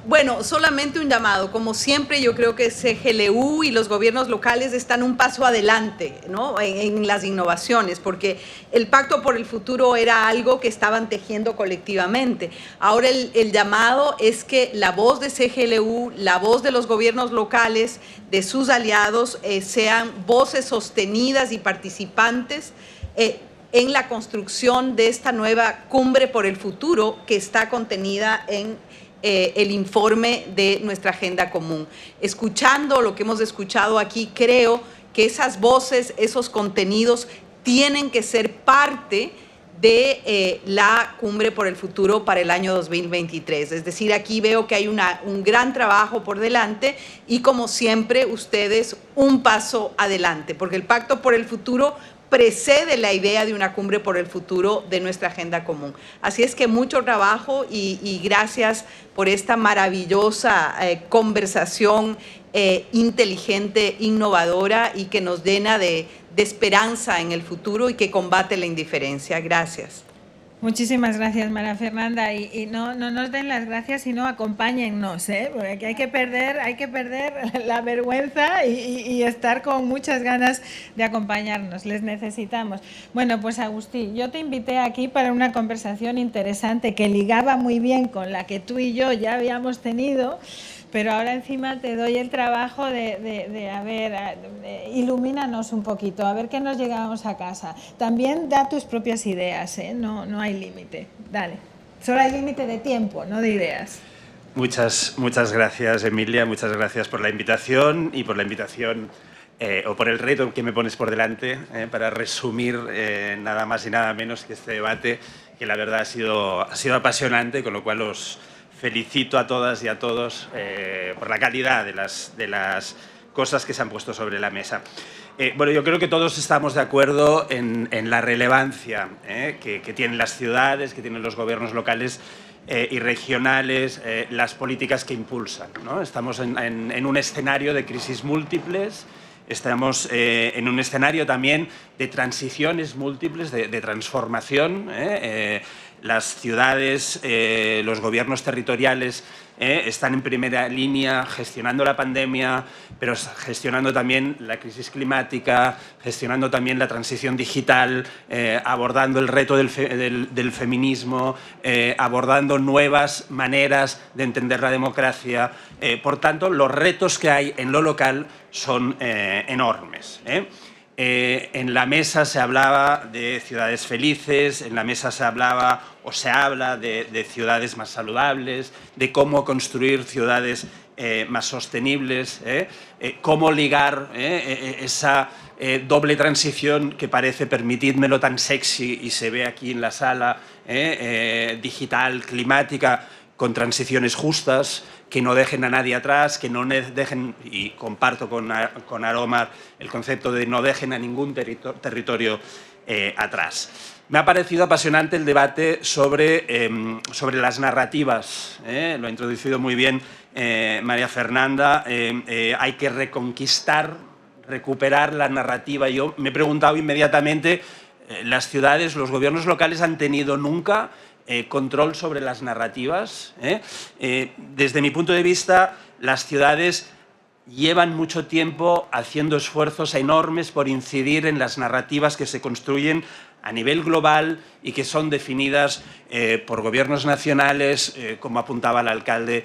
Bueno, solamente un llamado. Como siempre, yo creo que CGLU y los gobiernos locales están un paso adelante, ¿no? en las innovaciones, porque el Pacto por el Futuro era algo que estaban tejiendo colectivamente. Ahora el llamado es que la voz de CGLU, la voz de los gobiernos locales, de sus aliados, sean voces sostenidas y participantes en la construcción de esta nueva cumbre por el futuro que está contenida en el informe de nuestra agenda común. Escuchando lo que hemos escuchado aquí, creo que esas voces, esos contenidos tienen que ser parte de la cumbre por el futuro para el año 2023. Es decir, aquí veo que hay un gran trabajo por delante y, como siempre, ustedes un paso adelante, porque el Pacto por el Futuro precede la idea de una cumbre por el futuro de nuestra agenda común. Así es que mucho trabajo y gracias por esta maravillosa conversación inteligente, innovadora y que nos llena de esperanza en el futuro y que combate la indiferencia. Gracias.
Muchísimas gracias, María Fernanda. Y no nos den las gracias, sino acompáñennos, porque hay que perder la vergüenza y estar con muchas ganas de acompañarnos. Les necesitamos. Bueno, pues Agustín, yo te invité aquí para una conversación interesante que ligaba muy bien con la que tú y yo ya habíamos tenido, pero ahora encima te doy el trabajo ilumínanos un poquito, a ver qué nos llegamos a casa. También da tus propias ideas, no hay límite. Dale. Solo hay límite de tiempo, no de ideas.
Muchas gracias, Emilia. Muchas gracias por la invitación y por la invitación o por el reto que me pones por delante para resumir nada más y nada menos que este debate, que la verdad ha sido apasionante, con lo cual os felicito a todas y a todos por la calidad de las cosas que se han puesto sobre la mesa. Bueno, yo creo que todos estamos de acuerdo en la relevancia que tienen las ciudades, que tienen los gobiernos locales y regionales las políticas que impulsan, ¿no? Estamos en un escenario de crisis múltiples, estamos en un escenario también de transiciones múltiples, de transformación. Las ciudades, los gobiernos territoriales están en primera línea gestionando la pandemia, pero gestionando también la crisis climática, gestionando también la transición digital, abordando el reto del feminismo, abordando nuevas maneras de entender la democracia. Por tanto, los retos que hay en lo local son enormes. En la mesa se hablaba de ciudades felices, en la mesa se hablaba o se habla de ciudades más saludables, de cómo construir ciudades más sostenibles, cómo ligar esa doble transición que parece, permitidmelo, tan sexy y se ve aquí en la sala, digital, climática, con transiciones justas, que no dejen a nadie atrás, que no dejen, y comparto con Aromar el concepto de no dejen a ningún territorio atrás. Me ha parecido apasionante el debate sobre las narrativas. Lo ha introducido muy bien María Fernanda. Hay que reconquistar, recuperar la narrativa. Yo me he preguntado inmediatamente, ¿las ciudades, los gobiernos locales han tenido nunca control sobre las narrativas? Desde mi punto de vista, las ciudades llevan mucho tiempo haciendo esfuerzos enormes por incidir en las narrativas que se construyen a nivel global y que son definidas por gobiernos nacionales, como apuntaba el alcalde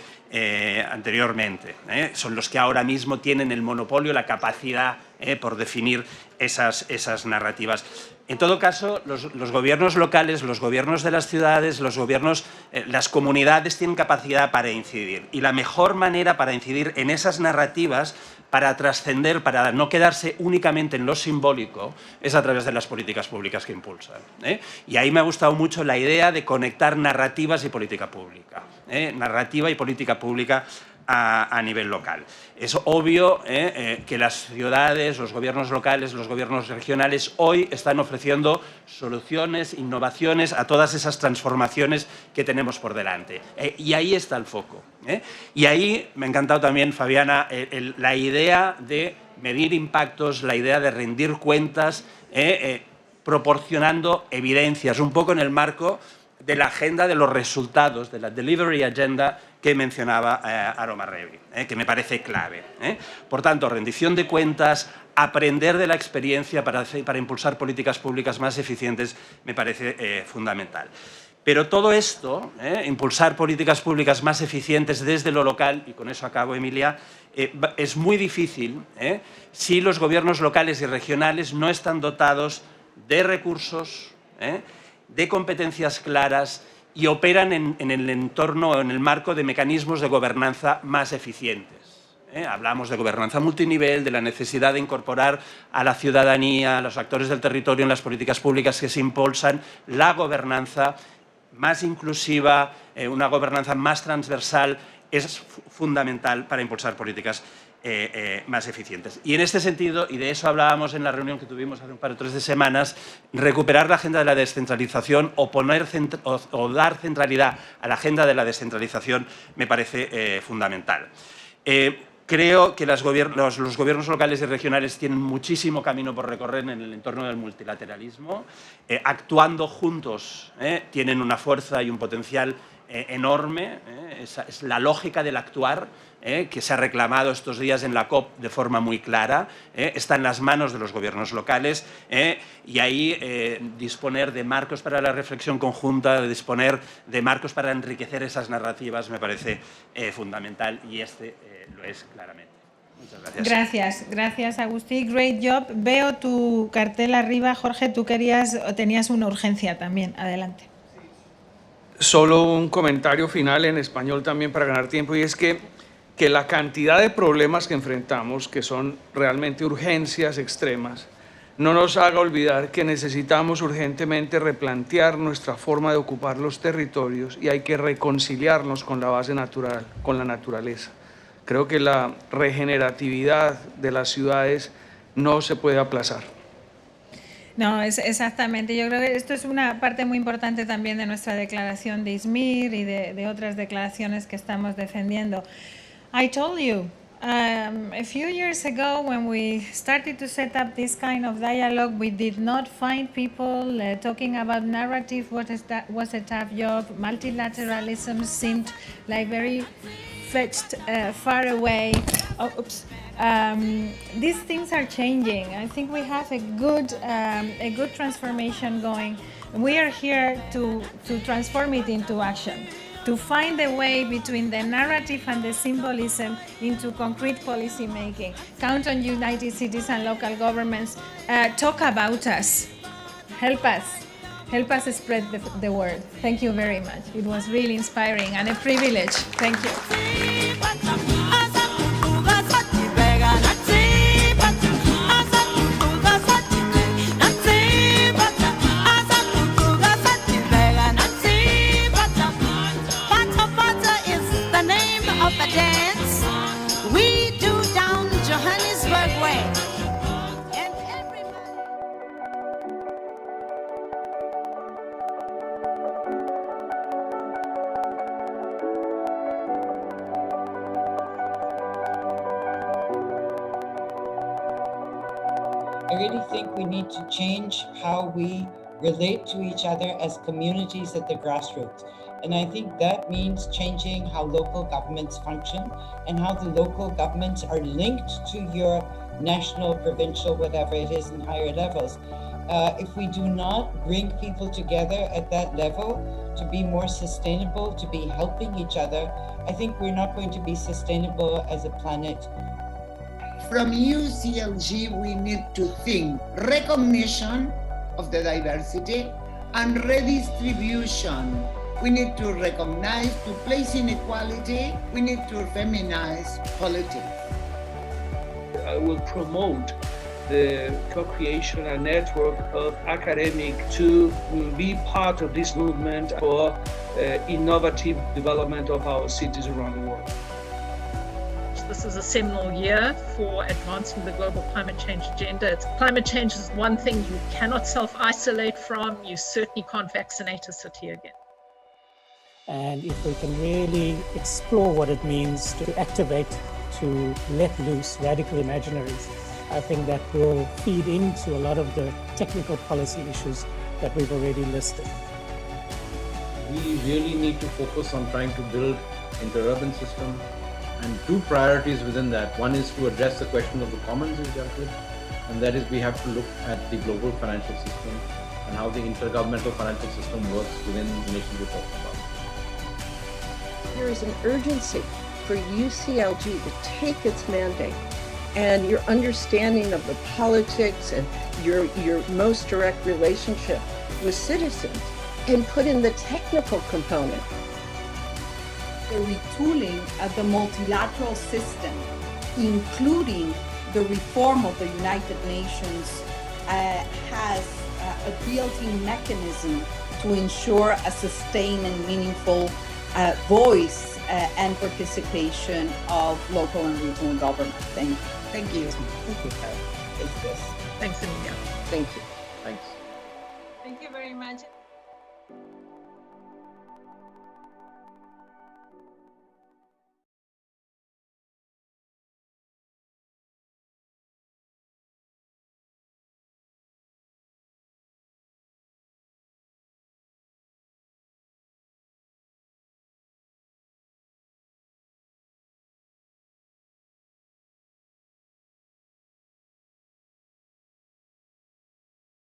anteriormente. Son los que ahora mismo tienen el monopolio, la capacidad por definir esas narrativas. En todo caso, los gobiernos locales, los gobiernos de las ciudades, las comunidades tienen capacidad para incidir. Y la mejor manera para incidir en esas narrativas, para trascender, para no quedarse únicamente en lo simbólico, es a través de las políticas públicas que impulsan. Y ahí me ha gustado mucho la idea de conectar narrativas y política pública. Narrativa y política pública a nivel local. Es obvio que las ciudades, los gobiernos locales, los gobiernos regionales hoy están ofreciendo soluciones, innovaciones a todas esas transformaciones que tenemos por delante. Y ahí está el foco. Y ahí me ha encantado también, Fabiana, la idea de medir impactos, la idea de rendir cuentas, proporcionando evidencias, un poco en el marco de la agenda de los resultados, de la Delivery Agenda que mencionaba Aroma Revi, que me parece clave. Por tanto, rendición de cuentas, aprender de la experiencia para impulsar políticas públicas más eficientes, me parece fundamental. Pero todo esto, impulsar políticas públicas más eficientes desde lo local, y con eso acabo, Emilia, es muy difícil si los gobiernos locales y regionales no están dotados de recursos, de competencias claras y operan en el entorno, en el marco de mecanismos de gobernanza más eficientes. Hablamos de gobernanza multinivel, de la necesidad de incorporar a la ciudadanía, a los actores del territorio en las políticas públicas que se impulsan, la gobernanza más inclusiva, una gobernanza más transversal, es fundamental para impulsar políticas más eficientes. Y en este sentido, y de eso hablábamos en la reunión que tuvimos hace un par o tres de semanas, recuperar la agenda de la descentralización o dar centralidad a la agenda de la descentralización me parece fundamental. Creo que los gobiernos locales y regionales tienen muchísimo camino por recorrer en el entorno del multilateralismo. Actuando juntos tienen una fuerza y un potencial enorme. Es la lógica del actuar que se ha reclamado estos días en la COP de forma muy clara. Está en las manos de los gobiernos locales y ahí disponer de marcos para la reflexión conjunta, disponer de marcos para enriquecer esas narrativas me parece fundamental y lo es claramente. Muchas gracias.
Gracias Agustí, great job. Veo tu cartel arriba, Jorge, tú tenías una urgencia también, adelante.
Solo un comentario final en español también para ganar tiempo, y es que la cantidad de problemas que enfrentamos, que son realmente urgencias extremas, no nos haga olvidar que necesitamos urgentemente replantear nuestra forma de ocupar los territorios y hay que reconciliarnos con la base natural, con la naturaleza. Creo que la regeneratividad de las ciudades no se puede aplazar.
No, es exactamente. Yo creo que esto es una parte muy importante también de nuestra declaración de Izmir y de otras declaraciones que estamos defendiendo. I told you a few years ago when we started to set up this kind of dialogue, we did not find people talking about narrative. What is that? Was a tough job. Multilateralism seemed like very fetched, far away. Oh, oops. These things are changing. I think we have a good transformation going. We are here to transform it into action, to find a way between the narrative and the symbolism into concrete policy making. Count on United Cities and local governments. Talk about us. Help us. Help us spread the word. Thank you very much. It was really inspiring and a privilege. Thank you.
I really think we need to change how we relate to each other as communities at the grassroots. And I think that means changing how local governments function and how the local governments are linked to your national, provincial, whatever it is, in higher levels. If we do not bring people together at that level to be more sustainable, to be helping each other, I think we're not going to be sustainable as a planet.
From UCLG, we need to think recognition of the diversity and redistribution. We need to recognize, to place inequality, we need to feminize politics.
I will promote the co-creation and network of academics to be part of this movement for innovative development of our cities around the world.
This is a seminal year for advancing the global climate change agenda. Climate change is one thing you cannot self-isolate from. You certainly can't vaccinate a city again.
And if we can really explore what it means to activate, to let loose radical imaginaries, I think that will feed into a lot of the technical policy issues that we've already listed.
We really need to focus on trying to build inter-urban system, and two priorities within that. One is to address the question of the commons is dealt with, and that is we have to look at the global financial system and how the intergovernmental financial system works within the nations we're talking about.
There is an urgency for UCLG to take its mandate and your understanding of the politics and your most direct relationship with citizens and put in the technical component.
The retooling of the multilateral system, including the reform of the United Nations, has a built-in mechanism to ensure a sustained and meaningful voice and participation of local and regional government. Thank you.
Thank you.
Thank you, Carol. Take this.
Thanks, Emilia.
Thank you.
Thanks.
Thank you very much.